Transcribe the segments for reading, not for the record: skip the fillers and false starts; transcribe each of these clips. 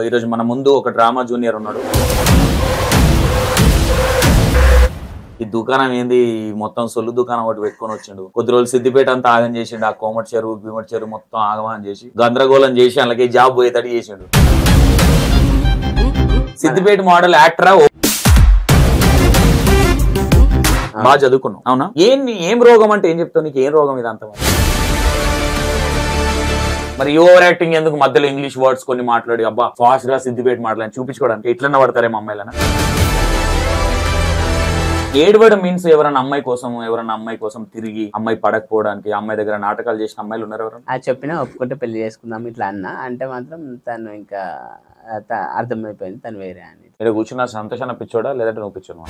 ఈ రోజు మన ముందు ఒక డ్రామా జూనియర్ ఉన్నాడు. ఈ దుకాణం ఏంది, మొత్తం సొల్లు దుకాణం ఒకటి పెట్టుకొని వచ్చిండు. కొద్ది రోజులు సిద్దిపేట అంతా ఆగం చేసిండు. ఆ కోమటి చెరువు భీమటి చెరువు మొత్తం ఆగమని చేసి గందరగోళం చేసి అలాగే జాబ్ పోయేటట్టు చేసిండు. సిద్దిపేట మోడల్ యాక్టరా? బాగా చదువుకున్నావు అవునా? ఏం రోగం అంటే ఏం చెప్తావు? నీకు ఏం రోగం ఇది అంత? మరి ఓవర్ యాక్టింగ్ ఎందుకు? మధ్యలో ఇంగ్లీష్ వర్డ్స్ కొన్ని మాట్లాడి అబ్బా ఫాస్ట్ గా సిద్దిపేట మాట్లాడి చూపించుకోవడానికి ఎట్లన్నా పడతారేమో అమ్మాయిలన. ఏడవడం మీన్స్ ఎవరన్నా అమ్మాయి కోసం తిరిగి అమ్మాయి పడకపోవడానికి అమ్మాయి దగ్గర నాటకాలు చేసిన అమ్మాయిలు ఉన్నారు ఎవరన్నా? అది చెప్పినా ఒప్పుకుంటే పెళ్లి చేసుకుందాం ఇట్లా అన్నా అంటే మాత్రం తను ఇంకా అర్థమైపోయింది తను వేరే అని. ఇక్కడ కూర్చున్న సంతోషాన్ని పిచ్చోడా లేదంటే నువ్వు పిచ్చోడా?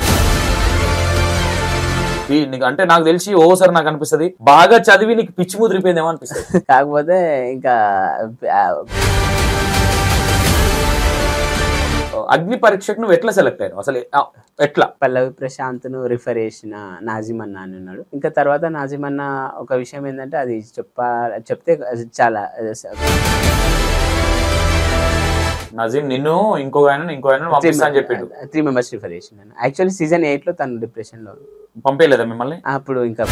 అంటే నాకు తెలిసి ఓసారి నాకు అనిపిస్తుంది బాగా చదివి నీకు పిచ్చి ముదిరిపోయిందేమో అనిపిస్తుంది. కాకపోతే ఇంకా అగ్ని పరీక్షకు నువ్వు ఎట్లా సెలెక్ట్ అయ్యావు అసలు? ఎట్లా? పల్లవి ప్రశాంత్ ను రిఫర్ చేసిన నాజిమన్నా అని ఉన్నాడు. ఇంకా తర్వాత నాజిమన్నా ఒక విషయం ఏంటంటే అది చెప్తే చాలా నజీం నిన్ను ఇంకో ఆయన పంపిస్తాను చెప్పిండు. 3 మెంబర్స్ రిఫర్ చేసిన. యాక్చువల్లీ సీజన్ 8 లో తను డిప్రెషన్ లో పంపేయలేదా మిమ్మల్ని? అప్పుడు ఇంకా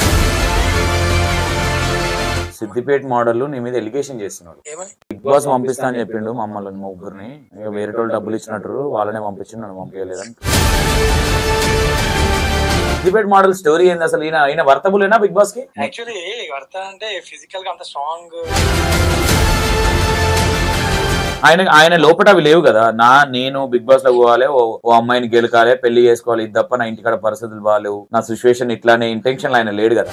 సిద్దిపేట మోడల్ నీ మీద ఎలిగేషన్ చేస్తున్నాడు. బిగ్ బాస్ పంపిస్తా అని చెప్పిండు మమ్మల్ని ముగ్గురిని. ఇక వేరే వాళ్ళు డబ్బులు ఇచ్చినట్టు వాళ్ళనే పంపించిండు, నన్ను పంపించలేదని. సిద్దిపేట మోడల్ స్టోరీ ఏంది అసలు? ఈయన వర్తబులేనా బిగ్ బాస్ కి? యాక్చువల్లీ వర్త అంటే ఫిజికల్ గా అంత స్ట్రాంగ్ ఆయన లోపల అవి లేవు కదా. నేను బిగ్ బాస్ లో పోవాలి, ఓ అమ్మాయిని గెలకాలి, పెళ్లి చేసుకోవాలి, ఇది తప్ప నా ఇంటికాడ పరిస్థితులు బాగాలేవు, నా సిచ్యువేషన్ ఇట్లానే ఇంటెన్షన్ ఆయన లేడు కదా.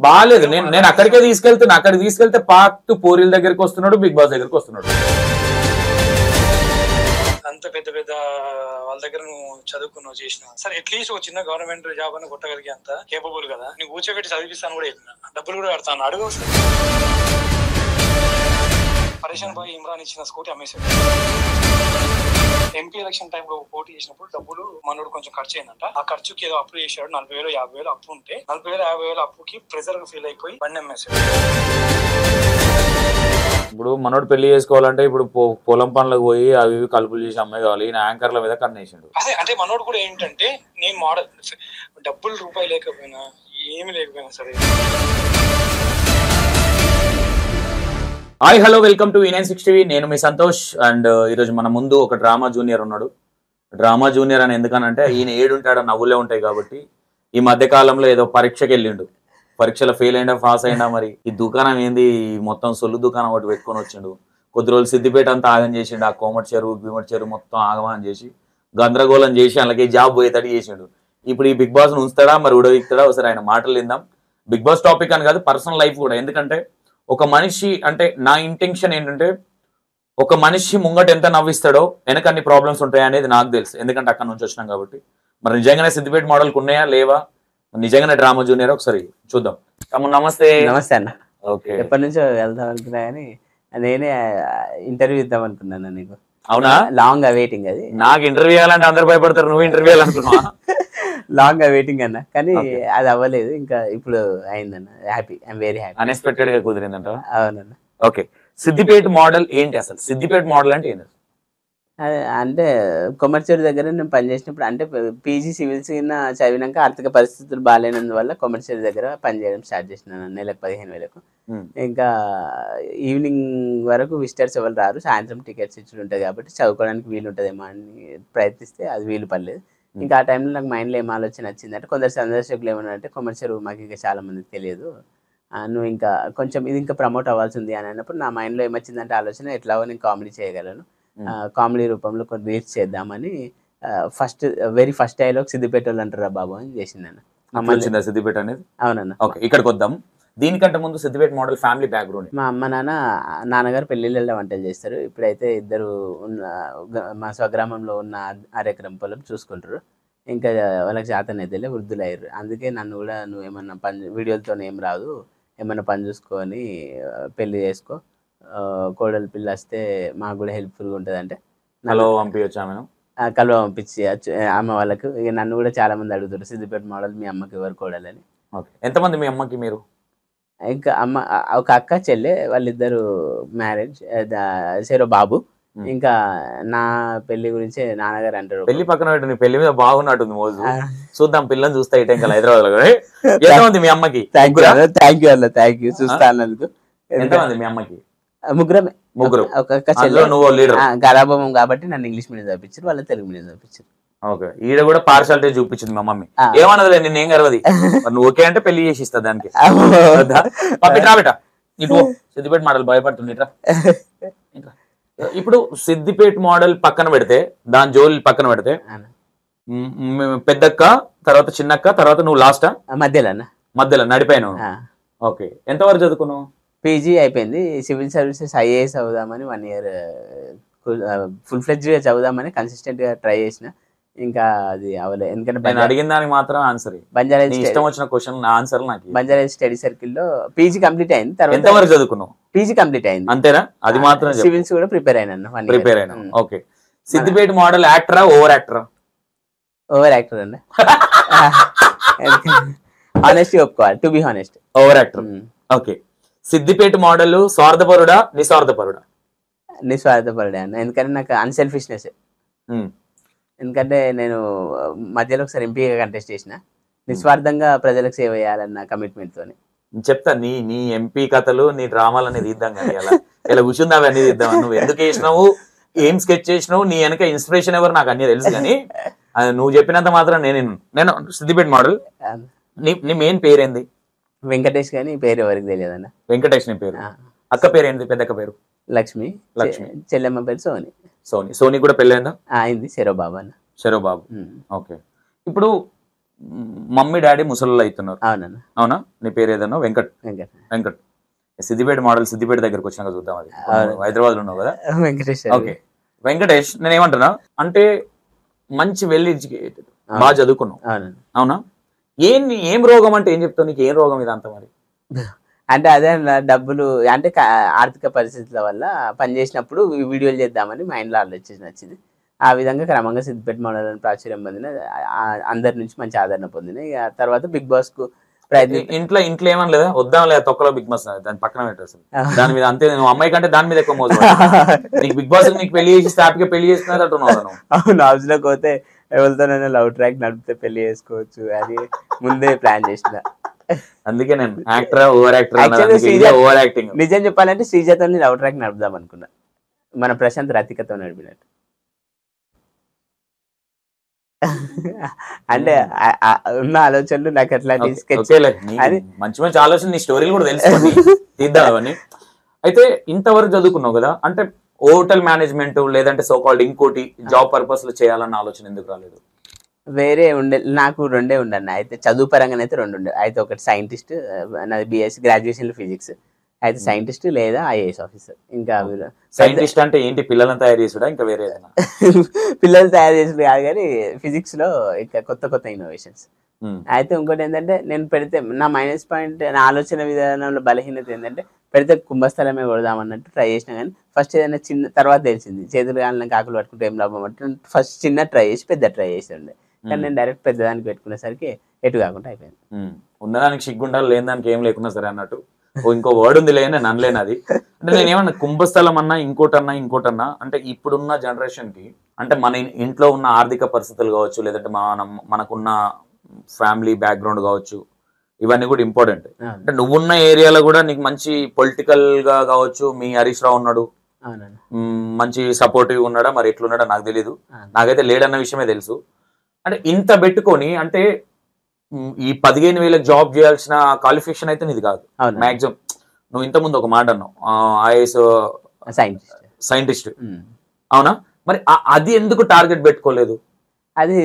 బాగాలేదు. నేను అక్కడికే తీసుకెళ్తున్నా. అక్కడికి తీసుకెళ్తే పార్ట్ పోరీల దగ్గరికి వస్తున్నాడు, బిగ్ బాస్ దగ్గరికి వస్తున్నాడు. అంత పెద్ద పెద్ద వాళ్ళ దగ్గర నువ్వు చదువుకున్నావు చేసినా సరే, అట్లీస్ట్ ఒక చిన్న గవర్నమెంట్ జాబ్ అని కొట్టగలిగే అంత కేపబుల్ కదా. నువ్వు కూర్చోబెట్టి చదివిస్తాను కూడా చెప్పిన, డబ్బులు కూడా కడతాను అడుగు. పరేషన్ బాయ్ ఇమ్రాన్ ఇచ్చిన స్కూటీ అమ్మేసాడు. ఎంపీ ఎలక్షన్ టైంలో పోటీ చేసినప్పుడు డబ్బులు మనోడు కొంచెం ఖర్చు అయిందంట. ఆ ఖర్చుకి ఏదో అప్పు చేశాడు. 40,000 50,000 అప్పు ఉంటే 40,000 50,000 అప్పుకి ప్రెజర్ గా ఫీల్ అయిపోయి బండి అమ్మేశాడు. ఇప్పుడు మనోడు పెళ్లి చేసుకోవాలంటే ఇప్పుడు పొలం పనులకు పోయి అవి కలుపులు చేసి అమ్మాయి కావాలి. ఈయన యాంకర్ల మీద కన్నేసాడు. అదే అంటే మనోడు కూడా ఏంటంటే నేను మోడల్ డబ్బులు రూపాయి లేకపోయినా ఏమి లేకపోయినా సరే. Hi hello welcome to E960. నేను మీ సంతోష్. అండ్ ఈరోజు మన ముందు ఒక డ్రామా జూనియర్ ఉన్నాడు. డ్రామా జూనియర్ అని ఎందుకనంటే ఈయన ఏడుంటాడో నవ్వులే ఉంటాయి కాబట్టి. ఈ మధ్య కాలంలో ఏదో పరీక్షకి వెళ్ళిండు. పరీక్షలో ఫెయిల్ అయినా పాస్ అయినా మరి ఈ దుకాణం ఏంది, మొత్తం సొల్లు దుకాణం ఒకటి పెట్టుకొని వచ్చిండు. కొద్ది రోజులు సిద్దిపేట అంతా ఆగం చేసిండు. ఆ కోమటి చెరువు భీమటి చెరువు మొత్తం ఆగమని చేసి గందరగోళం చేసి అలాగే జాబ్ పోయేటట్టు చేసిండు. ఇప్పుడు ఈ బిగ్ బాస్ ను ఉంచుతాడా మరి ఉడవిస్తాడా? ఒకసారి ఆయన మాటలు విందాం. బిగ్ బాస్ టాపిక్ అని కాదు, పర్సనల్ లైఫ్ కూడా. ఎందుకంటే ఒక మనిషి అంటే నా ఇంటెన్షన్ ఏంటంటే ఒక మనిషి ముంగట ఎంత నవ్విస్తాడో వెనక అన్ని ప్రాబ్లమ్స్ ఉంటాయి అనేది నాకు తెలుసు. ఎందుకంటే అక్కడ నుంచి వచ్చినాం కాబట్టి. మరి నిజంగానే సిద్దిపేట మోడల్కి ఉన్నాయా లేవా, నిజంగానే డ్రామా జూనియర్ ఒకసారి చూద్దాం. తమ్ముడు నమస్తే. నమస్తే అన్న. ఓకే, ఎప్పటి నుంచో వెళ్దాం అనుకున్నా కానీ నేనే ఇంటర్వ్యూ ఇద్దాం అనుకున్నాను నీకు. అవునా? Long waiting. అది నాకు ఇంటర్వ్యూ ఇవ్వాలంటే అందరు భయపడతారు, నువ్వు ఇంటర్వ్యూ ఇవ్వాలనుకున్నా? లాంగ్ వెయిటింగ్ అన్న, కానీ అది అవ్వలేదు. ఇంకా ఇప్పుడు అయిందన్న. Happy, I'm very happy. Unexpected గా కుదిరిందంట. అవునన్న. ఓకే, సిద్దిపేట మోడల్ ఏంటి అసలు? సిద్దిపేట మోడల్ అంటే ఏంటి? అంటే కొమర్చేరు దగ్గర నేను పనిచేసినప్పుడు అంటే పీజీ సివిల్స్ చదివినాక ఆర్థిక పరిస్థితులు బాగాలేనందువల్ల కొమర్చేరు దగ్గర పనిచేయడం స్టార్ట్ చేసినాను. నెలకు 15,000. ఇంకా ఈవినింగ్ వరకు విజిటర్స్ ఎవరు రారు, సాయంత్రం టికెట్స్ ఇచ్చి ఉంటుంది కాబట్టి చదువుకోవడానికి వీలు ఉంటుందేమో అని ప్రయత్నిస్తే అది వీలు పడలేదు. ఇంకా ఆ టైంలో నాకు మైండ్లో ఏం ఆలోచన వచ్చిందంటే, కొందరు సందర్శకులు ఏమన్నారంటే కొమర్చేరు మాకు ఇంకా చాలా మందికి తెలియదు, నువ్వు ఇంకా కొంచెం ఇది ఇంకా ప్రమోట్ అవ్వాల్సి ఉంది అని అన్నప్పుడు నా మైండ్లో ఏమొచ్చిందంటే ఆలోచన, ఎట్లాగో నేను కామెడీ చేయగలను, కామెడీ రూపంలో కొన్ని రీల్స్ చేద్దామని వెరీ ఫస్ట్ డైలాగ్ సిద్దిపేట వాళ్ళు అంటారా బాబు అని చేసిందన్న. మమ్మల్ని సిద్దిపేట అనేది. అవునన్న. ఓకే, ఇక్కడికి వద్దాం. దీనికంటే ముందు సిద్దిపేట మోడల్ ఫ్యామిలీ బ్యాక్గ్రౌండ్. మా అమ్మ నాన్నగారు పెళ్లిళ్ళ వంటలు చేస్తారు. ఇప్పుడైతే ఇద్దరు మా స్వగ్రామంలో ఉన్న 6 ఎకరం పొలం చూసుకుంటారు. ఇంకా వాళ్ళకి చేతన అయితే వృద్ధులు అయ్యారు. అందుకే నన్ను కూడా నువ్వు ఏమన్నా పని వీడియోలతో ఏం రాదు, ఏమన్నా పని చూసుకొని పెళ్లి చేసుకో, కోడలు పిల్ల వస్తే మాకు కూడా హెల్ప్ఫుల్గా ఉంటుంది అంటే కలువ పంపించి అమ్మ వాళ్ళకు. ఇక నన్ను కూడా చాలా మంది అడుగుతారు సిద్దిపేట మోడల్ మీ అమ్మకి ఎవరు కోడాలని. ఎంతమంది మీ అమ్మకి? మీరు ఇంకా అమ్మ ఒక అక్క చెల్లె వాళ్ళిద్దరు మ్యారేజ్ సేరో బాబు. ఇంకా నా పెళ్లి గురించి నాన్నగారు అంటారు. పెళ్లి పక్కన పెట్టు, నీ పెళ్లి మీద బాగున్నట్టుంది మోజు. చూద్దాం పిల్లని చూస్తా ఇటు ఇంకా హైదరాబాద్ లో. ఎంతమంది మీ అమ్మకి? థ్యాంక్ యూ అన్న, థ్యాంక్ యూ. చూస్తా అన్నందుకు. ఎంతమంది మీ అమ్మకి? ముగ్గురమే. ముగ్గురు. ఒక అక్క చెల్లె. నువ్వు లీడర్. గారాభం కాబట్టి నన్ను ఇంగ్లీష్ మీడియం చదివించారు, వాళ్ళ తెలుగు మీడియం చదివించారు. ఓకే. ఈడ కూడా పార్షాలిటీ చూపించింది మా మమ్మీ. ఏమన్నదిలే నిన్ను, ఏం గర్వది, నువ్వు ఓకే అంటే పెళ్లి చేసి ఇస్తా దానికి. బేట ఇటు సిద్దిపేట మోడల్ భయపడుతుంది. ఇప్పుడు సిద్దిపేట మోడల్ పక్కన పెడితే, దాని జోలి పక్కన పెడితే, పెద్దక్క తర్వాత చిన్నక్క తర్వాత నువ్వు లాస్టా? మధ్యలో నడిపోయాను. ఓకే. ఎంతవరకు చదువుకున్నావు? పీజీ అయిపోయింది. సివిల్ సర్వీసెస్ ఐఏఎస్ అవుదామని 1 year ఫుల్ ఫ్లెడ్జ్ గా చదువుదామని కన్సిస్టెంట్ గా ట్రై చేసిన. ఇంకా అది అవలేదు. ఎందుకంటే నేను అడిగిన దానికి మాత్రం ఆన్సర్ ఇష్టం వచ్చిన క్వశ్చన్ ఆన్సర్ నాకు. బంజారా స్టడీ సర్కిల్ లో పీజీ కంప్లీట్ అయింది. తర్వాత ఎంతవరకు చదువుకున్నావు? పీజీ కంప్లీట్ అయింది. అంతేనా? అది మాత్రం సివిల్స్ కూడా ప్రిపేర్ అయినా. ప్రిపేర్ అయినా. ఓకే. సిద్దిపేట మోడల్ యాక్టరా ఓవర్ యాక్టరా? ఓవర్ యాక్టర్ అండి. హానెస్టీ ఒప్పుకోవాలి, to be honest. Over actor. Okay. Siddipet model స్వార్థపరుడా నిస్వార్థపరుడా? నిస్వార్థపరుడే అన్న. ఎందుకంటే నాకు అన్సెల్ఫిష్నెస్. ఎందుకంటే నేను మధ్యలో ఒకసారి ఎంపీగా కంటెస్ట్ చేసిన. నిస్వార్థంగా ప్రజలకు సేవ చేయాలన్న కమిట్మెంట్ తోని. చెప్తా నీ ఎంపీ కథలు, నీ డ్రామాలు అనేది ఇద్దాం కానీ ఇలా కూర్చుంది అవన్నీ ఇద్దాం. నువ్వు ఎందుకు వేసినావు, ఏం స్కెచ్ చేసినావు, నీ వెనక ఇన్స్పిరేషన్ ఎవరు నాకు అన్నీ తెలుసు. కానీ నువ్వు చెప్పినంత మాత్రం నేను సిద్దిపేట మోడల్. నీ మెయిన్ పేరేంది? వెంకటేష్. కానీ పేరు ఎవరికి తెలియదు అన్న. వెంకటేష్ నీ పేరు. అక్క పేరు ఏంది? పెద్దక్క పేరు లక్ష్మి. చెల్లెమ్మ పేరు సోని. సోని కూడా పెళ్ళైందా? అయింది. శరబాబు అన్న. శరబాబు. ఓకే. ఇప్పుడు మమ్మీ డాడీ ముసలు అవుతున్నారు. అవునన్నా. అవునా? నీ పేరు ఏదన్నా? వెంకట్. సిద్దిపేట మోడల్ సిద్దిపేట దగ్గరకు వచ్చినాక చూద్దాం. అది హైదరాబాద్ లో ఉన్నావు కదా? వెంకటేష్. ఓకే. వెంకటేష్, నేను ఏమంటున్నా అంటే మంచి వెల్ ఎడ్యుకేటెడ్, బాగా చదువుకున్నావు. అవునా? ఏం రోగం అంటే ఏం చెప్తావు? నీకు ఏం రోగం ఇదంతా మరి? అంటే అదే డబ్బులు అంటే ఆర్థిక పరిస్థితుల వల్ల పనిచేసినప్పుడు వీడియోలు చేద్దామని మైండ్లో ఆలోచన వచ్చింది. ఆ విధంగా క్రమంగా సిద్దిపేట మోడల్ అని ప్రాచుర్యం పొందిన, అందరి నుంచి మంచి ఆదరణ పొందిన. ఇక తర్వాత బిగ్ బాస్ కు ఇంట్లో ఏమని లేదా? వద్దాం లేదా తొక్కలో బిగ్ బాస్ దాని పక్కన పెట్టేసి దాని మీద అంతే. నువ్వు అమ్మాయి కంటే దాని మీద ఎక్కువ మోసం. నీకు బిగ్ బాస్ నీకు పెళ్లి చేసి హ్యాపీగా పెళ్లి చేసుకున్నట్టు. అవును, హౌస్ లోకి పోతే ఎవరితోనైనా లవ్ ట్రాక్ నడిపితే పెళ్లి చేసుకోవచ్చు అని ముందే ప్లాన్ చేసిన. అందుకే నేను యాక్టర్ ఓవర్ యాక్టింగ్. నిజం చెప్పాలంటే శ్రీజతో లవ్ ట్రాక్ నడుపుదాం అనుకున్నా, మన ప్రశాంత్ రతికతో నడిపినట్టు. అంటే ఉన్న ఆలోచనలు నాకు అట్లాంటి మంచి మంచి ఆలోచన, నీ స్టోరీలు కూడా తెలుసుకోండి తీద్దాం అవన్నీ. అయితే ఇంతవరకు చదువుకున్నావు కదా, అంటే హోటల్ మేనేజ్మెంట్ లేదంటే సో కాల్డ్ ఇంకోటి జాబ్ పర్పస్ లో చేయాలన్న ఆలోచన ఎందుకు రాలేదు? వేరే ఉండే, నాకు రెండే ఉండన్న. అయితే చదువు పరంగా అయితే రెండు ఉండే. అయితే ఒకటి సైంటిస్ట్, నాది బిఎస్సి గ్రాడ్యుయేషన్ ఫిజిక్స్. అయితే సైంటిస్ట్ లేదా ఐఏఎస్ ఆఫీసర్. ఇంకా సైంటిస్ట్ అంటే ఏంటి? పిల్లలను తయారు చేసుడా ఇంకా వేరే ఏదైనా? పిల్లలు తయారు చేసుడు కాదు, కానీ ఫిజిక్స్ లో ఇంకా కొత్త ఇన్నోవేషన్స్. అయితే ఇంకోటి ఏంటంటే, నేను పెడితే నా మైనస్ పాయింట్, నా ఆలోచన విధానంలో బలహీనత ఏంటంటే, పెడితే కుంభస్థలమే కొడదామన్నట్టు ట్రై చేసినా. కానీ ఫస్ట్ ఏదైనా చిన్న, తర్వాత తెలిసింది చేతులు కాళ్ళని కాకులు పట్టుకుంటే ఏం లాభం అంటే, ఫస్ట్ చిన్న ట్రై చేసి పెద్ద ట్రై చేసి ఉండే. కానీ నేను డైరెక్ట్ పెద్దదానికి పెట్టుకునేసరికి ఎటు కాకుండా అయిపోయింది. ఉన్నదానికి సిగ్గుండాలి, లేని దానికి ఏం లేకున్నా సరే అన్నట్టు. ఇంకో వర్డ్ ఉంది లేని అనలేను అది. అంటే నేను ఏమన్నా కుంభస్థలం అన్నా ఇంకోటన్నా అంటే ఇప్పుడున్న జనరేషన్ కి, అంటే మన ఇంట్లో ఉన్న ఆర్థిక పరిస్థితులు కావచ్చు, లేదంటే మనకున్న ఫ్యామిలీ బ్యాక్గ్రౌండ్ కావచ్చు, ఇవన్నీ కూడా ఇంపార్టెంట్. అంటే నువ్వున్న ఏరియాలో కూడా నీకు మంచి పొలిటికల్ గా కావచ్చు, మీ హరీష్ రావు ఉన్నాడు, మంచి సపోర్టివ్ ఉన్నాడా, మరి ఎట్లున్నాడా నాకు తెలీదు. నాకైతే లేడన్న విషయమే తెలుసు. అంటే ఇంత పెట్టుకొని, అంటే ఈ 15,000 జాబ్ చేయాల్సిన క్వాలిఫికేషన్ అయితే నీది కాదు మాక్సిమం. నువ్వు ఇంత ముందు ఒక మాట అన్నావు, ఐఏఎస్ సైంటిస్ట్. అవునా? మరి అది ఎందుకు టార్గెట్ పెట్టుకోలేదు? అది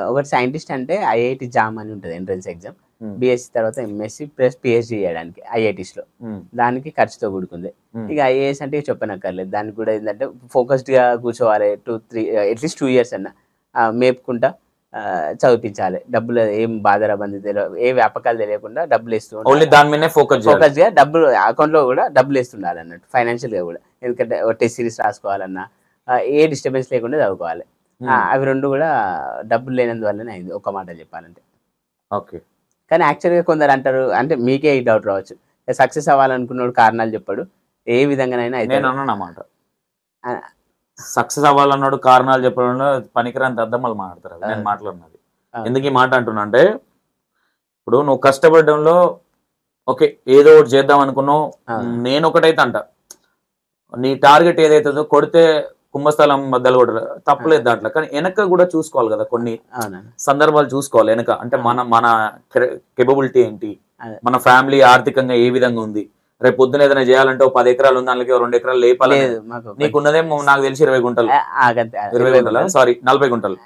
ఒకటి సైంటిస్ట్ అంటే ఐఐటి జామ్ అని ఉంటుంది ఎంట్రన్స్ ఎగ్జామ్. బిఎస్సి తర్వాత ఎంఎస్సి ప్లస్ పిహెచ్డి చేయడానికి ఐఐటీస్ లో. దానికి ఖర్చుతో కూడుకుంది. ఇక ఐఏఎస్ అంటే చెప్పనక్కర్లేదు. దానికి కూడా ఏంటంటే ఫోకస్డ్ గా కూర్చోవాలి, 2-3 అట్లీస్ట్ 2 years అన్న మేపుకుంటా చదివించాలి. డబ్బులు ఏం బాధరాబంది తెలియదు, ఏ వ్యాపకాలు తెలియకుండా డబ్బులు వేస్తూ ఫోకస్ గా డబ్బులు అకౌంట్ లో కూడా డబ్బులు వేస్తుండాలి అన్నట్టు, ఫైనాన్షియల్ గా కూడా. ఎందుకంటే టెస్ట్ సిరీస్ రాసుకోవాలన్నా ఏ డిస్టర్బెన్స్ లేకుండా చదువుకోవాలి. అవి రెండు కూడా డబ్బులు లేనందువల్లనే అయింది, ఒక మాట చెప్పాలంటే. ఓకే. కానీ యాక్చువల్గా కొందరు అంటారు, అంటే మీకే ఈ డౌట్ రావచ్చు, సక్సెస్ అవ్వాలనుకున్నాడు కారణాలు చెప్పాడు, ఏ విధంగానైనా అయితే. నేను అన్నమాట సక్సెస్ అవ్వాలన్నాడు కారణాలు చెప్పడంలో పనికిరాని అర్థమాలు మాట్లాడతారు. నేను మాట్లాడినది ఎందుకు ఈ మాట అంటున్నా అంటే, ఇప్పుడు నువ్వు కష్టపడడంలో ఓకే ఏదో ఒకటి చేద్దాం అనుకున్నావు, నేను ఒకటైతే అంట, నీ టార్గెట్ ఏదైతుందో కొడితే కుంభస్థలం బద్దలు కొట్టరు, తప్పలేదు దాంట్లో. కానీ వెనక కూడా చూసుకోవాలి కదా, కొన్ని సందర్భాలు చూసుకోవాలి వెనక. అంటే మన కేపబిలిటీ ఏంటి, మన ఫ్యామిలీ ఆర్థికంగా ఏ విధంగా ఉంది, రేపు పొద్దున ఏదైనా చేయాలంటే 10 ఎకరాలు ఉంది, దానికి 2 ఎకరాలు లేపాలి. నీకున్నదేమో నాకు తెలిసి 20 గుంటలు, 20 గుంటలు, సారీ 40 గుంటలు,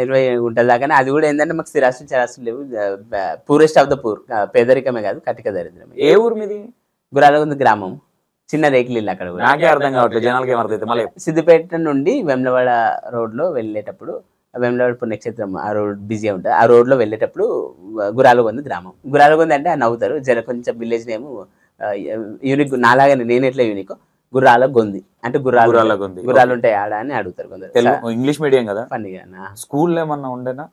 20 గుంటలు దాకా. అది కూడా ఏంటంటే మాకు స్థిరాస్తులు చరాస్తులు లేవు, పూరెస్ట్ ఆఫ్ ద పూర్, పేదరికమే కాదు కటిక దరిద్రం. ఏ ఊరు మీది? గురాలగుంద గ్రామం, చిన్న రేకులు ఇల్లు అక్కడ. నాకే అర్థం కావట్లేదు, జనాలకి ఏమర్థం. మళ్ళీ సిద్దిపేట నుండి వేములవాడ రోడ్లో వెళ్ళేటప్పుడు, వేములవాడ పుణ్యక్షేత్రం ఆ రోడ్ బిజీ ఉంటుంది, ఆ రోడ్లో వెళ్ళేటప్పుడు గురాలగొంద గ్రామం. గురాలగొంద అంటే నవ్వుతారు జర, కొంచెం విలేజ్ నేమ్ యూనిక్, నాలాగానే నేను ఎట్లా యూనిక్, గుర్రాల గొంది అంటే గుర్రాలు ఉంటాయి ఆడ అని అడుగుతారు కొందరు. ఇంగ్లీష్ మీడియం కదా, ఫన్నీగా. స్కూల్లో ఏమన్నా ఉండేనా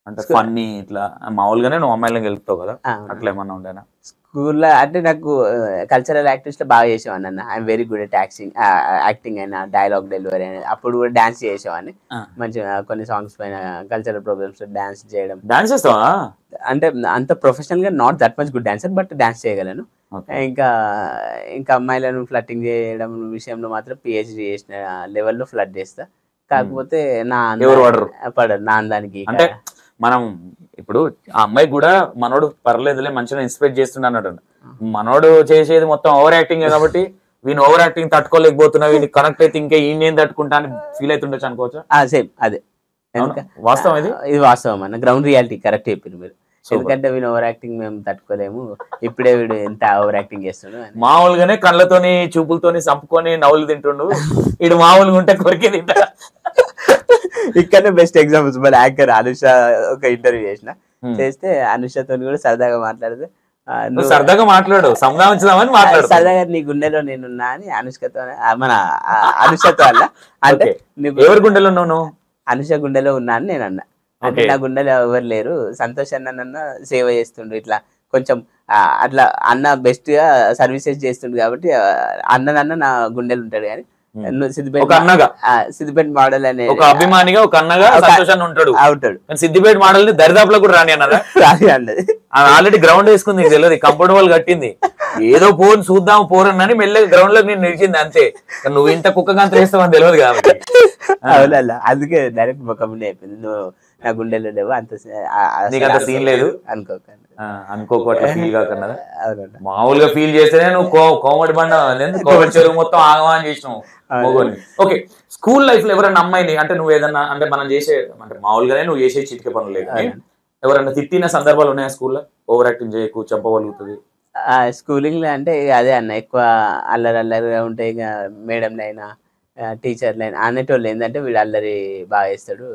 అంటే ఫన్నీ ఇట్లా మామూలుగానే నువ్వు అమ్మాయిలను గెలుపుతావు కదా, అట్లా ఏమన్నా ఉండేనా స్కూల్లో? అంటే నాకు కల్చరల్ యాక్టివిటీస్ లో బాగా చేసేవాడిని అన్న. I'm very good at acting అయినా, డైలాగ్ డెలివరీ అయినా. అప్పుడు కూడా డాన్స్ చేసేవాడిని మంచిగా, కొన్ని సాంగ్స్ పైన కల్చరల్ ప్రోగ్రామ్స్ డాన్స్ చేయడం. డాన్స్ చేస్తావా? అంటే అంత ప్రొఫెషనల్ గా not that much good dancer, but dance చేయగలను. ఇంకా అమ్మాయిలను ఫ్లట్టింగ్ చేయడం విషయంలో మాత్రం పిహెచ్డి చేసిన లెవెల్లో ఫ్లట్ చేస్తా. కాకపోతే పడరు నా అందానికి. అంటే మనం ఇప్పుడు ఆ అమ్మాయి కూడా మనోడు పర్లేదులే మంచిగా ఇన్స్పైర్ చేస్తున్నా అన్నాడు. మనోడు చేసేది మొత్తం ఓవర్ యాక్టింగ్ కాబట్టి వీని ఓవర్ యాక్టింగ్ తట్టుకోలేకపోతున్నా, వీని కనెక్ట్ అయితే ఇంకా ఈయన తట్టుకుంటా అని ఫీల్ అవుతుండొచ్చు అనుకోవచ్చు. సేమ్ అదే వాస్తవం, ఇది వాస్తవం అన్న, గ్రౌండ్ రియాలిటీ కరెక్ట్ చెప్పింది మీరు. ఎందుకంటే వీడు ఓవర్ యాక్టింగ్ మేము తట్టుకోలేము, ఇప్పుడే వీడు ఎంత ఓవర్ యాక్టింగ్ చేస్తుండు. మామూలుగానే కళ్ళతోని చూపులతోని చంపుకొని నవ్వులు తింటుండు, వీడు మామూలుగా ఉంటే కొరికే తింటా. ఇక్కడనే బెస్ట్ ఎగ్జాంపుల్స్. మరి యాంకర్ అనుష ఒక ఇంటర్వ్యూ చేస్తే అనుషతో కూడా సరదాగా మాట్లాడితే, సరదాగా మాట్లాడు, సంధానించుదామని మాట్లాడు, సరదాగా నీ గుండెలో నేనున్నా అని అనుష్కతో, మన అనుషతో అన్న. అంటే ఎవరి గుండెలో ఉన్నావు? అనుష గుండెలో ఉన్నా అని నేను అన్నా. అంటే నా గుండెలో ఎవరు లేరు, సంతోష్ అన్న సేవ చేస్తుండ్రు, ఇట్లా కొంచెం అట్లా అన్న బెస్ట్ గా సర్వీసెస్ చేస్తుండు కాబట్టి అన్న నా గుండెలు ఉంటాడు. కానీ సిద్దిపేట మోడల్ అనే ఒక అభిమానిగా, ఒక అన్నగా ఉంటాడు. సిద్దిపేట మోడల్ ని దరిదాపులో కూడా రాని అన్నదా? అన్నది ఆల్రెడీ గ్రౌండ్ వేసుకుంది, తెలియదు కంఫర్టబుల్ కట్టింది, ఏదో పోను చూద్దాం పోరని మెల్లగా గ్రౌండ్ లోకి నేను నిలిచింది అంతే. నువ్వు ఇంత కుక్క గంత వేస్తావని తెలియదు కాబట్టి. అవునల్లా, అందుకే డైరెక్ట్ ముఖంలో అయిపోయింది, నువ్వు నా గుండెలో లేవు, అంత సీన్ లేదు అనుకోకుండా ఫీల్ కాకుండా. మామూలుగా ఫీల్ చేస్తేనే నువ్వు కోమటి బండ కోమటి చెరువు మొత్తం ఆగమని చేసినావు. ఓకే, స్కూల్ లైఫ్ లో ఎవరైనా అమ్మాయిని, అంటే నువ్వు ఏదన్నా, అంటే మనం చేసే, అంటే మామూలుగానే నువ్వు చేసే చిటికే పనులు లేదు, ఎవరైనా తిట్టిన సందర్భాలు ఉన్నాయా స్కూల్లో? ఓవర్ యాక్టింగ్ చేయకు, చంపగలుగుతుంది. స్కూలింగ్ లో అంటే అదే అన్న, ఎక్కువ అల్లరిగా ఉంటాయి. ఇక మేడంలు అయినా టీచర్లు అయినా అనేటోళ్ళు ఏంటంటే వీడు అల్లరి బాగా చేస్తాడు,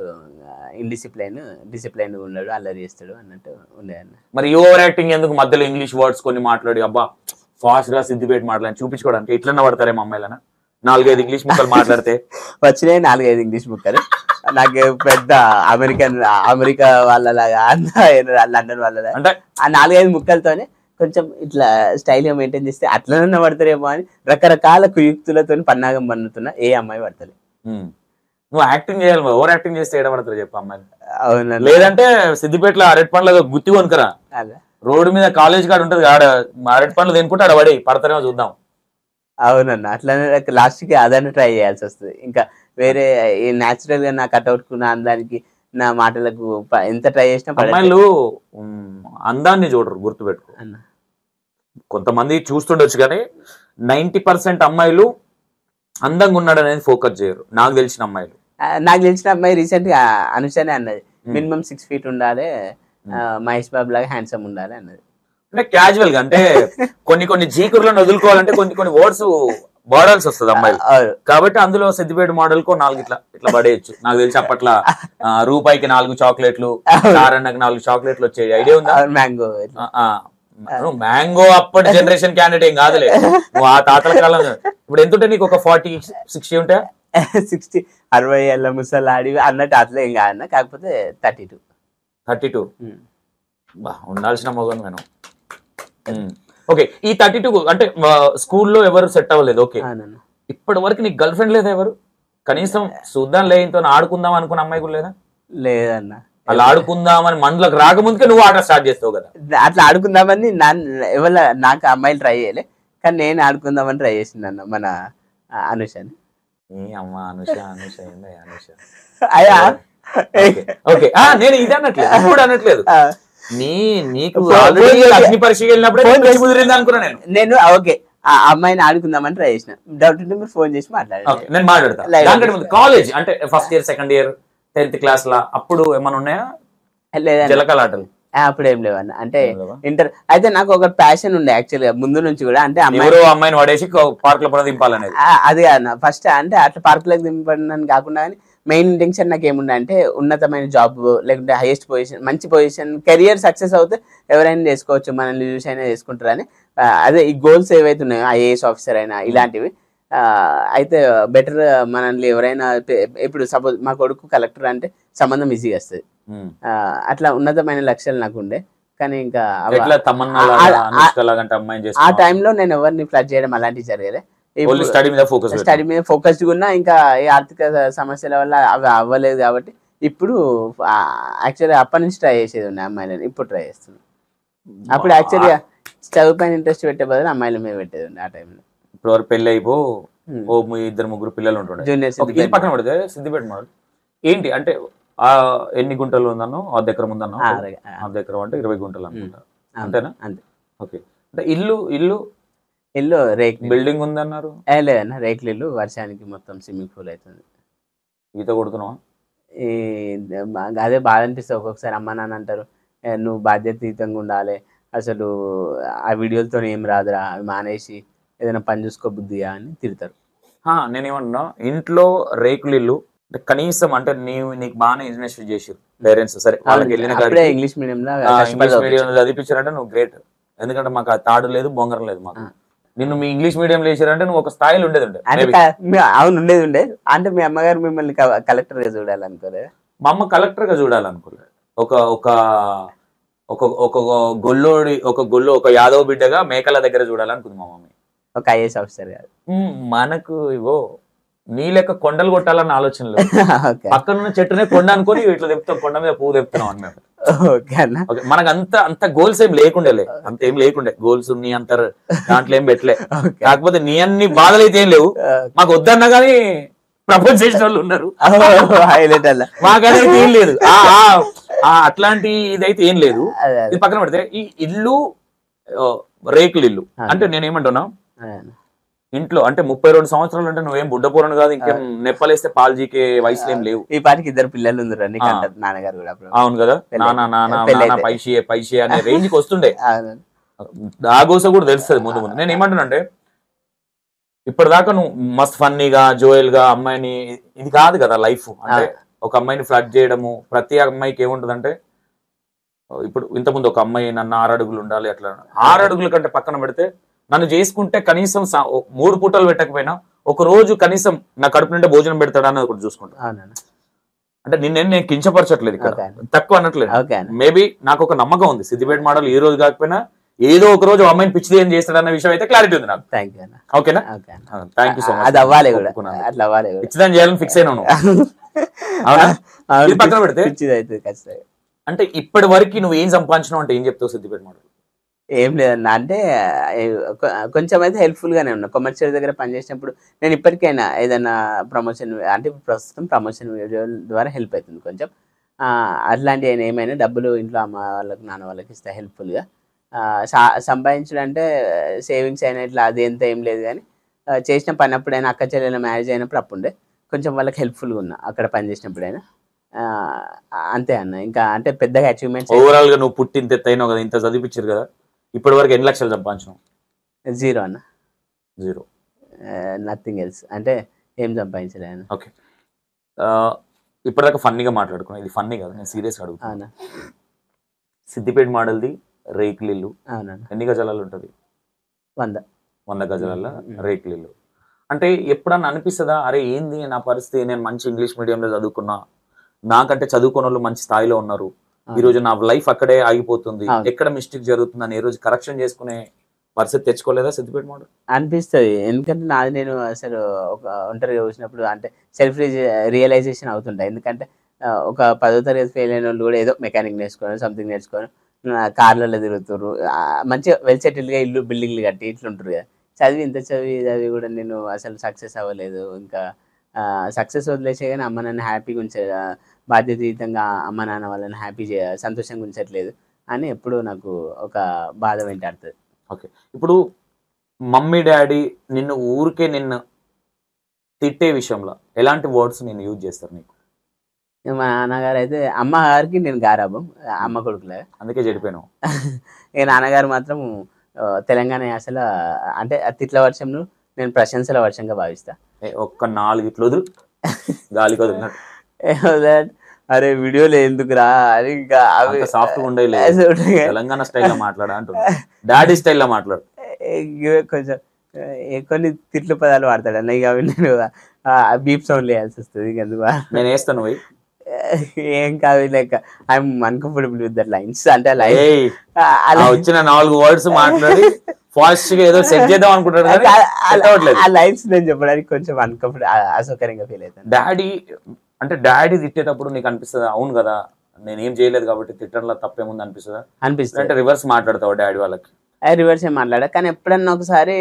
డిసిప్లైన్ ఉన్నాడు, అల్లరి చేస్తాడు అన్నట్టు ఉండేదన్న. మరి ఓవర్ యాక్టింగ్ ఎందుకు? మధ్యలో ఇంగ్లీష్ వర్డ్స్ కొన్ని మాట్లాడి అబ్బా ఫాస్ట్ గా సిద్దిపేట మాట్లాడి చూపించుకోవడానికి ఎట్లన్నా పడతారేమో అమ్మాయిలనా? 4-5 ఇంగ్లీష్ ముక్కలు మాట్లాడితే వచ్చినాయి 4-5 ఇంగ్లీష్ ముక్కలు. నాకు పెద్ద అమెరికా వాళ్ళలాగా, లండన్ వాళ్ళలాగా అంటే ఆ 4-5 ముక్కలతోనే కొంచెం ఇట్లా స్టైల్ గా మెయింటైన్ చేస్తే అట్లనన్నా పడతారేమో అని రకరకాల కుయుక్తులతో పన్నాగం పన్నుతున్నా ఏ అమ్మాయి పడతలే. నువ్వు యాక్టింగ్ చేయాలి, ఓవర్ యాక్టింగ్ చేస్తే ఏడబడతారు చెప్పు అమ్మాయిలు. అవునా? లేదంటే సిద్దిపేటలో అరటి పండ్ల గుత్తి కొనుకరా, రోడ్డు మీద కాలేజ్ కాడ ఉంటది, ఆడ అరటి పండ్లు తినుకుంటే ఆడ పడి పడతారేమో చూద్దాం. అవునన్న, అట్లనే లాస్ట్ కి అదన్నీ ట్రై చేయాల్సి వస్తుంది. ఇంకా వేరే న్యాచురల్ గా నా కట్అవుట్ నా అందానికి, నా మాటలకు ఎంత ట్రై చేసినా అమ్మాయిలు అందాన్ని చూడరు, గుర్తుపెట్టుకో. కొంతమంది చూస్తుండొచ్చు కానీ 90% అమ్మాయిలు అందంగా ఉన్నాడు అనేది ఫోకస్ చేయరు. నాకు తెలిసిన అమ్మాయి రీసెంట్ గా అనుషనే అన్నది, మినిమం 6 feet ఉండాలి, మహేష్ బాబు లాగా హ్యాండ్సమ్ ఉండాలి అన్నది. అంటే క్యాజువల్ గా, అంటే కొన్ని జీకుర్లను వదులుకోవాలంటే కొన్ని వర్డ్స్ వాడాల్సి వస్తుంది అమ్మాయిలు కాబట్టి. అందులో సిద్దిపేట మోడల్ కో 4 ఇట్లా పడేయచ్చు. నాకు తెలిసి అప్పట్లో రూపాయికి 4 చాక్లెట్లు, సారన్నకి 4 చాక్లెట్లు వచ్చేది, ఐడియా ఉందా? మ్యాంగో అప్పటి జనరేషన్ క్యాండిడేట్ ఏం కాదులే, నువ్వు ఆ తాతల కాలం. ఇప్పుడు ఎంత ఉంటాయి నీకు? ఒక 40-60 ఉంటాయా? 60 ఏళ్ళ ముసలాడి అన్నట్టు అట్లా ఏం కాదన్న, కాకపోతే 32. ఉండాల్సిన మొగను నేను. ఓకే, ఈ 32 అంటే స్కూల్లో ఎవరు సెట్ అవ్వలేదు. ఓకే, అవునన్న. ఇప్పటి వరకు నీకు గర్ల్ ఫ్రెండ్ లేదా ఎవరు? కనీసం చూద్దాం లేతో ఆడుకుందాం అనుకున్న అమ్మాయి కూడా లేదా? లేదన్న, అలా ఆడుకుందామని మనలోకి రాకముందుకే నువ్వు ఆట స్టార్ట్ చేస్తావు కదా. అట్లా ఆడుకుందామని ఎవరు నాకు అమ్మాయిలు ట్రై చేయలే, కానీ నేను ఆడుకుందామని ట్రై చేసిందన్న మన అనుషని. ఏ అమ్మ అనుష అనుష ఏంది అనుష? అయ్యా ఓకే, నేను ఇది అనట్లేదు, ఇప్పుడు అనట్లేదు. నీకు అగ్ని పరీక్షకి వెళ్ళినప్పుడే కుదిరింది అనుకున్నా నేను. ఓకే, ఆ అమ్మాయిని ఆడుకుందామని ట్రై చేసిన. డౌట్ ఉంటే మీరు ఫోన్ చేసి మాట్లాడండి, నేను మాట్లాడతాను. దానికంటే ముందు కాలేజ్ అంటే first year, second year, 10th class లా అప్పుడు ఏమైనా ఉన్నాయా లేదండి? జలకలాటలు అప్పుడు ఏం లేవన్న. అంటే ఇంటర్ అయితే నాకు ఒక ప్యాషన్ ఉండే యాక్చువల్ గా ముందు నుంచి కూడా. అంటే అమ్మాయిని వాడేసి పార్క్ లో దింపాలనేది అది కాదు ఫస్ట్. అంటే అట్లా పార్కులకు దింపడం కాకుండా కానీ మెయిన్ ఇంటెన్షన్ నాకు ఏముండే అంటే ఉన్నతమైన జాబ్, లేకుంటే హైయెస్ట్ పొజిషన్, మంచి పొజిషన్, కెరియర్ సక్సెస్ అవుతే ఎవరైనా చేసుకోవచ్చు, మనల్ని చూసి అయినా చేసుకుంటారని. అదే ఈ గోల్స్ ఏవైతే ఉన్నాయో, ఐఏఎస్ ఆఫీసర్ అయినా ఇలాంటివి. అయితే బెటర్ మనల్ని ఎవరైనా ఇప్పుడు సపోజ్ మా కొడుకు కలెక్టర్ అంటే సంబంధం ఈజీగా వస్తుంది. అట్లా ఉన్నతమైన లక్ష్యాలు నాకు ఉండే. కానీ ఇంకా ఆ టైంలో నేను ఎవరిని ఫ్లడ్ చేయడం అలాంటివి జరగలే. స్టడీ మీద ఫోకస్డ్ ఉన్నా. ఇంకా ఈ ఆర్థిక సమస్యల వల్ల అవి అవ్వలేదు కాబట్టి ఇప్పుడు యాక్చువల్గా అప్పటి నుంచి ట్రై చేసేది ఉన్నాయి అమ్మాయిలని. ఇప్పుడు ట్రై చేస్తున్నాను. అప్పుడు యాక్చువల్గా చదువు పైన ఇంట్రెస్ట్ పెట్టే బదులు అమ్మాయిల మీద పెట్టేది ఉంది ఆ టైంలో. ఇప్పుడు వరకు పెళ్లి అయిపో ఇద్దరు ముగ్గురు పిల్లలు ఉంటుండే. జూనియర్ పక్కన పడితే సిద్దిపేట మోడల్ ఏంటి అంటే ఎన్ని గుంటలు ఉందన్నో? 1/2 ఎకరం ఉందన్నో? 1/2 ఎకరం అంటే 20 గుంటలు అనుకుంటా, అంతేనా? అంతే. ఓకే, అంటే ఇల్లు రేక్ బిల్డింగ్ ఉందన్నారు? లేదన్న, రేకులు ఇల్లు. వర్షానికి మొత్తం స్విమ్మింగ్ పూల్ అవుతుంది. ఈత కొడుతున్నావా? అదే బాధ అనిపిస్తుంది ఒక్కొక్కసారి. అమ్మ నాన్న అంటారు నువ్వు బాధ్యతయుతంగా ఉండాలి, అసలు ఆ వీడియోలతో ఏం రాదురా, అవి మానేసి ఏదైనా పని చూసుకో బుద్ధిగా అని తిడతారు. నేనేమన్నా ఇంట్లో రేకులు ఇల్లు కనీసం అంటే నీకు బాగానే ఇన్వెస్ట్ చేసారు పేరెంట్స్. సరే, వాళ్ళకి వెళ్ళిన ఇంగ్లీష్ మీడియంలో చదివించారంటే నువ్వు గ్రేట్. ఎందుకంటే మాకు ఆ తాడు లేదు, బొంగరం లేదు మాకు. నిన్ను మీ ఇంగ్లీష్ మీడియం వేసారంటే నువ్వు ఒక స్థాయిలో ఉండేది. అవును, ఉండేది. అంటే మీ అమ్మగారు మిమ్మల్ని కలెక్టర్ గా చూడాలనుకోలేదు? మా అమ్మ కలెక్టర్ గా చూడాలనుకోలేదు. ఒక గొల్లో ఒక యాదవ్ బిడ్డగా మేకల దగ్గర చూడాలనుకుంది మా మమ్మీ. ఒక ఐఏఎస్ ఆఫీసర్ కాదు. మనకు ఇవో నీ లెక్క కొండలు కొట్టాలన్న ఆలోచనలు. పక్కనున్న చెట్టునే కొండ అనుకొని ఇట్లా తెప్తాం, కొండ మీద పువ్వు తెప్తున్నాం అన్నట్టు. మనకు అంత గోల్స్ ఏం లేకుండే, అంత ఏం లేకుండే గోల్స్. నీ అంత దాంట్లో ఏం పెట్టలే. కాకపోతే నీ అన్ని బాధలు అయితే ఏం లేవు. మాకు వద్దన్నా కానీ ప్రపోజ్ చేసిన వాళ్ళు ఉన్నారు. మాకైతే ఏం లేదు, అట్లాంటి ఇదైతే ఏం లేదు. ఇది పక్కన పెడితే ఈ ఇల్లు రేకులు ఇల్లు అంటే నేనేమంటున్నా, ఇంట్లో అంటే 32 సంవత్సరాలు అంటే నువ్వేం బుడ్డపూరను కాదు, ఇంకేం నెప్పలేస్తే పాలు జీకే వయసులో ఏం లేవు. ఈ పాటికి 2 పిల్లలు ఉన్నారు నాన్నగారు కూడా. అవును కదా, నాన్న పైషి అనే రేంజ్ కి వస్తుండే. ఆ గోస కూడా తెలుస్తుంది ముందు. నేను ఏమంటున్నా అంటే ఇప్పటిదాకా నువ్వు మస్త్ ఫన్నీగా జోయల్ గా అమ్మాయిని, ఇది కాదు కదా లైఫ్. అంటే ఒక అమ్మాయిని ఫ్లడ్ చేయడము, ప్రతి అమ్మాయికి ఏముంటదంటే ఇప్పుడు ఇంతకుముందు ఒక అమ్మాయి నన్ను 6 అడుగులు ఉండాలి, అట్లా 6 అడుగుల కంటే పక్కన పెడితే నన్ను చేసుకుంటే కనీసం 3 పూటలు పెట్టకపోయినా ఒక రోజు కనీసం నా కడుపు నిండా భోజనం పెడతాడని ఒకటి చూసుకుంటా. అంటే నేను కించపరచట్లేదు ఇక్కడ, తక్కువ అనట్లేదు. మేబీ నాకు ఒక నమ్మకం ఉంది, సిద్దిపేట మోడల్ ఈ రోజు కాకపోయినా ఏదో ఒక రోజు అమ్మాయిని పిచ్చిది ఏం చేస్తాడన్న విషయం అయితే క్లారిటీ ఉంది నాకు. ఓకేనా? Thank you so much. పిచ్చిదని చేయాలని ఫిక్స్ అయినా అవునా? ఇది పక్కన పెడితే అంటే ఇప్పటి వరకు నువ్వు ఏం సంపాదించినావు అంటే ఏం చెప్తావు సిద్దిపేట మోడల్? ఏం లేదన్న, అంటే కొంచెం అయితే హెల్ప్ఫుల్ గానే ఉన్నా. కమర్షియల్ దగ్గర పనిచేసినప్పుడు నేను ఇప్పటికైనా ఏదైనా ప్రమోషన్, అంటే ప్రస్తుతం ప్రమోషన్ వీడియో ద్వారా హెల్ప్ అవుతుంది కొంచెం. అట్లాంటి అయినా ఏమైనా డబ్బులు ఇంట్లో అమ్మ వాళ్ళకి నాన్న వాళ్ళకి ఇస్తే హెల్ప్ఫుల్గా సంపాదించడం అంటే సేవింగ్స్ అయినా ఇట్లా అది ఎంత ఏం లేదు. కానీ చేసిన పని అప్పుడైనా అక్క చెల్లెల మ్యారేజ్ అయినప్పుడు అప్పుడే కొంచెం వాళ్ళకి హెల్ప్ఫుల్గా ఉన్నా అక్కడ పని చేసినప్పుడైనా. అంతే అన్న, ఇంకా అంటే పెద్దగా అచీవ్మెంట్స్. ఓవరాల్ గా నువ్వు పుట్టి ఇంత ఎత్తైనావు కదా, ఇంత చదివించారు కదా, ఇప్పటి వరకు ఎన్ని లక్షలు సంపాదించావు? 0 అన్న, 0, నథింగ్ ఎల్స్. అంటే ఏం సంపాదించలేదు. ఓకే, ఇప్పటిదాకా ఫన్నీగా మాట్లాడుకున్నా, ఇది ఫన్నీ కాదు, నేను సీరియస్గా అడుగుతాను. సిద్దిపేట మోడల్ది రేకులు ఇల్లు ఎన్ని గజాలలో ఉంటుంది? 100 గజాలలో రేకులు ఇల్లు. అంటే ఎప్పుడన్నా అనిపిస్తుందా, అరే ఏంది నా పరిస్థితి, నేను మంచి ఇంగ్లీష్ మీడియంలో చదువుకున్నా, నాకంటే చదువుకున్న వాళ్ళు మంచి స్థాయిలో ఉన్నారు, ఈ రోజు నా లైఫ్ అక్కడే ఆగిపోతుంది, అవును. ఎక్కడ మిస్టేక్ జరుగుతుంది అని ఈ రోజు కరెక్షన్ చేసుకునే పరిస్థితి తెచ్చుకోలేదా సిద్దిపేట మోడల్? అనిపిస్తుంది. ఎందుకంటే నాది నేను అసలు ఒక ఒంటరిగా చూసినప్పుడు అంటే సెల్ఫ్ రియలైజేషన్ అవుతుంటాయి. ఎందుకంటే ఒక 10వ తరగతి ఫెయిల్ అయిన వాళ్ళు కూడా ఏదో మెకానిక్ నేర్చుకొని సంథింగ్ నేర్చుకొని కార్లలో తిరుగుతారు, మంచిగా వెల్ సెటిల్డ్గా ఇల్లు బిల్డింగ్లు కట్టి ఇట్లుంటారు కదా. చదివి కూడా నేను అసలు సక్సెస్ అవ్వలేదు. ఇంకా సక్సెస్ వదిలేసే కానీ అమ్మ నాన్న హ్యాపీగా ఉంచే బాధ్యతయుతంగా అమ్మ నాన్న వాళ్ళని సంతోషంగా ఉంచట్లేదు అని ఎప్పుడూ నాకు ఒక బాధ వెంటాడుతుంది. ఓకే, ఇప్పుడు మమ్మీ డాడీ నిన్ను తిట్టే విషయంలో ఎలాంటి వర్డ్స్ నేను యూజ్ చేస్తారు నీకు? మా నాన్నగారు అయితే అమ్మగారికి నేను గారాబం, అమ్మ కొడుకులే, అందుకే చెడిపోయాను. ఇక నాన్నగారు మాత్రం తెలంగాణ యాసలో అంటే తిట్ల వర్షంను నేను ప్రశంసల వర్షంగా భావిస్తా. ఒక్క 4 ఇట్లు వదులు, గాలికి వదిలినట్టు. అరే వీడియోలు ఎందుకురా అని ఇంకా సాఫ్ట్ ఉండే తెలంగాణ స్టైల్లో మాట్లాడా అంటున్నా, డాడీ స్టైల్లో మాట్లాడు. కొంచెం కొన్ని తిట్లు పదాలు వాడతాడు అన్న, ఇక అవి నేను బీప్ సౌండ్ వేయాల్సి వస్తుంది. ఇంకెందుకు నేను వేస్తాను పోయి, ఏం కాదు, like I'm uncomfortable with that lines. అంటే వచ్చిన 4 వర్డ్స్ మాట్లాడి ఫాస్ట్ గా ఏదో సెట్ చేద్దాం అనుకుంటాడు, ఆ లైన్స్ నేను చెప్పడానికి కొంచెం అన్కంఫర్టబుల్ అసౌకర్యంగా ఫీల్ అవుతాను. డాడీ తిట్టేటప్పుడు నీకు అనిపిస్తుంది అవును కదా నేను ఏం చేయలేదు కాబట్టి తిట్టడంలో తప్పేముంది అనిపిస్తుందా? అనిపిస్తుంది. అంటే రివర్స్ మాట్లాడతావు డాడీ వాళ్ళకి? రివర్స్ ఏం మాట్లాడా, కానీ ఎప్పుడన్నా ఒకసారి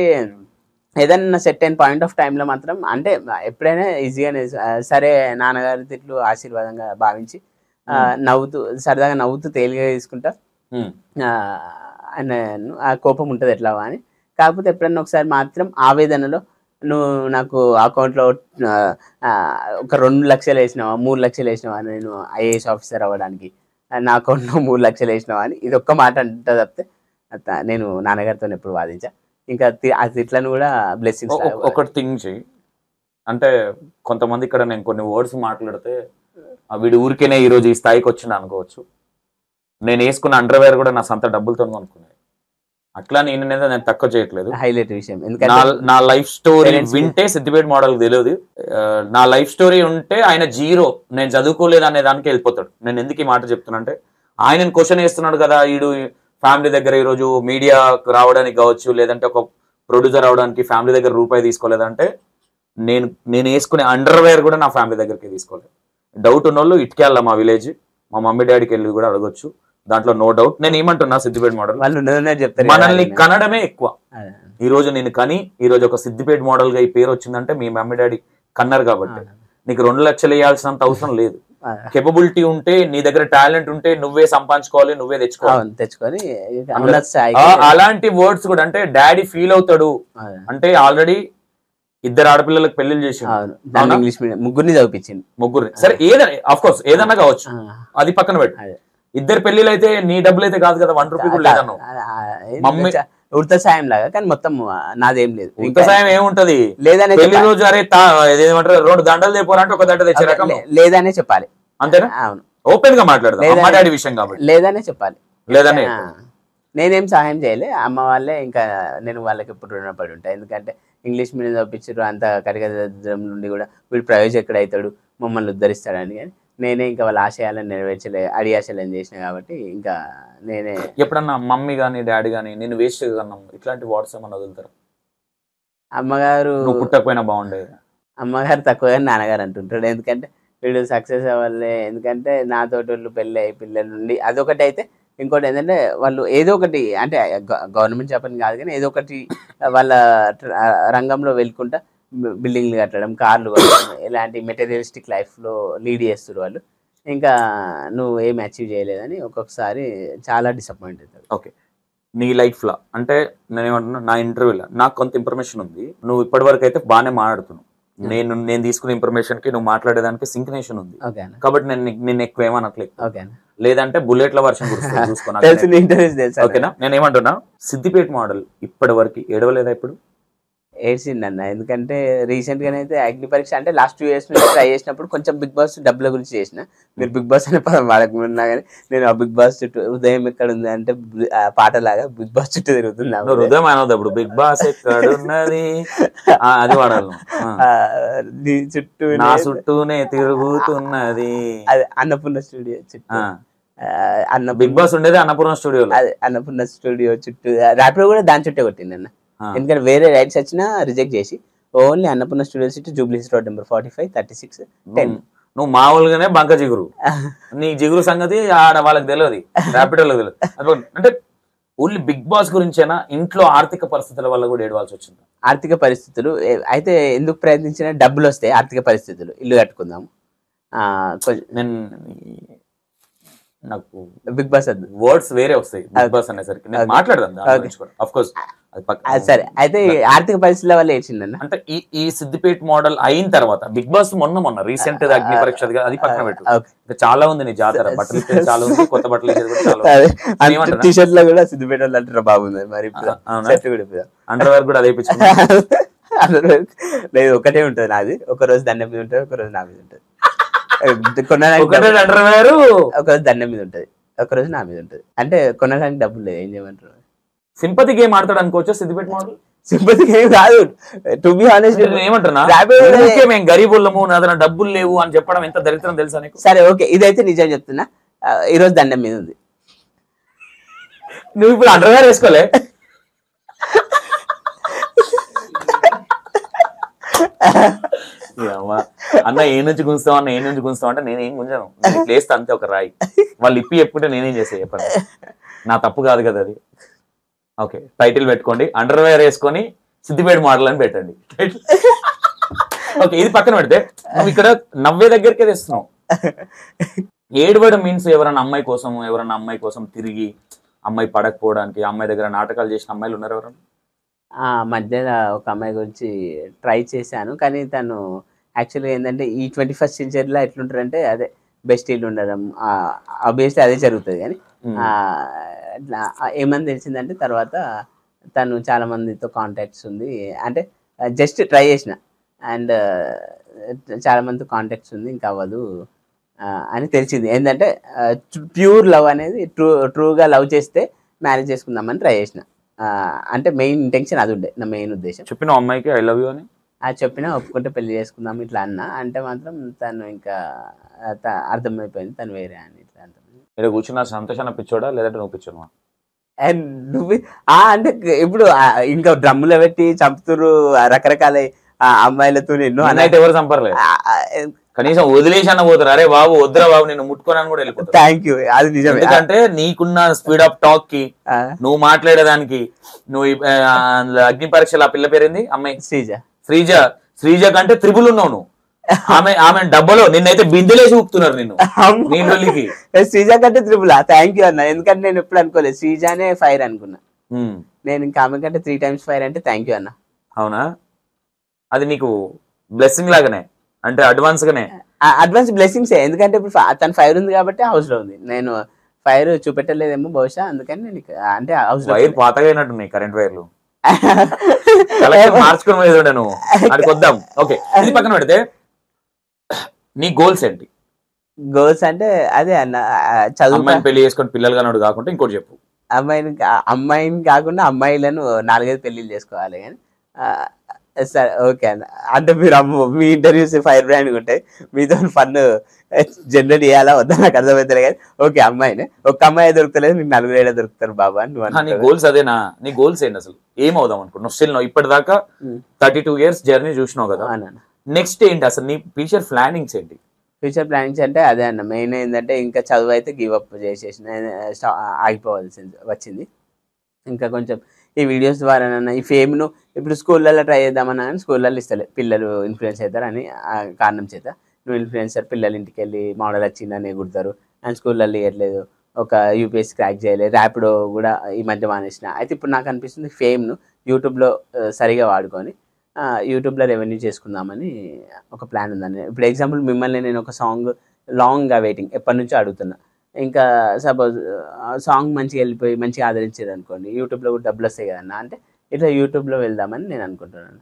ఏదన్నా సెట్ అయిన పాయింట్ ఆఫ్ టైంలో మాత్రం అంటే ఎప్పుడైనా ఈజీగానే సరే నాన్నగారి తిట్లు ఆశీర్వాదంగా భావించి సరదాగా నవ్వుతూ తేలిగా తీసుకుంటా. ఆ కోపం ఉంటుంది ఎట్లా అని. కాకపోతే ఎప్పుడన్నా ఒకసారి మాత్రం ఆవేదనలో నువ్వు నాకు అకౌంట్లో ఒక 2 లక్షలు వేసినావా 3 లక్షలు వేసినావా నేను ఐఏఎస్ ఆఫీసర్ అవ్వడానికి, నా అకౌంట్లో 3 లక్షలు వేసినావా అని ఇది ఒక్క మాట అంటే తప్పితే నేను నాన్నగారితో ఎప్పుడు వాదించా. ఇంకా ఆ తిట్లను కూడా బ్లెస్సింగ్స్. ఒకటి థింగ్ చెయ్యి, అంటే కొంతమంది ఇక్కడ నేను కొన్ని వర్డ్స్ మాట్లాడితే వీడి ఊరికేనే ఈరోజు ఈ స్థాయికి వచ్చింది అనుకోవచ్చు. నేను వేసుకున్న అండర్వేర్ కూడా నా సొంత డబ్బులతో కొనుక్కున్నాను. అట్లా నేను తక్కువ చేయట్లేదు. హైలైట్ విషయం, నా లైఫ్ స్టోరీ వింటే సిద్దిపేట మోడల్ తెలియదు. నా లైఫ్ స్టోరీ ఉంటే ఆయన 0 నేను చదువుకోలేదు అనే దానికి వెళ్ళిపోతాడు. నేను ఎందుకు ఈ మాట చెప్తున్నా అంటే ఆయన క్వశ్చన్ వేస్తున్నాడు కదా, వీడు ఫ్యామిలీ దగ్గర ఈరోజు మీడియా రావడానికి కావచ్చు, లేదంటే ఒక ప్రొడ్యూసర్ అవడానికి ఫ్యామిలీ దగ్గర రూపాయి తీసుకోలేదంటే నేను వేసుకునే అండర్వేర్ కూడా నా ఫ్యామిలీ దగ్గరికి తీసుకోలేదు. డౌట్ ఉన్న వాళ్ళు ఇటుకెళ్ళా మా విలేజ్, మా మమ్మీ డాడీకి వెళ్ళి కూడా అడగొచ్చు, దాంట్లో నో డౌట్. నేను ఏమంటున్నా సిద్దిపేట మోడల్ మనల్ని కనడమే ఎక్కువ. ఈ రోజు నేను ఈ రోజు ఒక సిద్దిపేట మోడల్ గా ఈ పేరు వచ్చిందంటే మీ మమ్మీ డాడీ కన్నారు కాబట్టి. నీకు 2 లక్షలు వేయాల్సినంత అవసరం లేదు. కేపబిలిటీ ఉంటే నీ దగ్గర టాలెంట్ ఉంటే నువ్వే సంపాదించుకోవాలి, నువ్వే తెచ్చుకోవాలి. అలాంటి వర్డ్స్ కూడా అంటే డాడీ ఫీల్ అవుతాడు. అంటే ఆల్రెడీ 2 ఆడపిల్లలకు పెళ్లిళ్ళు చేసి ఇంగ్లీష్ మీడియం ముగ్గురిని చదివించింది. ముగ్గురిని సరే ఏదైనా ఆఫ్ కోర్స్ ఏదన్నా కావచ్చు, అది పక్కన పెట్టు. 2 పెళ్లిళ్ళు అయితే నీ డబ్బులు అయితే కాదు కదా, 1 రూపీ కూడా లేదన్నావు. మమ్మీ ఉడత సాయం లాగా, కానీ మొత్తం నాదేం లేదు. ఉడత సాయం ఏముంటది లేదనే పెళ్లి రోజు అరే ఏమంటారు 2 దండలు తెపోరంటే ఒక దండ తెచ్చే రకం లేదనే చెప్పాలి. అంతేనా? అవును, ఓపెన్ గా మాట్లాడదాం. అమ్మ డాడీ విషయం కాబట్టి లేదనే చెప్పాలి. లేదనే నేనేం సహాయం చేయలే, అమ్మ వాళ్ళే. ఇంకా నేను వాళ్ళకి ఎప్పుడు రుణపడి ఉంటాయి. ఎందుకంటే ఇంగ్లీష్ మీడియం చదివించారు, అంత కరిగదం నుండి కూడా వీడు ప్రయోజకుడు ఎక్కడవుతాడు, మమ్మల్ని ఉద్ధరిస్తాడని. కానీ నేనే ఇంకా వాళ్ళ ఆశయాలను అడియాశయాలను చేసిన కాబట్టి ఇంకా నేనే. ఎప్పుడన్నా మమ్మీ కానీ డాడీ కానీ నేను వేస్ట్ కన్నాం ఇట్లాంటి వర్డ్స్ ఏమన్నా వదులుతారు? అమ్మగారు పుట్టకపోయినా బాగుండేది. అమ్మగారు తక్కువగా నాన్నగారు అంటుంటాడు. ఎందుకంటే వీడు సక్సెస్ అవ్వాలి, ఎందుకంటే నాతోటి వాళ్ళు పెళ్ళి అయ్యి పిల్లలు నుండి అదొకటి అయితే. ఇంకోటి ఏంటంటే వాళ్ళు ఏదో ఒకటి అంటే గవర్నమెంట్ జాబ్ అని కాదు కానీ ఏదో ఒకటి వాళ్ళ రంగంలో వెళ్ళుకుంటా బిల్డింగ్లు కట్టడం, కార్లు కట్టడం, ఇలాంటి మెటీరియలిస్టిక్ లైఫ్లో లీడ్ చేస్తారు వాళ్ళు. ఇంకా నువ్వు ఏం అచీవ్ చేయలేదని ఒక్కొక్కసారి చాలా డిసప్పాయింట్ అవుతుంది. ఓకే, నీ లైఫ్లో అంటే నేనేమంటున్నా, నా ఇంటర్వ్యూలో నాకు కొంత ఇన్ఫర్మేషన్ ఉంది. నువ్వు ఇప్పటి వరకు అయితే బాగానే మాట్లాడుతున్నావు. నేను తీసుకున్న ఇన్ఫర్మేషన్ కి నువ్వు మాట్లాడేదానికి సింక్నేషన్ ఉంది కాబట్టి నేను ఎక్కువ ఏమనట్లేదు. లేదంటే బుల్లెట్ల వర్షం చూసుకున్నా. ఓకేనా? నేను ఏమంటున్నా, సిద్దిపేట మోడల్ ఇప్పటి వరకు ఏడవలేదా? ఇప్పుడు ఏడ్చిందన్న. ఎందుకంటే రీసెంట్ గానే అయితే అగ్ని పరీక్ష అంటే లాస్ట్ 2 years నుంచి ట్రై చేసినప్పుడు కొంచెం బిగ్ బాస్ డబ్బుల గురించి చేసిన. మీరు బిగ్ బాస్ అనే పదం వాడకుండా కానీ నేను ఆ బిగ్ బాస్ చుట్టూ హృదయం ఎక్కడ ఉంది అంటే పాటలాగా బిగ్ బాస్ చుట్టూ తిరుగుతున్నా. హృదయం అనవద్దు, ఇప్పుడు బిగ్ బాస్ ఎక్కడున్నది అది వాడాలి. చుట్టూ నా చుట్టూనే తిరుగుతున్నది, అది అన్నపూర్ణ స్టూడియో చుట్టూ అన్న బిగ్ బాస్ ఉండేది అన్నపూర్ణ స్టూడియోలో. అదే అన్నపూర్ణ స్టూడియో చుట్టూ ర్యాపిడో కూడా దాని చుట్టే కొట్టింది అన్న. ఎందుకంటే వేరే రైడ్స్ వచ్చినా రిజెక్ట్ చేసి ఓన్లీ అన్నపూర్ణ స్టూడియో చుట్టూ జూబ్లీ రోడ్ నెంబర్ 45, 36, 10. నువ్వు మామూలుగానే బంక జిగురు, నీ జిగురు సంగతి ఆడ వాళ్ళకి తెలియదు, ర్యాపిడోలో తెలియదు. అంటే ఓన్లీ బిగ్ బాస్ గురించేనా, ఇంట్లో ఆర్థిక పరిస్థితుల వల్ల కూడా ఏడవాల్సి వచ్చింది? ఆర్థిక పరిస్థితులు అయితే ఎందుకు ప్రయత్నించినా డబ్బులు వస్తాయి, ఆర్థిక పరిస్థితులు ఇల్లు కట్టుకుందాము. నేను నాకు బిగ్ బాస్ వద్దు, వర్డ్స్ వేరే వస్తాయి బిగ్ బాస్ అనేసరికి నేను మాట్లాడదాం ఆఫ్ కోర్స్. సరే అయితే ఆర్థిక పరిస్థితుల వల్ల ఏడ్చిందన్న. అంటే ఈ సిద్దిపేట మోడల్ అయిన తర్వాత బిగ్ బాస్ మొన్న రీసెంట్ అగ్ని పరీక్ష అది పక్కన పెట్టు, ఇంకా చాలా ఉంది నీ జాతర, బట్టలు ఇచ్చేది చాలా ఉంది, కొత్త బట్టలు ఇచ్చేది కూడా చాలా ఉంది. టీ షర్ట్ లో కూడా సిద్దిపేట అంటారు బాగుంది మరి, అండర్వేర్ కూడా అదే లేదు ఒకటే ఉంటుంది నాది, ఒక రోజు దండం మీద ఉంటుంది, ఒక రోజు నా మీద ఉంటుంది. అండర్వేర్ ఒక రోజు దండం మీద ఉంటుంది, ఒక రోజు నా మీద ఉంటుంది. అంటే కొనడానికి డబ్బులు లేదు, ఏం చేయమంటారు. సింపతి గేమ్ ఆడతాడు అనుకోవచ్చు సిద్దిపేట మోడల్. సింపతి గేమ్ కాదు, టు బి హానెస్ట్ ఏమంటున్నా, మేము గరీబుల్లము నా దగ్గర డబ్బులు లేవు అని చెప్పడం ఎంత దరిద్రం తెలుసా నీకు? సరే ఓకే, ఇదైతే నిజం చెప్తున్నా, ఈ రోజు దండం మీద ఉంది. నువ్వు ఇప్పుడు అండర్వేర్ వేసుకోలే? అన్న ఏ నుంచి గుంస్తావు అన్న, ఏ నుంచి గుంస్తావు అంటే నేనేం గుంజాను, ప్లేస్ అంతే ఒక రాయి, వాళ్ళు ఇప్పి చెప్పుకుంటే నేనేం చేసే చెప్పండి, నా తప్పు కాదు కదా అది. ఓకే, టైటిల్ పెట్టుకోండి, అండర్వేర్ వేసుకొని సిద్దిపేట మోడల్ అని పెట్టండి. ఓకే, ఇది పక్కన పెడితే నువ్వు ఇక్కడ నవ్వే దగ్గరికే తెస్తున్నావు. ఏడవడం మీన్స్ ఎవరైనా అమ్మాయి కోసం తిరిగి అమ్మాయి పడకపోవడానికి అమ్మాయి దగ్గర నాటకాలు చేసిన అమ్మాయిలు ఉన్నారు ఎవరన్నా? మధ్యలో ఒక అమ్మాయి గురించి ట్రై చేశాను, కానీ తను యాక్చువల్గా ఏంటంటే ఈ 21st centuryలో ఎట్లుంటారంటే అదే బెస్టీలు ఉండడం, ఆబ్వియస్లీ అదే జరుగుతుంది. కానీ అట్లా ఏమని తెలిసిందంటే తర్వాత తను చాలా మందితో కాంటాక్ట్స్ ఉంది, అంటే జస్ట్ ట్రై చేసిన అండ్ చాలా మందితో కాంటాక్ట్స్ ఉంది, ఇంకా అవ్వదు అని తెలిసింది. ఏంటంటే ప్యూర్ లవ్ అనేది ట్రూగా లవ్ చేస్తే మ్యారేజ్ చేసుకుందామని ట్రై చేసిన. అంటే మెయిన్ ఇంటెన్షన్ అది ఉండే, నా మెయిన్ ఉద్దేశం. చెప్పిన అమ్మాయికి ఐ లవ్ యూ అని చెప్పినా ఒప్పుకుంటే పెళ్లి చేసుకుందాం ఇట్లా అన్నా, అంటే మాత్రం తను ఇంకా అర్థమైపోయింది తను వేరే అని. ఇట్లా ఇక్కడ కూర్చున్న సంతోషాన్ని పిచ్చోడా లేదంటే నువ్వు పిచ్చోవా? అండ్ నువ్వు అంటే ఇప్పుడు ఇంకా డ్రమ్ములో పెట్టి చంపుతురు రకరకాల అమ్మాయిలతో నిన్ను అన్నైతే ఎవరు చంపర్లేదు, కనీసం వదిలేసి అన్న పోతారు, అరే బాబు వద్దురా బాబు నేను ముట్టుకోనని కూడా వెళ్ళిపోతారు. థ్యాంక్ యూ, అది నిజం. ఎందుకంటే నీకున్న స్పీడ్ ఆఫ్ టాక్ కి, నువ్వు మాట్లాడేదానికి, నువ్వు అగ్ని పరీక్షలు ఆ పిల్ల పేరేంది అమ్మాయి శ్రీజ కంటే త్రిబుల్ ఉన్నావు నువ్వు. ఆమె డబ్బలో నిన్నైతే బిందెలేసి ఊపుతున్నారు నిన్ను నీళ్ళకి. శ్రీజ కంటే త్రిబుల్, థ్యాంక్ యూ అన్న. ఎందుకంటే నేను ఎప్పుడు అనుకోలేదు శ్రీజానే ఫైర్ అనుకున్నా, నేను ఇంకా ఆమె కంటే 3 times ఫైర్ అంటే థ్యాంక్ యూ అన్న. అవునా, అది నీకు బ్లెస్సింగ్ లాగానే, అంటే అడ్వాన్స్ బ్లెస్సింగ్స్. ఎందుకంటే ఇప్పుడు తన ఫైర్ ఉంది కాబట్టి హౌస్ లో ఉంది, నేను ఫైర్ చూపెట్టలేదేమో బహుశా, అందుకని నేను అంటే హౌస్ లో వైర్ పాతగా అయినట్టున్నాయి కరెంట్ వైర్లు మార్చుకుని నువ్వు అక్కడికి వద్దాం. ఓకే, ఇది పక్కన పెడితే నీ గోల్స్ ఏంటి? గోల్స్ అంటే అదే అన్న, చదువు, పెళ్లి చేసుకొని పిల్లలు కానోడు కాకుండా ఇంకోటి చెప్పు. అమ్మాయిని కాకుండా అమ్మాయిలను 4-5 పెళ్లిళ్ళు చేసుకోవాలి. కానీ సరే ఓకే అన్న, అంటే మీరు మీ ఇంటర్వ్యూస్ ఫైర్ బ్రాండ్ ఉంటాయి, మీతో ఫన్ జనరేట్ చేయాలా వద్దా నాకు అర్థమవుతుంది. కానీ ఓకే అమ్మాయినే, ఒక్క అమ్మాయి దొరుకుతలేదు, మీకు 4 దొరుకుతారు బాబా అని నువ్వు. నీ గోల్స్ అదేనా? నీ గోల్స్ ఏంటి అసలు? ఏమవుదాం అనుకుంటున్నావు? స్టిల్ నువ్వు ఇప్పటిదాకా 32 years జర్నీ చూసినావు కదా, నెక్స్ట్ ఏంటి అసలు నీ ఫ్యూచర్ ప్లానింగ్స్ ఏంటి? ఫ్యూచర్ ప్లానింగ్స్ అంటే అదే అన్న, మెయిన్ ఏంటంటే ఇంకా చదువు అయితే గివ్ అప్ చేసేసిన, ఆగిపోవాల్సి వచ్చింది. ఇంకా కొంచెం ఈ వీడియోస్ ద్వారానన్నా ఈ ఫేమ్ను ఇప్పుడు స్కూళ్ళల్లో ట్రై చేద్దామన్నా కానీ స్కూళ్ళల్లో ఇస్తలే, పిల్లలు ఇన్ఫ్లుయెన్స్ అవుతారని కారణం చేత నువ్వు ఇన్ఫ్లుయెన్సర్, పిల్లలు ఇంటికి వెళ్ళి మోడల్ వచ్చిందని ఎగురుతారు అండ్ స్కూళ్ళల్లో ఇవ్వట్లేదు. ఒక యూపీఎస్సీ క్రాక్ చేయలేదు, ర్యాపిడో కూడా ఈ మధ్య మానేసిన. అయితే ఇప్పుడు నాకు అనిపిస్తుంది ఫేమ్ను యూట్యూబ్లో సరిగా వాడుకొని యూట్యూబ్లో రెవెన్యూ చేసుకుందామని ఒక ప్లాన్ ఉందని. ఇప్పుడు ఎగ్జాంపుల్ మిమ్మల్ని నేను ఒక సాంగ్ లాంగ్గా వెయిటింగ్ ఎప్పటి నుంచో అడుగుతున్నా, ఇంకా సపోజ్ సాంగ్ మంచిగా వెళ్ళిపోయి మంచిగా ఆదరించారు అనుకోండి, యూట్యూబ్లో కూడా డబ్బులు వస్తాయి కదన్నా, అంటే ఇట్లా యూట్యూబ్లో వెళ్దామని నేను అనుకుంటున్నాను.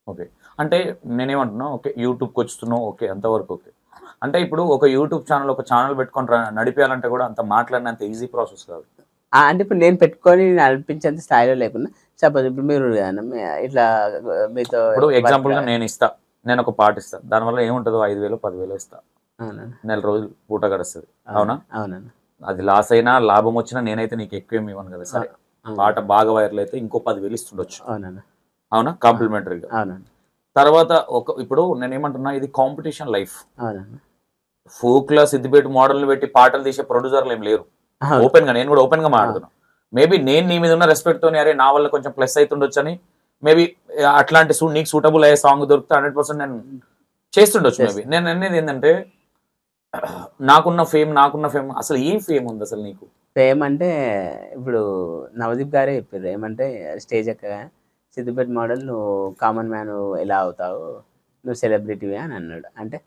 ఓకే, అంటే నేనేమంటున్నా, ఓకే యూట్యూబ్కి వచ్చుతున్నావు, ఓకే అంతవరకు ఓకే. అంటే ఇప్పుడు ఒక యూట్యూబ్ ఛానల్, ఒక ఛానల్ పెట్టుకొని నడిపేయాలంటే కూడా అంత మాట్లాడినంత ఈజీ ప్రాసెస్ కాదు. అంటే ఇప్పుడు నేను పెట్టుకొని నడిపించేంత స్థాయిలో లేకుండా, సపోజ్ ఇప్పుడు మీరు ఇట్లా మీతో ఇప్పుడు ఎగ్జాంపుల్గా నేను ఒక పాట ఇస్తాను, దానివల్ల ఏముంటుందో 5,000 10,000 ఇస్తా, నెల రోజులు పూట గడుస్తుంది. అవునా? అవునన్నా. అది లాస్ అయినా లాభం వచ్చినా నేనైతే నీకు ఎక్కువ ఏమి ఇవ్వను కదా. సరే పాట బాగా వైరల్ అయితే ఇంకో 10,000 ఇస్తుండొచ్చు. అవునన్నా. అవునా, కాంప్లిమెంటరీగా. అవునన్నా. తర్వాత ఇప్పుడు నేను ఏమంటున్నా, ఇది కాంపిటీషన్ లైఫ్. అవునన్నా. ఫోక్ లా సిద్దిపేట మోడల్ పెట్టి పాటలు తీసే ప్రొడ్యూసర్లు ఏం లేరు. ఓపెన్ గా నేను కూడా ఓపెన్ గా మాట్లాడుతున్నా. మేబీ నేను నీ మీద ఉన్న రెస్పెక్ట్ తోని అరే నా వల్ల కొంచెం ప్లస్ అవుతుండొచ్చు అని మేబీ అట్లాంటి నీకు సూటబుల్ అయ్యే సాంగ్ దొరికితే 100% నేను చేస్తుండొచ్చు. మేబీ నేను అనేది ఏంటంటే నాకున్న ఫేమ్ అసలు ఏం ఫేమ్ ఉంది అసలు నీకు? ఫేమ్ అంటే ఇప్పుడు నవదీప్ గారే చెప్పారు ఏమంటే స్టేజ్ ఎక్కగా సిద్దిపేట మోడల్ నువ్వు కామన్ మ్యాన్ ఎలా అవుతావు, నువ్వు సెలబ్రిటీవే అని అన్నాడు. అంటే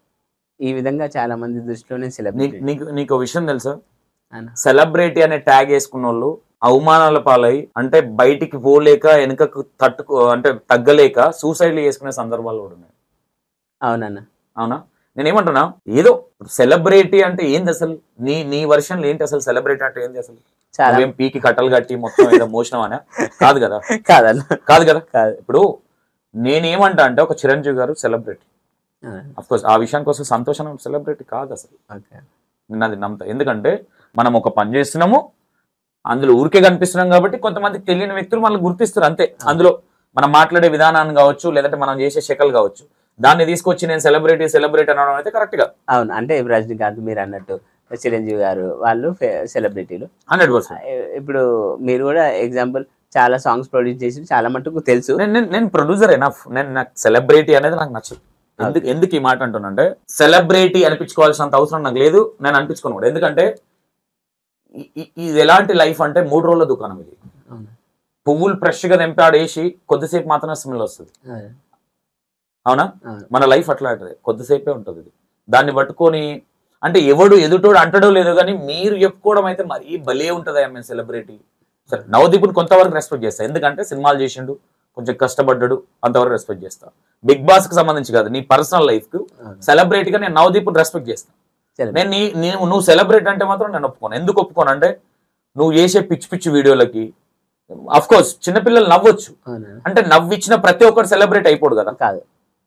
ఈ విధంగా చాలా మంది దృష్టిలో నేను సెలబ్రిటీ. నీకు విషయం తెలుసా, సెలబ్రిటీ అనే ట్యాగ్ వేసుకున్న వాళ్ళు అవమానాల పాలై అంటే బయటికి పోలేక వెనుకకు తగ్గలేక సూసైడ్లు చేసుకునే సందర్భాలు కూడా ఉన్నాయి. అవునన్నా. అవునా, నేనేమంటున్నా, ఏదో సెలబ్రిటీ అంటే ఏంది అసలు? నీ వర్షన్లు ఏంటి అసలు? సెలబ్రిటీ అంటే ఏంది అసలు? ఏం పీకి కట్టలు కట్టి మొత్తం ఏదో మోషణం అనే కాదు కదా. కాదు కదా. ఇప్పుడు నేనేమంటా అంటే ఒక చిరంజీవి గారు సెలబ్రిటీ. అఫ్ కోర్స్ ఆ విషయానికి వస్తే సంతోషం సెలబ్రిటీ కాదు అసలు. నేను అది నమ్ముతా. ఎందుకంటే మనం ఒక పని చేస్తున్నాము, అందులో ఊరికే కనిపిస్తున్నాం కాబట్టి కొంతమందికి తెలియని వ్యక్తులు మనల్ని గుర్తిస్తారు అంతే. అందులో మనం మాట్లాడే విధానాన్ని కావచ్చు, లేదంటే మనం చేసే శకలు కావచ్చు, దాన్ని తీసుకొచ్చి నేను సెలబ్రిటీ అనడం అయితే కరెక్ట్ గా. అవును. అంటే రజనీకాంత్ మీరు అన్నట్టు, చిరంజీవి గారు వాళ్ళు సెలబ్రిటీలు 100%. ఇప్పుడు మీరు కూడా ఎగ్జాంపుల్ చాలా సాంగ్స్ ప్రొడ్యూస్ చేసి చాలా మటుకు తెలుసు. నేను ప్రొడ్యూసర్ ఎనఫ్. నాకు సెలబ్రిటీ అనేది నాకు నచ్చదు. ఎందుకు ఈ మాట అంటున్నానంటే, సెలబ్రిటీ అనిపించుకోవాల్సినంత అవసరం నాకు లేదు, నేను అనిపించుకోను కూడా. ఎందుకంటే ఇది ఎలాంటి లైఫ్ అంటే 3 రోజుల దుకాణం ఇది. పువ్వులు ఫ్రెష్ గా తెంపాడేసి కొద్దిసేపు మాత్రమే స్మెల్ వస్తుంది. అవునా, మన లైఫ్ అట్లా కొద్దిసేపే ఉంటుంది. దాన్ని పట్టుకొని అంటే ఎవడు ఎదుటోడు అంటడో లేదో కానీ మీరు చెప్పుకోవడం అయితే మరీ భలే ఉంటుంది. ఆమె సెలబ్రిటీ. సరే, నవదీపుని కొంతవరకు రెస్పెక్ట్ చేస్తా, ఎందుకంటే సినిమాలు చేసిండు, కొంచెం కష్టపడ్డాడు, అంతవరకు రెస్పెక్ట్ చేస్తా. బిగ్ బాస్ కి సంబంధించి కాదు, నీ పర్సనల్ లైఫ్ కు సెలబ్రిటీగా నేను నవదీపుని రెస్పెక్ట్ చేస్తా. నువ్వు సెలబ్రిటీ అంటే మాత్రం నేను ఒప్పుకోను. ఎందుకు ఒప్పుకోను అంటే, నువ్వు చేసే పిచ్చి వీడియోలకి అఫ్ కోర్స్ చిన్నపిల్లలు నవ్వచ్చు, అంటే నవ్విచ్చిన ప్రతి ఒక్కరు సెలబ్రిటీ అయిపోడు కదా. కాదు.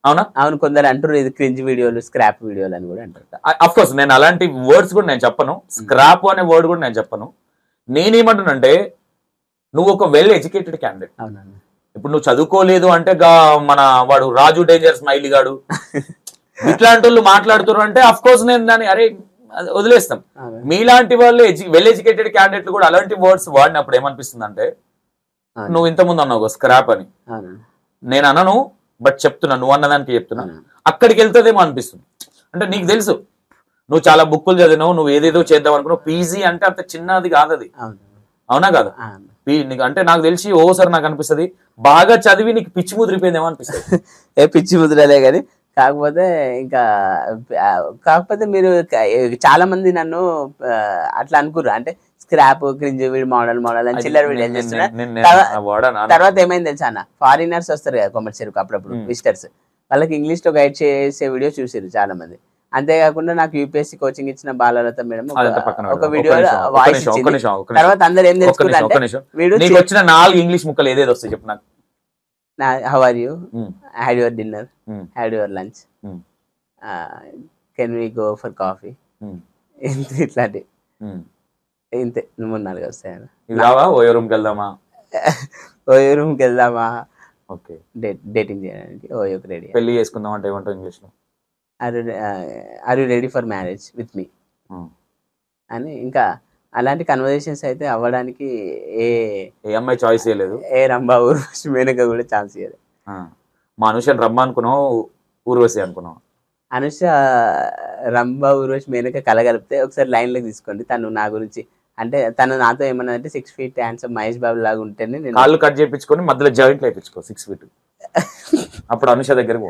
అవునా? అవును, కొందరు అంటారు ఇది క్రింజ్ వీడియోలు, స్క్రాప్ వీడియోలు అని కూడా అంటారు. అఫ్ కోర్స్ నేను అలాంటి వర్డ్స్ కూడా నేను చెప్పను, స్క్రాప్ అనే వర్డ్ కూడా నేను చెప్పను. నేనేమంటున్నానంటే, నువ్వు ఒక వెల్ ఎడ్యుకేటెడ్ క్యాండిడేట్. ఇప్పుడు నువ్వు చదువుకోలేదు అంటే మన వాడు రాజు డేంజర్ స్మైలీ గాడు ఇట్లాంటి వాళ్ళు మాట్లాడుతున్నారు అంటే అఫ్ కోర్స్ నేను దాన్ని అరే వదిలేస్తాం. మీలాంటి వాళ్ళు వెల్ ఎడ్యుకేటెడ్ క్యాండిడేట్లు కూడా అలాంటి వర్డ్స్ వాడినప్పుడు ఏమనిపిస్తుంది అంటే, నువ్వు ఇంతకుముందు అన్నావు స్క్రాప్ అని, నేను అనను బట్ చెప్తున్నా, నువ్వు అన్నదానికి చెప్తున్నా, అక్కడికి వెళ్తుందేమో అనిపిస్తుంది. అంటే నీకు తెలుసు, నువ్వు చాలా బుక్కులు చదివినావు, నువ్వు ఏదేదో చేద్దాం అనుకున్నావు. పీజీ అంటే అంత చిన్నది కాదు అది. అవునా కాదు? అంటే నాకు తెలిసి ఓసారి నాకు అనిపిస్తుంది బాగా చదివి నీకు పిచ్చి ముదిరిపోయిందేమో అనిపిస్తుంది. పిచ్చి ముద్రలే కానీ కాకపోతే మీరు చాలా మంది నన్ను అట్లా అనుకుర్రు, అంటే స్క్రాప్ క్రింజ్ మోడల్ అని చిల్లర వీడియోలు చేస్తున్నా. తర్వాత ఏమైంది తెలుసా అన్న, ఫారినర్స్ వస్తారు కదా కొమర్షియల్ అప్పుడప్పుడు విజిటర్స్, వాళ్ళకి ఇంగ్లీష్ లో గైడ్ చేసే వీడియో చూసారు చాలా మంది. అంతేకాకుండా నాకు యూపీఎస్సీ కోచింగ్ ఇచ్చిన బాలలత మేడం ఒక వీడియో వాయిస్ ఇచ్చింది. తర్వాత అందరు ఏం తెలుసుకున్నారు, వచ్చిన 4 ఇంగ్లీష్ ముక్కలు ఏదేదో వస్తాయి చెప్పు నాకు. How are you, had your dinner, had your lunch, can we go for coffee, ఇట్లాంటి ఇంతే 3-4 వస్తాయి. ఓయో రూమ్కి వెళ్దామా, ఓకే డేటింగ్ చేయడానికి ఓయోకి రెడీ, పెళ్లి చేసుకుందాం అంటే ఏమంటావు ఇంగ్లీష్ లో, are you ready for marriage with me అని. ఇంకా అలాంటి కన్వర్జేషన్స్ అయితే అవ్వడానికి ఏ అమ్మాయి చాయిస్ చేయలేదు. ఏ రంభా ఊర్వశి మేనక కూడా ఛాన్స్ ఇయ్యలేదు. మా అనుష రంభ అనుకున్నావు, ఊర్వశి అనుకున్నావు. అనుష రంభా ఊర్వశి మేనక కలగలిపితే ఒకసారి లైన్లోకి తీసుకోండి. తను నా గురించి అంటే తను నాతో ఏమన్నా అంటే 6 feet హ్యాండ్సమ్ మహేష్ బాబు లాగా ఉంటేనే నేను కాళ్ళు కట్ చేయించుకొని మధ్యలో జాయింట్లు వేయించుకో 6 feet, అప్పుడు అనుష దగ్గరకు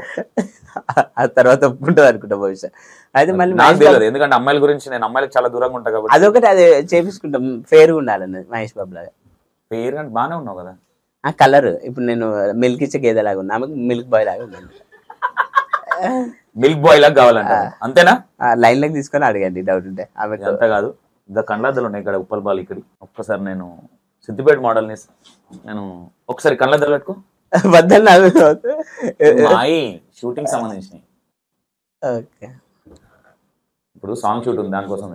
ఆ తర్వాత ఒప్పుకుంటుంది అనుకుంటా భవిష్యత్. అయితే మళ్ళీ ఎందుకంటే అమ్మాయిల గురించి నేను అమ్మాయిలకు చాలా దూరంగా ఉంటా కాబట్టి అదొకటి అది చేపించుకుంటాం, ఫేర్గా ఉండాలన్నది మహేష్ బాబు లాగా. ఫేర్ అంటే బాగానే ఉన్నావు కదా. ఆ కలర్ ఇప్పుడు నేను మిల్క్ ఇచ్చే గేదె లాగా ఉన్నా, ఆమెకు మిల్క్ బాయ్ లాగా ఉన్నాను. మిల్క్ బాయ్ లాగా కావాలంట, అంతేనా? లైన్ లోకి తీసుకొని అడగండి డౌట్ ఉంటే. ఆమె అంతా కాదు, ఇంకా కళ్ళద్దలు ఉన్నాయి ఇక్కడ ఉప్పల్ బాల్ ఇక్కడ. ఒక్కసారి నేను సిద్దిపేట మోడల్ని నేను ఒకసారి కళ్ళద్దలు పెట్టుకో షూటింగ్ సంబంధించినవి. ఓకే, ఇప్పుడు సాంగ్ షూట్ ఉంది, దానికోసం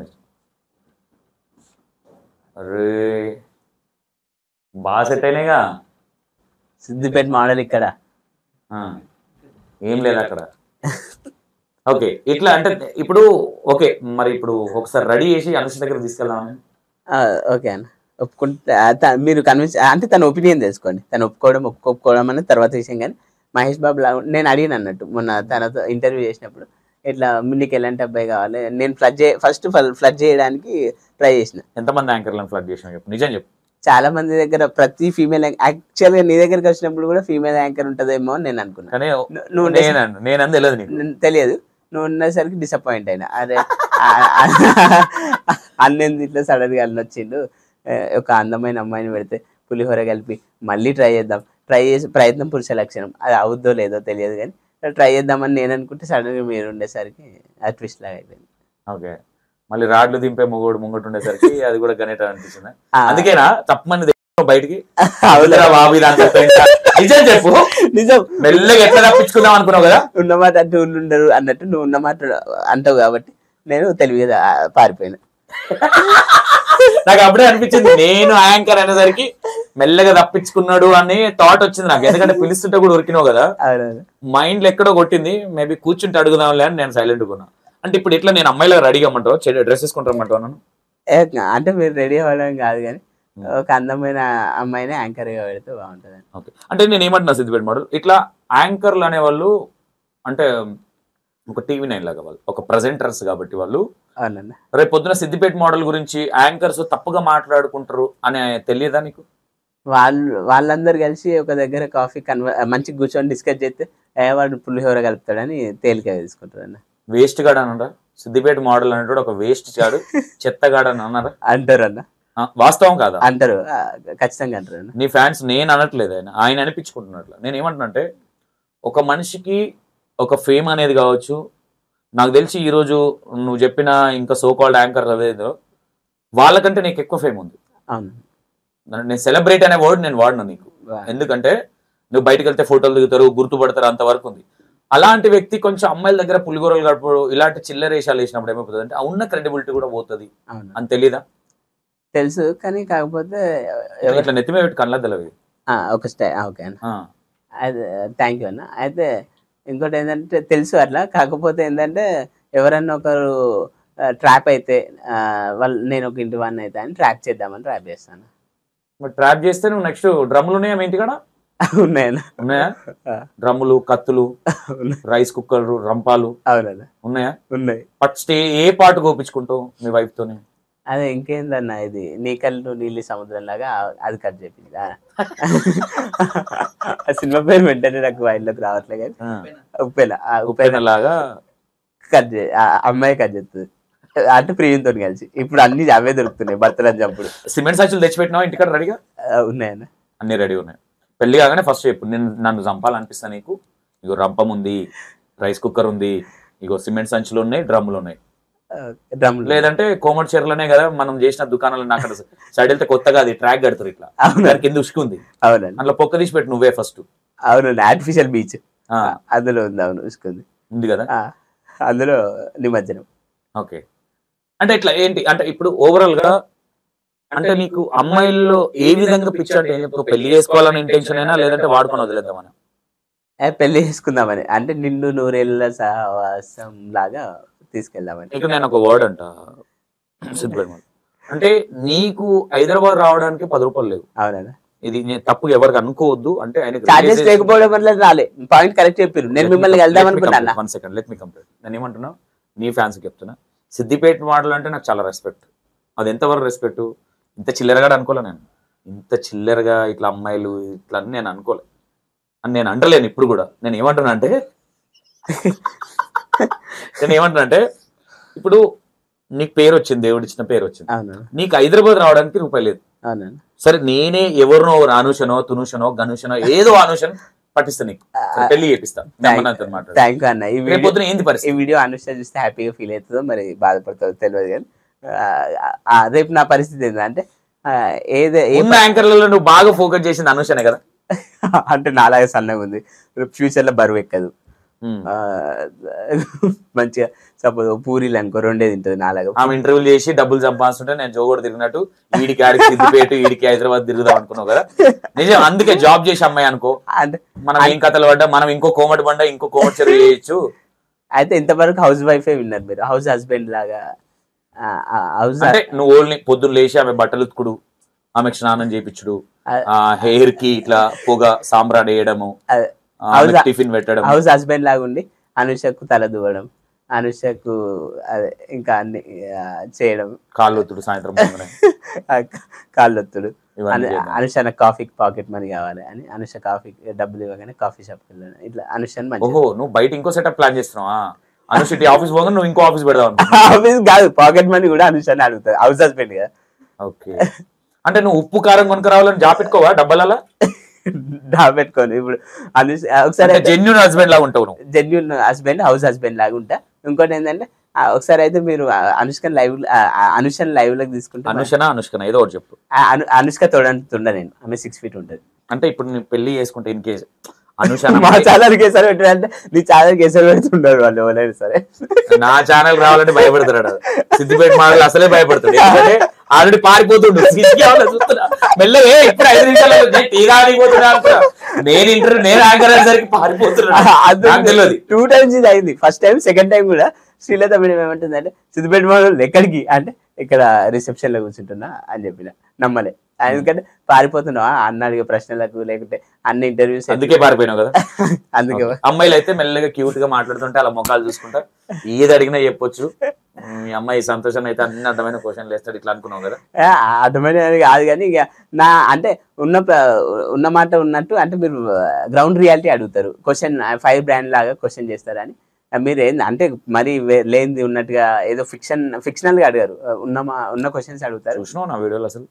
అరే బాగా సెట్ అయినాయిగా. సిద్దిపేట మోడల్ ఇక్కడ. ఆ, ఏం లేదు అక్కడ. ఓకే ఇట్లా అంటే ఇప్పుడు ఓకే మరి ఇప్పుడు ఒకసారి రెడీ చేసి అనుష దగ్గర తీసుకెళ్దాం. ఓకే అన్న ఒప్పుకుంటే మీరు కన్విన్స్ అంటే తన ఒపీనియన్ తెలుసుకోండి, తను ఒప్పుకోవడం అనేది తర్వాత విషయం. కానీ మహేష్ బాబు నేను అడిగిన అన్నట్టు మొన్న తనతో ఇంటర్వ్యూ చేసినప్పుడు, ఇట్లా నీకు ఎలాంటి అబ్బాయి కావాలి, నేను ఫస్ట్ ఫ్లడ్ చేయడానికి ట్రై చేసిన. ఎంతమంది యాంకర్లను ఫ్లడ్ చేసిన చెప్పు, నిజం చెప్పు. చాలా మంది దగ్గర ప్రతి ఫీమేల్ యాక్చువల్గా నీ దగ్గరికి వచ్చినప్పుడు కూడా ఫీమేల్ యాంకర్ ఉంటుందేమో అని నేను అనుకున్నాను. కానీ నువ్వు నేను తెలియదు నీకు. తెలియదు, నువ్వు ఉన్నసరికి డిసప్పాయింట్ అయినా. అరే అన్నెందు ఇట్లా సడన్గా అన్న వచ్చిండు, ఒక అందమైన అమ్మాయిని పెడితే పులిహోర కలిపి మళ్ళీ ట్రై చేద్దాం, ప్రయత్నం పురుష లక్షణం, అది అవుద్దో లేదో తెలియదు కానీ ట్రై చేద్దామని నేను అనుకుంటే సడన్గా మీరు ఉండేసరికి అది ట్విస్ట్ లాగా అయిపోయింది. ఓకే మళ్ళీ రాడ్లు దింపే ముంగటు ఉండేసరికి అది కూడా గణేట అనిపించింది. అందుకేనా తప్పమని బయటికి నిజం చెప్పు, నిజం మెల్లగా ఎట్లా తప్పించుకుందాం అనుకున్నావు కదా. ఉన్నమాట అంటే ఉండరు అన్నట్టు నువ్వు ఉన్నమాట అంటావు కాబట్టి నేను తెలివిగా పారిపోయినా. నాకు అప్పుడే అనిపించింది నేను యాంకర్ అనేసరికి మెల్లగా తప్పించుకున్నాడు అని థాట్ వచ్చింది నాకు. ఎందుకంటే పిలుస్తుంటే కూడా ఉరికినావు కదా, మైండ్ లో ఎక్కడో కొట్టింది. మేబీ కూర్చుంటే అడుగుదాంలే అని నేను సైలెంట్ కొన్నా. అంటే ఇప్పుడు ఇట్లా నేను అమ్మాయిలో రెడీ అమ్మంటావు, డ్రెస్ వేసుకుంటామంటావు నన్ను? అంటే మీరు రెడీ అవ్వడం కాదు కానీ ఒక అందమైన అమ్మాయిని యాంకర్ గా పెడితే బాగుంటుంది. ఓకే అంటే నేను ఏమంటున్నా సిద్దిపేట మోడల్ ఇట్లా యాంకర్లు అనేవాళ్ళు అంటే ఒక టీవీ9 లాగా వాళ్ళు ఒక ప్రజెంటర్స్ కాబట్టి వాళ్ళు రేపు పొద్దున సిద్దిపేట మోడల్ గురించి యాంకర్స్ తప్పుగా మాట్లాడుకుంటారు అని తెలియదా నీకు? వాళ్ళందరూ కలిసి ఒక దగ్గర కాఫీ మంచి కూర్చొని డిస్కస్ చేస్తే వాడు పులిహోర కలుపుతాడని తేలిక తీసుకుంటారు అన్న. వేస్ట్ గాడు అన్నారా సిద్దిపేట మోడల్ అనేటువంటి ఒక వేస్ట్ గాడు చెత్తగాడు అని అన్నారా? అంటారు అన్న. వాస్తవం కాదా? అంటారు, ఖచ్చితంగా అంటారు. నీ ఫ్యాన్స్ నేను అనట్లేదు, ఆయన అనిపించుకుంటున్నట్లు. నేను ఏమంటున్నా ఒక మనిషికి ఒక ఫేమ్ అనేది కావచ్చు. నాకు తెలిసి ఈరోజు నువ్వు చెప్పిన ఇంకా సో కాల్డ్ యాంకర్ అదేదో వాళ్ళకంటే నీకు ఎక్కువ ఫేమ్ ఉంది. నేను సెలబ్రిటీ అనే వర్డ్ నేను వాడినా నీకు, ఎందుకంటే నువ్వు బయటకు వెళ్తే ఫోటోలు దిగుతారు, గుర్తుపడతారు, అంతవరకు ఉంది. అలాంటి వ్యక్తి కొంచెం అమ్మాయిల దగ్గర పులిగూరలు గడపడు, ఇలాంటి చిల్లరేషాలు వేసినప్పుడు ఏమైపోతుంది అంటే ఉన్న క్రెడిబిలిటీ కూడా పోతుంది అని తెలీదా? తెలుసు, కానీ కాకపోతే ఇట్లా నెత్తిమే పెట్టి కళ్ళ తెలవి ఒక ఓకే అన్న, అయితే థ్యాంక్ యూ అన్న. అయితే ఇంకోటి ఏంటంటే తెలుసు అట్లా, కాకపోతే ఏంటంటే ఎవరన్నా ఒకరు ట్రాప్ అయితే నేను ఒక ఇంటి వాడిని అయితే అని ట్రాక్ చేద్దామని ట్రాప్ చేస్తాను. మరి ట్రాప్ చేస్తే నువ్వు నెక్స్ట్ డ్రమ్ములు ఉన్నాయా మీ ఇంటికాడ? ఉన్నాయా డ్రమ్ములు, కత్తులు, రైస్ కుక్కర్లు, రంపాలు ఉన్నాయా? ఉన్నాయి. ఫస్ట్ ఏ పాటు కోపించుకుంటావు మీ వైఫ్ తోనే? అదే ఇంకేందన్నా, ఇది నీ కళ్ళు నీళ్ళు సముద్రం లాగా అది కట్ చెప్పింది. ఆ సినిమా పేరు వెంటనే నాకు మైండ్లోకి రావట్లే కానీ ఉప్పెన లాగా కట్ అమ్మాయి కట్ చేస్తుంది అంటే ప్రియంతో కలిసి. ఇప్పుడు అన్ని అవే దొరుకుతున్నాయి భర్తలని చంపుడు. సిమెంట్ సంచులు తెచ్చిపెట్టినావా ఇంటికాడ రెడీగా? ఉన్నాయన్న, అన్ని రెడీ ఉన్నాయి. పెళ్లి కాగానే ఫస్ట్ చెప్పు, నేను నన్ను చంపాలనిపిస్తా నీకు, ఇగో రంపం ఉంది, రైస్ కుక్కర్ ఉంది, ఇగో సిమెంట్ సంచులు ఉన్నాయి, డ్రమ్ములు ఉన్నాయి. లేదంటే కోమటి చీరలోనే కదా మనం చేసిన దుకాణాలు అక్కడ సైడ్ వెళ్తే కొత్తగా అది ట్రాక్ కడతారు ఇట్లా కింద ఉసుకుంది, అందులో పొక్క తీసి పెట్టి నువ్వే ఫస్ట్. అవునండి, ఆర్టిఫిషియల్ బీచ్ అందులో ఉంది. అవును ఉసుకుంది ఉంది కదా, అందులో నిమజ్జనం. ఓకే అంటే ఇట్లా ఏంటి అంటే ఇప్పుడు ఓవరాల్ గా అంటే నీకు అమ్మాయిల్లో ఏ విధంగా పిచ్చి అంటే పెళ్లి చేసుకోవాలని ఇంటెన్షన్ అయినా లేదంటే వాడుకొని వదిలేద్దామని? పెళ్లి చేసుకుందామని, అంటే నిండు నూరేళ్ల సహవాసం లాగా తీసుకెళ్దామని. ఇక నేను ఒక వర్డ్ అంట అంటే నీకు హైదరాబాద్ రావడానికి 10 రూపాయలు లేవు. అవునా? ఇది తప్పుగా ఎవరికి అనుకోవద్దు, అంటే చార్జెస్ లేకపోవడం వల్ల రాలే. పాయింట్ కరెక్ట్ చెప్పారు. నేను మిమ్మల్ని వెళ్దాం అనుకున్నాను. 1 సెకండ్ లెట్ మీ కంప్లీట్. నేను ఏమంటున్నా, నీ ఫ్యాన్స్ చెప్తున్నా, సిద్దిపేట మోడల్ అంటే నాకు చాలా రెస్పెక్ట్. అది ఎంతవరకు రెస్పెక్ట్, ఇంత చిల్లరగా అనుకోలే నేను, ఇంత చిల్లరగా ఇట్లా అమ్మాయిలు ఇట్లా అని నేను అనుకోలే అని నేను అంటలేను ఇప్పుడు కూడా. నేను ఏమంటున్నా అంటే ఇప్పుడు నీకు పేరు వచ్చింది, దేవుడు ఇచ్చిన పేరు వచ్చింది, నీకు హైదరాబాద్ రావడానికి రూపాయి లేదు. సరే నేనే ఎవరినో అనుషనో తునుషనో గనుషనో ఏదో అనుషన్ పట్టిస్తా, నీకు పెళ్లి చేపిస్తాను. ఏంది పరిస్థితి? ఈ వీడియో అనుష చూస్తే హ్యాపీగా ఫీల్ అవుతుందో మరి బాధపడుతుందో తెలియదు కానీ రేపు నా పరిస్థితి ఏంటంటే యాంకర్లలో నువ్వు బాగా ఫోకస్ చేసింది అనుషనే కదా. అంటే నాలాగే సన్నగా ఉంది, ఫ్యూచర్ లో బరువు ఎక్కదు, ఆ, మంచిగా సపోజ్ పూరీలు అనుకో 2 తింటది నాలుగు. ఆమె ఇంటర్వ్యూలు చేసి డబ్బులు సంపాదిస్తుంటే నేను జోగోడు తిరిగినట్టు ఈడికి ఆడికి సిద్దిపేట ఈడికి హైదరాబాద్ తిరుగుదాం అనుకున్నావు కదా. నిజం, అందుకే జాబ్ చేసి అమ్మాయి అనుకో, అంటే మనం ఏం కథలు పడ్డా మనం ఇంకో కోమటి బండ ఇంకో కోమటి చెరువు చేయొచ్చు. అయితే ఇంతవరకు హౌస్ వైఫే విన్నారు మీరు, హౌస్ హస్బెండ్ లాగా. హౌస్ అంటే నువ్వు ఓన్లీ పొద్దున్న లేచి ఆమె బట్టలు ఉతుకుడు, ఆమెకు స్నానం చేయించుడు, హెయిర్ కి ఇట్లా పొగ సాంబ్రాన్ వేయడము, టిఫిన్ పెట్టడం, హౌస్ హస్బెండ్ లాగా ఉండి అనుషకు తల దువ్వడం, అనుషకు అదే ఇంకా అన్ని చేయడం, కాళ్ళు ఒత్తుడు సాయంత్రం కాళ్ళొత్తుడు. ఇవన్నీ అనుష నాకు కాఫీకి పాకెట్ మనీ కావాలి అని అనుష కాఫీ డబ్బులు ఇవ్వగానే కాఫీ షాప్కి వెళ్ళాను. ఇట్లా అనుషని మంచి. ఓహో, నువ్వు బయట ఇంకో సెటప్ ప్లాన్ చేస్తున్నావా? అనుషి ఆఫీస్ పోగా నువ్వు ఇంకో ఆఫీస్ పెడదాం. ఆఫీస్ కాదు, పాకెట్ మనీ కూడా అనుషని అడుగుతుంది, హౌస్ హస్బెండ్ కదా. ఓకే, అంటే నువ్వు ఉప్పు కారం కొనుక రావాలని జాబ్ పెట్టుకోవా డబ్బల పెట్టుకోను. ఇప్పుడు అనుష ఒకసారి జెన్యున్ హస్బెండ్ లాగా ఉంటావు నువ్వు. జెన్యున్ హస్బెండ్, హౌస్ హస్బెండ్ లాగా ఉంటా. ఇంకోటి ఏంటంటే ఒకసారి అయితే మీరు అనుష్కని లైవ్ లోకి తీసుకుంటే, అనుష్కనా ఏదో ఒకటి చెప్పు. అనుష్క తోడంతుండ నేను, ఆమె 6 feet ఉంటుంది. అంటే ఇప్పుడు నేను పెళ్లి చేసుకుంటే ఇన్ కేసు అనుష మా ఛానల్ కేసరి పెట్టారంటే నీ ఛానల్ కేసరి పెడుతుండరు వాళ్ళు ఎవరైనా సరే. నా ఛానల్ రావాలంటే భయపడతాడు. సిద్దిపేట మాటలు అసలే భయపడతాడు, ఎందుకంటే ఆల్రెడీ పారిపోతుండు. చూస్తున్నా మెల్లగా ఇప్పుడు 5 నిమిషాలు టీ రానిపోతున్నా అనుకున్నా. నేను యాంకర్ అయ్యేసరికి పారిపోతున్నాను తెలియదు. 2 times ఇది అయింది. ఫస్ట్ టైం, సెకండ్ టైం కూడా శ్రీలత మేడం ఏమంటుందంటే సిద్దిపేట మాటలు ఎక్కడికి అంటే ఇక్కడ రిసెప్షన్ లో కూర్చుంటున్నా అని చెప్పిన. నమ్మలే, ఎందుకంటే పారిపోతున్నావా అన్న అడిగే ప్రశ్నలకు, లేకుంటే అన్ని ఇంటర్వ్యూస్. అందుకే పారిపోయినావు కదా. అందుకే అమ్మాయిలు అయితే మెల్లగా క్యూట్ గా మాట్లాడుతుంటే అలా మొఖాలు చూసుకుంటా ఏది అడిగినా చెప్పొచ్చు. మీ అమ్మాయి సంతోషం అయితే అన్ని అర్థమైన క్వశ్చన్లు వేస్తాడు ఇట్లా అనుకున్నావు కదా. అర్థమైన కాదు కానీ ఇక నా అంటే ఉన్న మాట ఉన్నట్టు, అంటే మీరు గ్రౌండ్ రియాలిటీ అడుగుతారు. క్వశ్చన్ 5 brand లాగా క్వశ్చన్ చేస్తారని మీరు ఏంది అంటే మరి లేనిది ఉన్నట్టుగా ఏదో ఫిక్షనల్ గా అడిగారు, ఉన్న క్వశ్చన్స్ అడుగుతారు. చూసినావు నా వీడియోలు అసలు?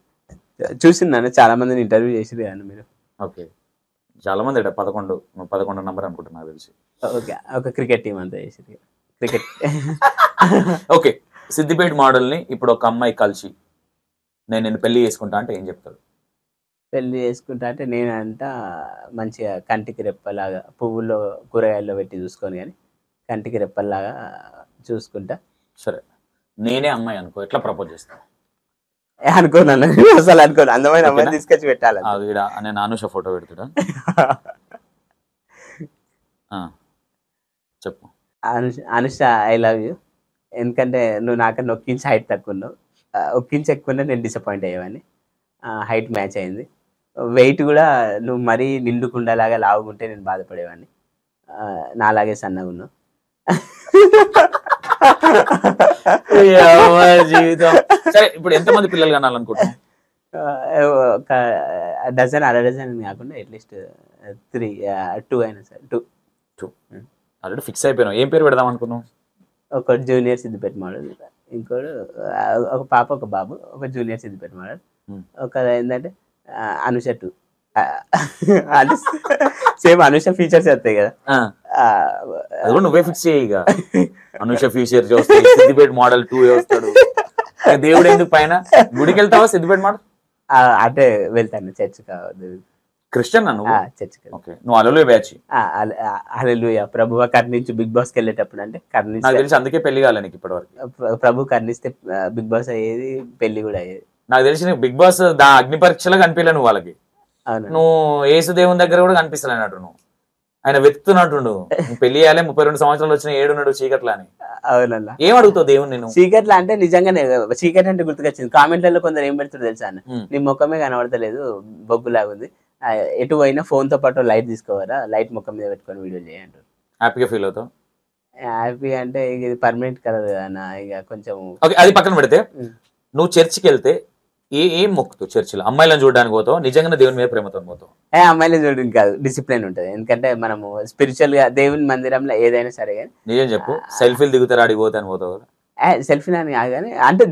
చూసిందని చాలా మందిని ఇంటర్వ్యూ చేసిరు కానీ మీరు. ఓకే, చాలా మంది 11 నంబర్ అనుకుంటున్నా తెలిసి. ఓకే, ఒక క్రికెట్ టీం అంతా చేసిరు క్రికెట్. ఓకే, సిద్దిపేట మోడల్ ని ఇప్పుడు ఒక అమ్మాయి కలిసి నేను పెళ్లి చేసుకుంటా అంటే ఏం చెప్తాడు? పెళ్లి చేసుకుంటా అంటే నేనంట మంచిగా కంటికి రెప్పలాగా పువ్వుల్లో కూరగాయల్లో పెట్టి చూసుకొని, కానీ కంటికి రెప్పల్లాగా చూసుకుంటా. సరే, నేనే అమ్మాయి అనుకో, ఎట్లా ప్రపోజ్ చేస్తాను? అనుకోను అసలు అనుకోను, అందమైన అమ్మాయిని తీసుకొచ్చి పెట్టాలి. నేను అనుష ఫోటో పెడుతుడా? చెప్పు. అనుష ఐ లవ్ యూ, ఎందుకంటే నువ్వు నాకన్నా ఒక్కించి హైట్ తక్కువ ఉన్నావు, ఒక్కించి ఎక్కువ నేను డిసప్పాయింట్ అయ్యేవాడిని. హైట్ మ్యాచ్ అయింది. వెయిట్ కూడా నువ్వు మరీ నిండుకుండలాగా లావుకుంటే నేను బాధపడేవాడిని, నాలాగే సన్నగా ఉన్నావు. జీవితం. సరే, ఇప్పుడు ఎంతమంది పిల్లలు కనాలనుకుంటున్నావు? ఒక డజన్, అర డజన్ కాకుండా అట్లీస్ట్ 2 అయినా సరే. 2 ఆల్రెడీ ఫిక్స్ అయిపోయినావు. ఏం పేరు పెడదాం అనుకున్నావు? ఒకటి జూనియర్ సిద్దిపేట మోడల్, ఇంకోటి ఒక పాప ఒక బాబు, ఒక జూనియర్ సిద్దిపేట మోడల్, ఒక ఏంటంటే అనుష 2. అంటే సేమ్ అనుష ఫీచర్స్ వస్తాయి కదా, అది కూడా నువ్వే ఫిక్స్ చేయి. ఇక అనుష ఫీచర్ చూస్తాయి, సిద్దిపేట మోడల్ 2 వస్తాడు. దేవుడు ఎందుకు పైన? గుడికి వెళ్తావా సిద్దిపేట మోడల్? అంటే వెళ్తాను, చర్చ్ కావద్దు. క్రిస్టియన్ నువ్వు? చర్చ్. నువ్వు హల్లెలూయా బ్యాచ్? హల్లెలూయా. ప్రభువా కర్ణించు బిగ్ బాస్ కి వెళ్ళేటప్పుడు అంటే కర్ణించు. నాకు తెలిసి అందుకే పెళ్లి కాలే నీకు ఇప్పటివరకు. ప్రభు కర్ణిస్తే బిగ్ బాస్ అయ్యేది, పెళ్లి కూడా అయ్యేది. నాకు తెలిసి నీకు బిగ్ బాస్ అగ్ని పరీక్షలో కనిపించలే నువ్వు వాళ్ళకి. నువ్వు యేసు దేవుని దగ్గర కూడా కనిపిస్తలేనట్టు, నువ్వు ఆయన వెతుకుతున్నట్టుండు. పెళ్లి చేయాలి, 32 సంవత్సరాలు వచ్చిన ఏడున్నాడు చీకట్లా అని. అవునన్నా. ఏం అడుగుతావు దేవుని? నేను చీకట్లా అంటే నిజంగానే చీకట్ అంటే గుర్తుకొచ్చింది. కామెంట్లలో కొందరు ఏం పెడుతుంది తెలుసా అన్న, నీ ముఖమే కనబడతలేదు, బొగ్గులాగా ఉంది, ఎటు పోయినా ఫోన్ తో పాటు లైట్ తీసుకోవరా, లైట్ ముఖం మీద పెట్టుకొని వీడియో చేయంటారు. హ్యాపీగా ఫీల్ అవుతావు? హ్యాపీ అంటే ఇది పర్మనెంట్ కలర్ కదా, ఇక కొంచెం. అది పక్కన పెడితే, నువ్వు చర్చికి వెళ్తే ఏం మొక్కుతావు? చర్చిలో అమ్మాయిలను చూడడానికి పోతావు, నిజంగా దేవుని మీద ప్రేమతో పోతావు? అమ్మాయిలను చూడడానికి కాదు, డిసిప్లిన్ ఉంటుంది. ఎందుకంటే మనము స్పిరిచువల్ గా దేవుని మందిరంలో ఏదైనా సరే కానీ. నిజం చెప్పు, సెల్ఫీలు దిగుతారు అడిగి పోతాను పోతావు? సెల్ఫీ అని కాదు కానీ, అంటే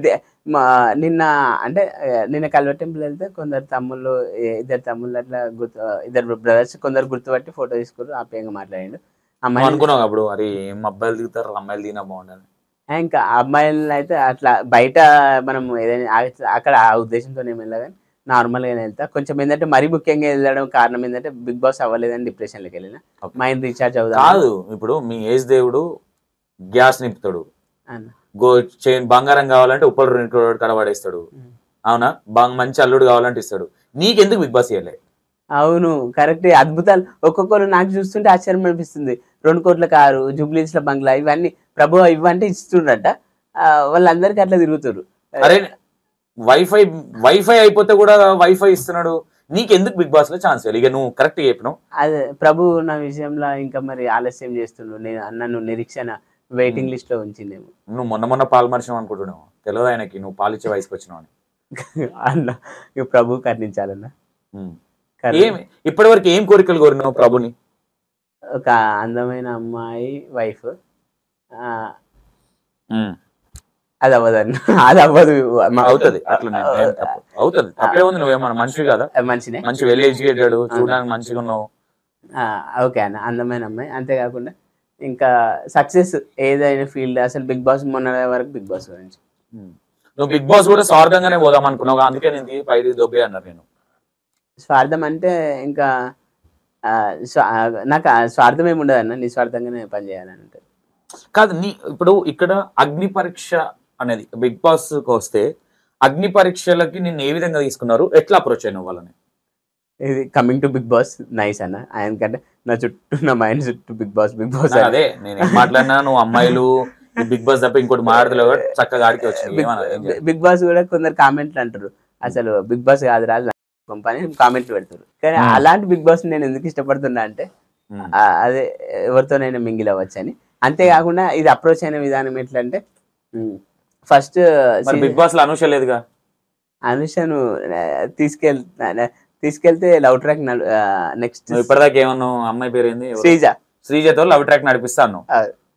నిన్న కల్వర్ టెంపుల్ వెళ్తే కొందరు తమ్ముళ్ళు, 2 తమ్ముళ్ళు అట్లా 2 బ్రదర్స్ కొందరు గుర్తుపట్టి ఫోటో తీసుకుని ఆప్యాయంగా మాట్లాడిండు. అమ్మాయి అనుకున్నావు అప్పుడు, అరే ఏం అబ్బాయిలు దిగుతారు, అమ్మాయిలు దిగినా బాగుండాలి. ఇంకా అమ్మాయిలు అయితే అట్లా బయట మనం ఏదైనా అక్కడ ఆ ఉద్దేశంతో ఏం వెళ్ళా కానీ నార్మల్గానే వెళ్తా. కొంచెం ఏంటంటే మరీ ముఖ్యంగా వెళ్ళడం కారణం ఏంటంటే బిగ్ బాస్ అవ్వలేదని డిప్రెషన్లోకి వెళ్ళిన. Okay. మైండ్ రీఛార్జ్ అవుదాం కాదు, ఇప్పుడు మీ ఏజ్ దేవుడు గ్యాస్ నింపుతాడు, అన్న. చైన్ బంగారం కావాలంటే ఉప్పలు కడబడేస్తాడు, అవునా? మంచి అల్లుడు కావాలంటే ఇస్తాడు. నీకెందుకు బిగ్ బాస్ ఇవ్వలే? అవును, కరెక్ట్. అద్భుతాలు ఒక్కొక్కరు నాకు చూస్తుంటే ఆశ్చర్యం అనిపిస్తుంది. 2 కోట్ల కారు, జూబ్లీస్ల బంగ్లా, ఇవన్నీ ప్రభు ఇవంటే ఇస్తుండట. వాళ్ళందరికీ అట్లా తిరుగుతారు. అరే వైఫై వైఫై అయిపోతే కూడా వైఫై ఇస్తున్నాడు, నీకెందుకు బిగ్ బాస్ లో ఛాన్స్ ఇవ్వాలి? ఇక నువ్వు కరెక్ట్ చెప్పినావు. అదే ప్రభు నా విషయంలో ఇంకా మరి ఆలస్యం చేస్తున్నాడు. నన్ను నిరీక్షణ వెయిటింగ్ లిస్ట్ లో ఉంచిందేమో. నువ్వు మొన్న పాలు మర్చినావు అనుకుంటున్నావు, తెలియదు ఆయనకి నువ్వు పాలిచ్చే వయసుకి వచ్చినావు అని. అన్న ఇక ప్రభు కర్ణించాలన్న. ఏమి ఇప్పటి వరకు ఏం కోరికలు కోరినావు ప్రభుని? ఒక అందమైన అమ్మాయి వైఫ్. అది అవ్వదన్న, అది అవ్వదు. అవుతుంది అట్లా అవుతుంది, తప్పే ఉంది. నువ్వేమన్నా మనిషి కదా, మంచినే, మంచి వెల్ ఎడ్యుకేటెడ్, చూడడానికి మంచిగా ఉన్నావు. ఓకే అన్న, అందమైన అమ్మాయి. అంతేకాకుండా ఇంకా సక్సెస్ ఏదైనా ఫీల్డ్. అసలు బిగ్ బాస్ మొన్న వరకు బిగ్ బాస్ గురించి. నువ్వు బిగ్ బాస్ కూడా స్వార్థంగానే పోదాం అనుకున్నావు, అందుకే నేను పైది దొబ్బే అన్నారు. నేను స్వార్థం అంటే ఇంకా నాకు స్వార్థం ఏమి ఉండదు అన్న, నిస్వార్థంగానే పని చేయాలని ఉంటుంది. కాదు, ఇప్పుడు ఇక్కడ అగ్ని పరీక్ష అనేది బిగ్ బాస్ కి వస్తే అగ్ని పరీక్షలకి నిన్ను ఏ విధంగా తీసుకున్నారు, ఎట్లా అప్రోచ్ అయిన వాళ్ళని? ఇది coming to Bigg Boss nice అన్న. ఆయనకంటే నా చుట్టూ, నా మైండ్ చుట్టూ బిగ్ బాస్ బిగ్ బాస్. అదే నేను ఏం మాట్లాడినా నువ్వు అమ్మాయిలు బిగ్ బాస్ తప్ప ఇంకోటి మాట్లాడలేవు, చక్కగా ఆడికి వచ్చింది. బిగ్ బాస్ కూడా కొందరు కామెంట్లు అంటారు, అసలు బిగ్ బాస్ కాదు రాదు కంపెనీ కామెంట్లు పెడతారు. కానీ అలాంటి బిగ్ బాస్ నేను ఎందుకు ఇష్టపడుతున్నా అంటే అదే ఎవరితో నేను మింగిల్ అవ్వచ్చు అని. అంతేకాకుండా ఇది అప్రోచ్ అయిన విధానం ఎట్లా అంటే, ఫస్ట్ బిగ్ బాస్ లో అనుష లేదుగా, అనుషను తీసుకెళ్తే లవ్ ట్రాక్ నెక్స్ట్. ఇప్పటిదాకా ఏమన్నావు? అమ్మాయి పేరు ఏంది? శ్రీజ. శ్రీజతో లవ్ ట్రాక్ నడిపిస్తాను.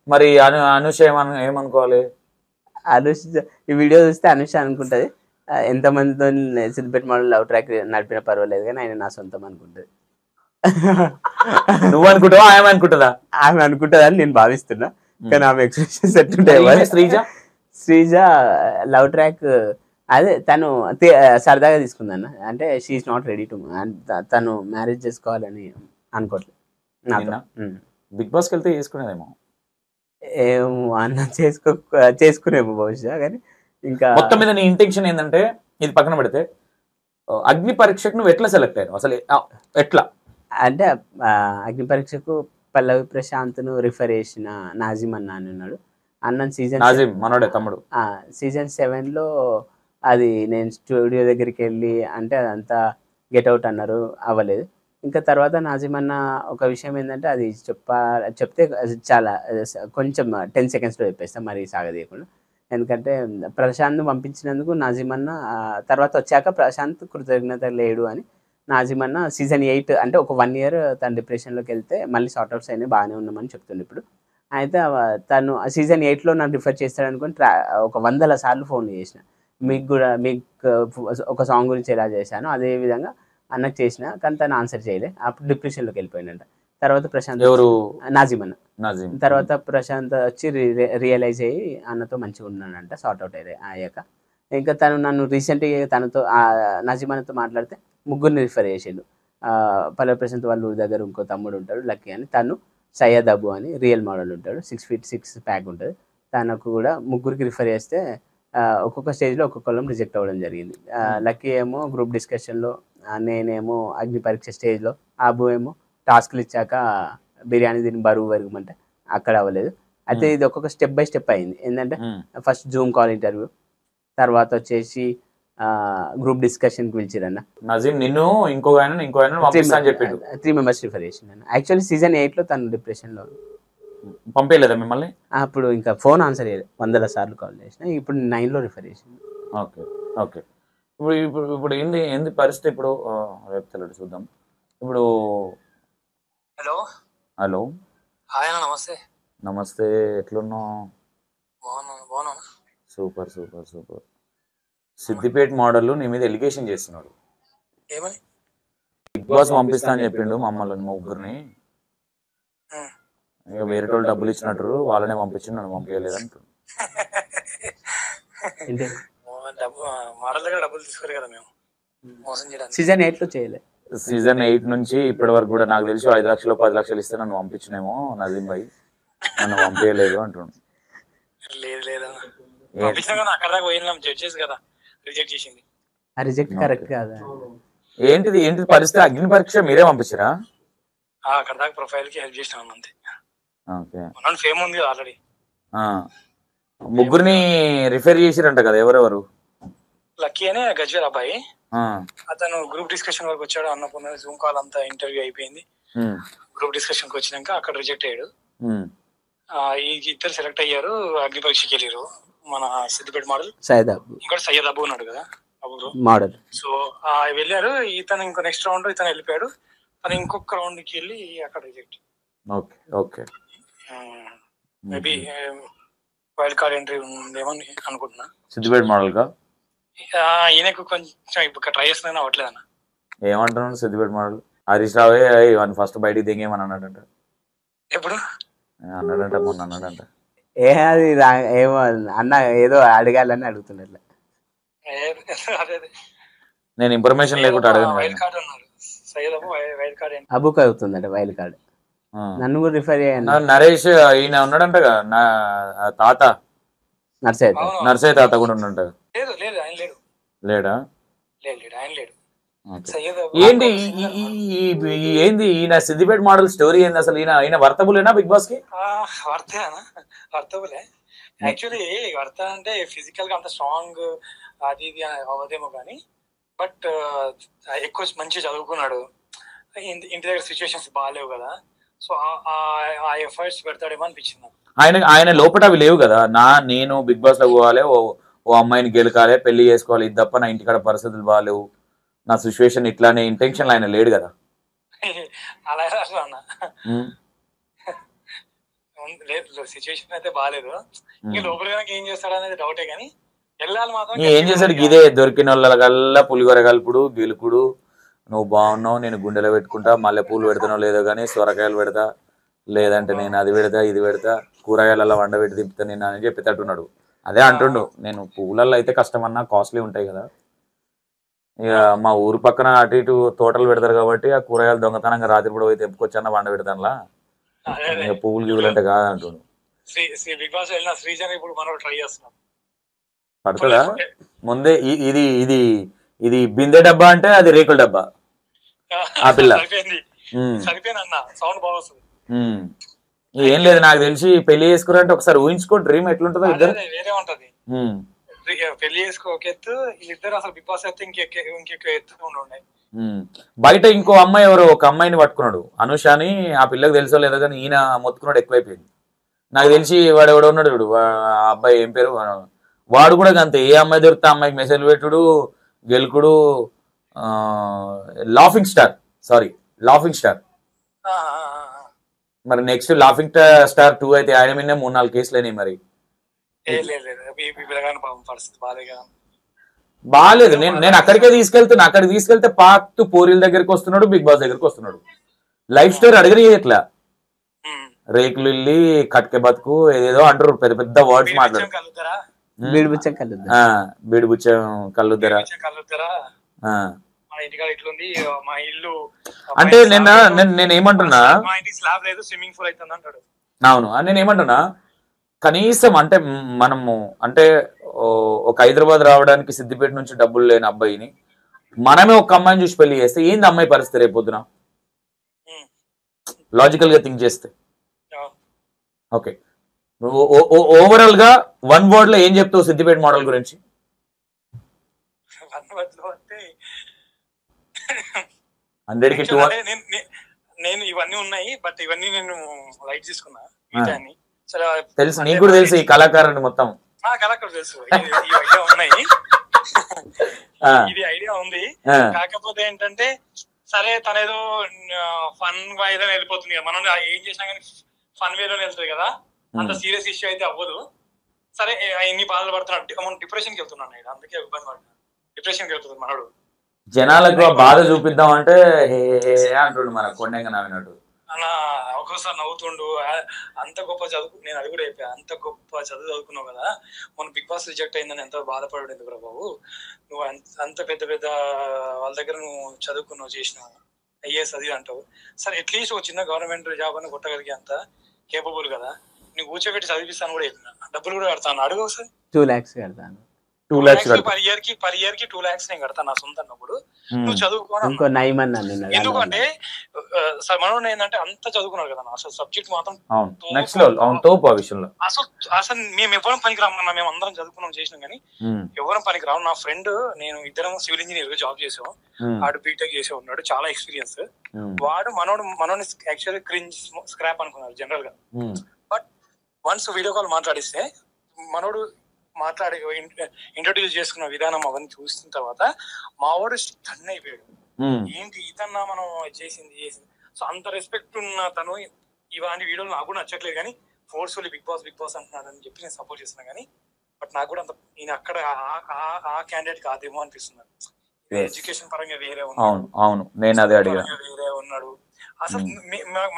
మరి అనుష ఏమనుకోవాలి? అనుష ఈ వీడియో చూస్తే అనుష అనుకుంటది ఎంతమందితో సిద్దిపేట మోడల్ లవ్ ట్రాక్ నడిపిన పర్వాలేదు కానీ ఆయన నా సొంతం అనుకుంటది. నువ్వు అనుకుంటావా ఆమె అనుకుంటుందా? ఆమె అనుకుంటదా అని నేను భావిస్తున్నా, కానీ ఆమె ఎక్స్ప్రెషన్స్ ఎట్టుంటాయి. శ్రీజ లవ్ ట్రాక్ అదే తను సరదాగా తీసుకుందన్న. అంటే షీఈస్ నాట్ రెడీ టు, తను మ్యారేజ్ చేసుకోవాలని అనుకోవట్లేదు. బిగ్ బాస్కి వెళ్తే చేసుకునేదేమో, ఏమో అన్న చేసుకునేమో బహుశా. కానీ ఇంకా మొత్తం మీద నీ ఇంటెన్షన్ ఏంటంటే, ఇది పక్కన పెడితే అగ్ని పరీక్షకు నువ్వు ఎట్లా సెలెక్ట్ అయ్యావు అసలు? ఎట్లా అంటే అగ్ని పరీక్షకు పల్లవి ప్రశాంత్ను రిఫర్ చేసిన నాజిమ్ అన్న అని ఉన్నాడు. అన్న సీజన్ మనోడే తమ్ముడు. సీజన్ 7లో అది నేను స్టూడియో దగ్గరికి వెళ్ళి అంటే అదంతా గెట్అవుట్ అన్నారు, అవ్వలేదు. ఇంకా తర్వాత నాజిమ్ అన్న ఒక విషయం ఏంటంటే, అది చెప్తే చాలా కొంచెం 10 సెకండ్స్లో చెప్పేస్తాం, మరి సాగదీయకుండా. ఎందుకంటే ప్రశాంత్ పంపించినందుకు నాజిమ్ అన్న తర్వాత వచ్చాక ప్రశాంత్ కృతజ్ఞత లేడు అని నాజిమ్ అన్న సీజన్ 8 అంటే ఒక 1 year తను డిప్రెషన్లోకి వెళ్తే మళ్ళీ సార్ట్అవుట్స్ అయినా బాగానే ఉన్నామని చెప్తుంది ఇప్పుడు. అయితే తను సీజన్ 8లో నన్ను రిఫర్ చేస్తాడు అనుకుని ఒక 100 సార్లు ఫోన్ చేసిన, మీకు ఒక సాంగ్ గురించి ఎలా చేశాను అదే విధంగా అన్నకు చేసిన, కానీ తను ఆన్సర్ చేయలే. అప్పుడు డిప్రెషన్లోకి వెళ్ళిపోయినంట. తర్వాత ప్రశాంత్ నాజిమ్ అన్న తర్వాత ప్రశాంత్ వచ్చి రియలైజ్ అయ్యి అన్నతో మంచిగా ఉన్నానంట, సార్ట్అవుట్ అయ్యాక. ఇంకా తను నన్ను రీసెంట్గా తనతో నాజిమ్ అన్నతో మాట్లాడితే ముగ్గురిని రిఫర్ చేసిండు. పల్లవి ప్రశాంత్ వాళ్ళ ఊరి దగ్గర ఇంకో తమ్ముడు ఉంటాడు లక్కీ అని, తను సయ్యద్ అబు అని రియల్ మోడల్ ఉంటాడు, 6 feet 6 pack ఉంటుంది. తనకు కూడా ముగ్గురికి రిఫర్ చేస్తే ఒక్కొక్క స్టేజ్లో ఒక్కొక్కళ్ళం రిజెక్ట్ అవ్వడం జరిగింది. లక్కీ ఏమో గ్రూప్ డిస్కషన్లో, నేనేమో అగ్ని పరీక్ష స్టేజ్లో, అబు ఏమో టాస్క్లు ఇచ్చాక బిర్యానీ దీన్ని బరువు పెరగమంటే అక్కడ అవ్వలేదు. అయితే ఇది ఒక్కొక్క స్టెప్ బై స్టెప్ అయింది. ఏంటంటే ఫస్ట్ జూమ్ కాల్ ఇంటర్వ్యూ, తర్వాత వచ్చేసి గ్రూప్ డిస్కషన్కి పిలిచిరన్న. నజీమ్ నిన్ను ఇంకో 3 members రిఫర్ చేసిండు. యాక్చువల్లీ సీజన్ 8లో తను డిప్రెషన్లో పంపేయలేదా మిమ్మల్ని? అప్పుడు ఇంకా ఫోన్ ఆన్సర్ చేయలేదు, 100 సార్లు కాల్ చేసిన. ఇప్పుడు 9లో రిఫర్ చేసిండు. Okay okay. ఇప్పుడు ఏంది పరిస్థితి ఇప్పుడు? రేపు తెల్లడు చూద్దాం. ఇప్పుడు హలో హలో హాయ్ అన్న, నమస్తే. నమస్తే, ఎట్లున్నావు? బాగున్నా. Super super super. Siddipet model నీ మీద ఎలిగేషన్ చేస్తున్నాడు. ఏమని? బిగ్ బాస్ పంపిస్తా అని చెప్పిండు మమ్మల్ని ముగ్గురిని. ఇక వేరే వాళ్ళు డబ్బులు ఇచ్చినట్టు వాళ్ళనే పంపించి నన్ను పంపించలేదు అంటు. మోడల్ దగ్గర డబ్బులు తీసుకోరు కదా మేము. మోసం చేయడానికి. సీజన్ 8 లో చేయలే. సీజన్ 8 నుంచి ఇప్పటి వరకు కూడా నాకు తెలిసి 5 లక్షలు 10 లక్షలు ఇస్తే నన్ను పంపించినేమో నజీం భాయ్, నన్ను పంపించలేదు అంటుండు. లేదు లేదా పంపించినా కానీ అక్కడ దాకా పోయినాం జడ్జెస్ కదా రిజెక్ట్ చేసింది. ఆ రిజెక్ట్ కరెక్ట్ కాదా? ఏంటిది పరిస్థితి? అగ్ని పరీక్ష మీరే పంపించారా? అక్కడ దాకా ప్రొఫైల్ కి హెల్ప్ చేసినాం అంతే. ఓకే, మన ఫేమ్ ఉంది కదా ఆల్రెడీ. ముగ్గురిని రిఫర్ చేసిరంట కదా, ఎవరెవరు? లక్కీ అనే గజ్వేల్ అబ్బాయి, అతను గ్రూప్ డిస్కషన్ వరకు వచ్చాడు. అన్నపూర్ణ జూమ్ కాల్ అంతా ఇంటర్వ్యూ అయిపోయింది. గ్రూప్ డిస్కషన్ కి వచ్చినాక అక్కడ రిజెక్ట్ అయ్యాడు. ఈ ఇద్దరు సెలెక్ట్ అయ్యారు, అగ్ని పరీక్షకి వెళ్ళారు. మన సిద్దిపేట మోడల్ ఇంకోటి సయ్యద్ అబ్బు ఉన్నాడు కదా, అబ్బు మోడల్. సో వెళ్ళారు. ఇతను ఇంకో నెక్స్ట్ రౌండ్ ఇతను వెళ్ళిపోయాడు. తను ఇంకొక రౌండ్ కి వెళ్ళి అక్కడ reject. Okay maybe wild card entry ఉందేమో అనుకుంటున్నా. సిద్దిపేట మోడల్ గా ఈయనకు కొంచెం ఇప్పుడు ట్రై చేస్తున్నా అవ్వట్లేదు అన్న. ఏమంటున్నాను సిద్దిపేట మోడల్? హరీష్ రావే వన్ ఫస్ట్ బయటికి దిగేమని అన్నాడంట. ఎప్పుడు అన్నాడంట? మొన్న అన్నాడంట. అది ఏమో అన్న ఏదో అడగాలని అడుగుతున్నట్లే. నేను ఇన్ఫర్మేషన్ లేకుండా అడగను. వైల్డ్ కార్డ్ అన్నారు సయ్యద్ అబ్బు, వైల్డ్ కార్డ్ అబ్బుకి అవుతుందంట వైల్డ్ కార్డ్. నన్ను కూడా రిఫర్ చేయండి. నరేష్ ఈయన ఉన్నాడంటగా, నా తాత నర్సయ్య తాత కూడా ఉన్నట్టు. లేదు లేదు ఆయన లేడు. లేడా? లేదు ఆయన లేడు. ఏంటి ఏంది ఈయన సిద్దిపేట మోడల్ స్టోరీ ఏంది అసలు? ఈయన వర్తబులేనా బిగ్ బాస్ కి? వర్తబులే యాక్చువల్లీ. వర్త అంటే ఫిజికల్ గా అంత స్ట్రాంగ్ అది ఇది అవ్వదేమో కానీ, బట్ ఎక్కువ మంచిగా చదువుకున్నాడు. ఇంటి దగ్గర సిచ్యువేషన్స్ బాగాలేవు కదా, సో ఆ ఎఫర్ట్స్ పెడతాడేమో అనిపించింది నాకు. ఆయన లోపల అవి లేవు కదా. నేను బిగ్ బాస్ లో పోవాలి, ఓ అమ్మాయిని గెలకాలి, పెళ్లి చేసుకోవాలి, ఇది తప్ప నా ఇంటికాడ పరిస్థితులు బాగాలేవు, నా సిచ్యువేషన్ ఇట్లానే ఇంటెన్షన్ ఆయన లేడు కదా. అలా అన్న లేదు, సిచ్యువేషన్ అయితే బాగాలేదు. ఇంకా లోపల ఏం చేస్తాడు అనేది డౌటే కానీ వెళ్ళాలి మాత్రం. ఏం చేశాడు? ఇదే దొరికిన వాళ్ళకల్లా పులిగొర కలుపుడు, గెలుకుడు. నువ్వు బాగున్నావు, నేను గుండెలో పెట్టుకుంటా, మల్లె పూలు పెడతానో లేదో కానీ సొరకాయలు పెడతా, లేదంటే నేను అది పెడతా ఇది పెడతా, కూరగాయలలో వండబెట్టి తిప్పుతా నేను అని చెప్పి తట్టున్నాడు. అదే అంటుండు, నేను పువ్వులలో అయితే కష్టమన్నా కాస్ట్లీ ఉంటాయి కదా, ఇక మా ఊరు పక్కన అటు ఇటు తోటలు పెడతారు కాబట్టి ఆ కూరగాయలు దొంగతనంగా రాత్రి కూడా పోయి తెంపుకొచ్చన్న వండ పెడతానులా, ఇక పువ్వులు గివ్వులంటే కాదంటుండు. బిగ్ బాస్ వెళ్ళిన శ్రీజన్ ఇప్పుడు మనం ట్రై చేస్తున్నాం. పడుతుందా ముందే? ఇది ఇది ఇది బిందె డబ్బా అంటే అది రేకుల డబ్బా. ఆ పిల్ల సరిపోయింది అన్న, సౌండ్ బాగా వస్తుంది. ఏం లేదు, నాకు తెలిసి పెళ్లి చేసుకురంటే ఒకసారి ఊహించుకో, డ్రీమ్ ఎట్లుంటుందో ఇద్దరు. వేరే ఉంటది, పెళ్లి చేసుకో ఒక ఎత్తు, వీళ్ళిద్దరు అసలు బిగ్ బాస్ అయితే ఇంకెక్కువ ఎత్తు ఉండే. బయట ఇంకో అమ్మాయి ఎవరో ఒక అమ్మాయిని పట్టుకున్నాడు, అనుష అని. ఆ పిల్లకి తెలుసో లేదో కానీ ఈయన మొత్తుకున్నాడు ఎక్కువైపోయింది. నాకు తెలిసి వాడు ఎవడో ఉన్నాడు చూడు, ఆ అబ్బాయి ఏం పేరు, వాడు కూడా అంతే. ఏ అమ్మాయి దొరికితే అమ్మాయికి మెసేజ్ పెట్టుడు, గెలుకుడు. లాఫింగ్ స్టార్ మరి నెక్స్ట్ లాఫింగ్ స్టార్ 2 అయితే ఆయన మీద 3-4 కేసులు అయినాయి. మరి బాగాలేదు. నేను అక్కడికే తీసుకెళ్తున్నా. అక్కడికి తీసుకెళ్తే పాక్తు పోరీల దగ్గరికి వస్తున్నాడు, బిగ్ బాస్ దగ్గరికి వస్తున్నాడు. లైఫ్ స్టోరీ అడిగిన ఎట్లా రేకులు ఇల్లి కట్కే బతుకు ఏదేదో అంటారు, పెద్ద పెద్ద వర్డ్స్ మాట్లాడు. బీడిబుచ్చం కల్లుద్దరా అంటే నేనేమంటున్నా, అవును నేనేమంటున్నా, కనీసం అంటే మనము అంటే ఒక హైదరాబాద్ రావడానికి సిద్దిపేట నుంచి డబ్బులు లేని అబ్బాయిని మనమే ఒక అమ్మాయిని చూసి పెళ్లి చేస్తే ఏంది అమ్మాయి పరిస్థితి రేపొద్దున? లాజికల్ గా థింక్ చేస్తే. ఓకే, ఓవరాల్ గా 1 వర్డ్ లో ఏం చెప్తావు సిద్దిపేట మోడల్ గురించి? నేను ఇవన్నీ ఉన్నాయి, బట్ ఇవన్నీ నేను లైట్ తీసుకున్నా. తెలుసు, నీకు కూడా తెలుసు ఈ కళాకారుని మొత్తం. కళాకారు తెలుసు, ఈ ఐడియా ఉన్నాయి, ఇది ఐడియా ఉంది. కాకపోతే ఏంటంటే సరే తనేదో ఫన్ గా ఏదైనా వెళ్ళిపోతుంది కదా, మనం ఏం చేసినా కానీ ఫన్ వేలో వెళ్తుంది కదా, అంత సీరియస్ ఇష్యూ అయితే అవ్వదు. సరే ఎన్ని బాధలు పడుతున్నాడు, మనం డిప్రెషన్ కి వెళ్తున్నాను, అందుకే ఇబ్బంది పడుతున్నాడు, డిప్రెషన్ కి వెళ్తుంది మనోడు. జనాలకు బాధ చూపిద్దాం అంటే అంటుండు మన కొండంగా నవ్వినట్టు. అన్న ఒక్కోసారి నవ్వుతుండు అంత గొప్ప చదువు, నేను అది కూడా అయిపోయా, అంత గొప్ప చదువు చదువుకున్నావు కదా, మన బిగ్ బాస్ రిజెక్ట్ అయిందని ఎంతో బాధపడు ఎందుకు బాబు, నువ్వు అంత పెద్ద పెద్ద వాళ్ళ దగ్గర నువ్వు చదువుకున్నావు చేసినావు ఐఏఎస్ అది అంటావు, సరే అట్లీస్ట్ ఒక చిన్న గవర్నమెంట్ జాబ్ అని కొట్టగలిగే అంత కేపబుల్ కదా, నీకు కూర్చోబెట్టి చదివిస్తాను కూడా చెప్పిన, డబ్బులు కూడా కడతాను, అడుగు ఒకసారి. 2 lakhs కడతాను. 2 lakhs పర్ ఇయర్ కి 2 lakhs నేను కడతాను నా సొంత డబ్బులు, నువ్వు చదువుకోవాలి. ఇంకో 9 months ఎందుకంటే మనం ఏంటంటే అంత చదువుకున్నారు కదా అసలు సబ్జెక్ట్ మాత్రం నెక్స్ట్ లెవెల్ తోపు ఆ విషయంలో. అసలు మేము ఎవరం పనికి రామన్నా, మేము అందరం చదువుకున్నాం చేసినాం కానీ ఎవరం పనికి రావు. నా ఫ్రెండ్ నేను ఇద్దరం సివిల్ ఇంజనీర్ గా జాబ్ చేసాం, ఆడు బీటెక్ చేసే ఉన్నాడు, చాలా ఎక్స్పీరియన్స్. వాడు మనోడు యాక్చువల్లీ క్రింజ్ స్క్రాప్ అనుకున్నారు జనరల్ గా, బట్ వన్స్ వీడియో కాల్ మాట్లాడిస్తే మనోడు మాట్లాడి ఇంట్రొడ్యూస్ చేసుకున్న విధానం అవన్నీ చూసిన తర్వాత మా వాడు టన్ అయిపోయాడు, ఏంటి ఇతన్నా మనం చేసింది. సో అంత రెస్పెక్ట్ ఉన్న తను ఇవాంటి వీడియోలు నాకు కూడా నచ్చట్లేదు కానీ ఫోర్స్ఫుల్లీ బిగ్ బాస్ అంటున్నాడు అని చెప్పి నేను సపోర్ట్ చేస్తున్నా కానీ, బట్ నాకు కూడా అంత నేను అక్కడ ఆ క్యాండిడేట్ కాదేమో అనిపిస్తున్నాడు. ఎడ్యుకేషన్ పరంగా వేరే ఉన్నాడు, నేను అదే అడిగా, వేరే ఉన్నాడు. అసలు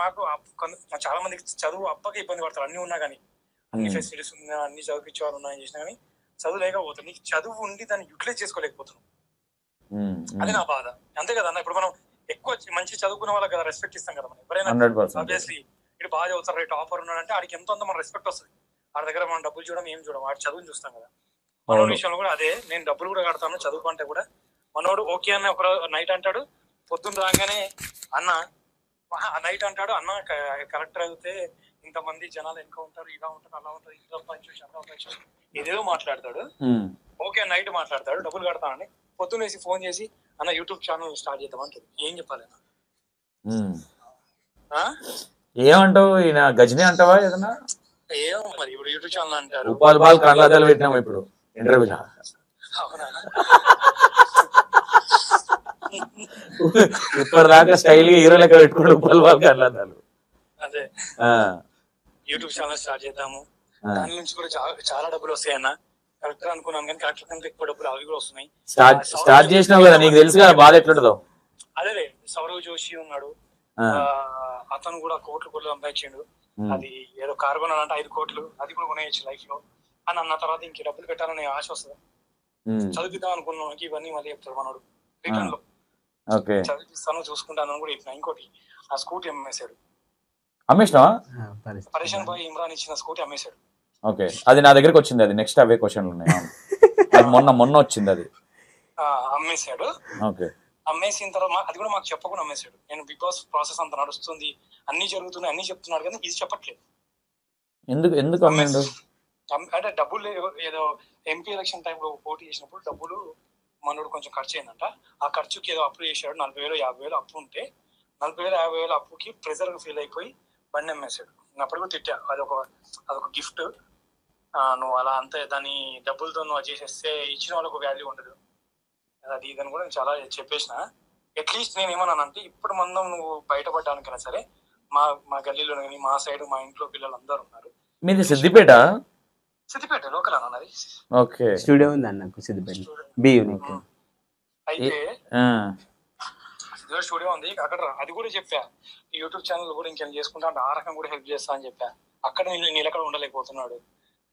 మాకు చాలా మందికి చదువు అప్పకి ఇబ్బంది పడతారు, అన్ని ఉన్నా కానీ అన్ని ఫెసిలిటీస్ ఉన్నా, అన్ని చదివించేవాళ్ళు ఉన్నాయని చేసినా కానీ చదువు లేకపోతుంది. నీకు చదువు ఉండి దాన్ని యూటిలైజ్ చేసుకోలేకపోతున్నాం, అది నా బాధ. అంతే కదా అన్న, ఇప్పుడు మనం ఎక్కువ మంచి చదువుకున్న వాళ్ళకి కదా రెస్పెక్ట్ ఇస్తాం కదా మనం. ఎవరైనా ఆబ్వియస్లీ ఇటు బాగా చదువుతారు, రేట్ ఆఫర్ ఉన్నాడంటే ఆడికి ఎంతో అంత మన రెస్పెక్ట్ వస్తుంది. ఆడి దగ్గర మనం డబ్బులు చూడడం ఏం చూడం, వాడి చదువుని చూస్తాం కదా. మనోడి విషయంలో కూడా అదే, నేను డబ్బులు కూడా కడతాను చదువుకుంటే కూడా. మనోడు ఓకే అన్న ఒక నైట్ అంటాడు, పొద్దున్న రాగానే అన్న నైట్ అంటాడు, అన్న కరెక్ట్ చదివితే ఇంతమంది జనాలు వెనక ఉంటారు, ఇలా ఉంటారు, అలా ఉంటారు, ఇలా పంచు అలా పంచు ఏదేదో మాట్లాడతాడు. ఓకే నైట్ మాట్లాడతాడు, డబ్బులు కడతానని పొద్దున్న వేసి ఫోన్ చేసి అన్న యూట్యూబ్ ఛానల్ స్టార్ట్ చేద్దామంటాడు. ఏం చెప్పాలి ఏమంటావు, ఈయన గజని అంటావా ఏదన్నా? ఏమో మరి ఇప్పుడు యూట్యూబ్ ఛానల్ అంటారు, ఉపాల్ బాల్ కళ్ళద్దాలు పెట్టినాము ఇప్పుడు ఇంటర్వ్యూలో. అవునా ఇప్పటిదాకా స్టైల్ గా హీరో లెక్క పెట్టుకోండి ఉపాల్ బాల్ కళ్ళద్దాలు. అదే యూట్యూబ్ ఛానల్ స్టార్ట్ చేద్దాము, దాని నుంచి కూడా చాలా డబ్బులు వస్తాయన్న. కరెక్ట్ అనుకున్నాను కానీ కరెక్ట్ కంటే ఎక్కువ డబ్బులు అవి కూడా వస్తున్నాయి. స్టార్ట్ చేసినావు కదా, నీకు తెలుసు కదా బాధ ఎట్లుంటుందో. అదే సౌరవ్ జోషి ఉన్నాడు, అతను కూడా కోట్లు సంపాదించిండు. అది ఏదో కారు కొనాలంటే 5 కోట్లు, అది కూడా కొనేయచ్చు లైఫ్ లో అని అన్న తర్వాత ఇంక డబ్బులు పెట్టాలని ఆశ వస్తుంది. చదివిద్దాం అనుకున్నాం ఇవన్నీ మళ్ళీ చెప్తాడు మనోడు రిటర్న్ లో, చదివిస్తాను చూసుకుంటాను కూడా చెప్పిన. ఇంకోటి ఆ స్కూటీ అమ్మేశాడు, అమ్మేసినావా? పరేషాన్ బాయ్ ఇమ్రాన్ ఇచ్చిన స్కూటీ అమ్మేశాడు. ఓకే, అది నా దగ్గరకు వచ్చింది, అది నెక్స్ట్ అవే క్వశ్చన్లు ఉన్నాయి. మొన్న వచ్చింది అది, అమ్మేశాడు. ఓకే, అమ్మేసిన తర్వాత అది కూడా మాకు చెప్పకుండా అమ్మేశాడు. నేను బిగ్ బాస్ ప్రాసెస్ అంత నడుస్తుంది, అన్ని జరుగుతున్నాయి, అన్ని చెప్తున్నాడు కానీ ఇది చెప్పట్లేదు. ఎందుకు అమ్మేడు అంటే డబ్బులు ఏదో ఎంపీ ఎలక్షన్ టైంలో పోటీ చేసినప్పుడు డబ్బులు మనోడు కొంచెం ఖర్చు అయిందంట. ఆ ఖర్చుకి ఏదో అప్పు చేశాడు, 40,000 50,000 అప్పు ఉంటే 40,000 50,000 అప్పుకి ప్రెజర్ ఫీల్ అయిపోయి బండి అమ్మేశాడు. నేను అప్పుడు కూడా తిట్టా, అదొక గిఫ్ట్, నువ్వు అలా అంతే దాన్ని డబ్బులతో నువ్వు చేసేస్తే ఇచ్చిన వాళ్ళకు వాల్యూ ఉండదు అది ఇదని కూడా నేను చాలా చెప్పేసిన. అట్లీస్ట్ నేను ఏమన్నానంటే ఇప్పుడు మనం నువ్వు బయటపడ్డానికైనా సరే మా గల్లీలో కానీ మా సైడ్ మా ఇంట్లో పిల్లలు అందరు ఉన్నారు. మీది సిద్దిపేట లోకల్ అన్నది. ఓకే, స్టూడియో ఉంది అన్న సిద్దిపేట బి యూనిట్. అయితే స్టూడియో ఉంది అక్కడ, అది కూడా చెప్పా. యూట్యూబ్ ఛానల్ కూడా ఇంకేం చేసుకుంటా అంటే ఆ రకం కూడా హెల్ప్ చేస్తా అని చెప్పా. అక్కడ నిలకడ ఉండలేకపోతున్నాడు,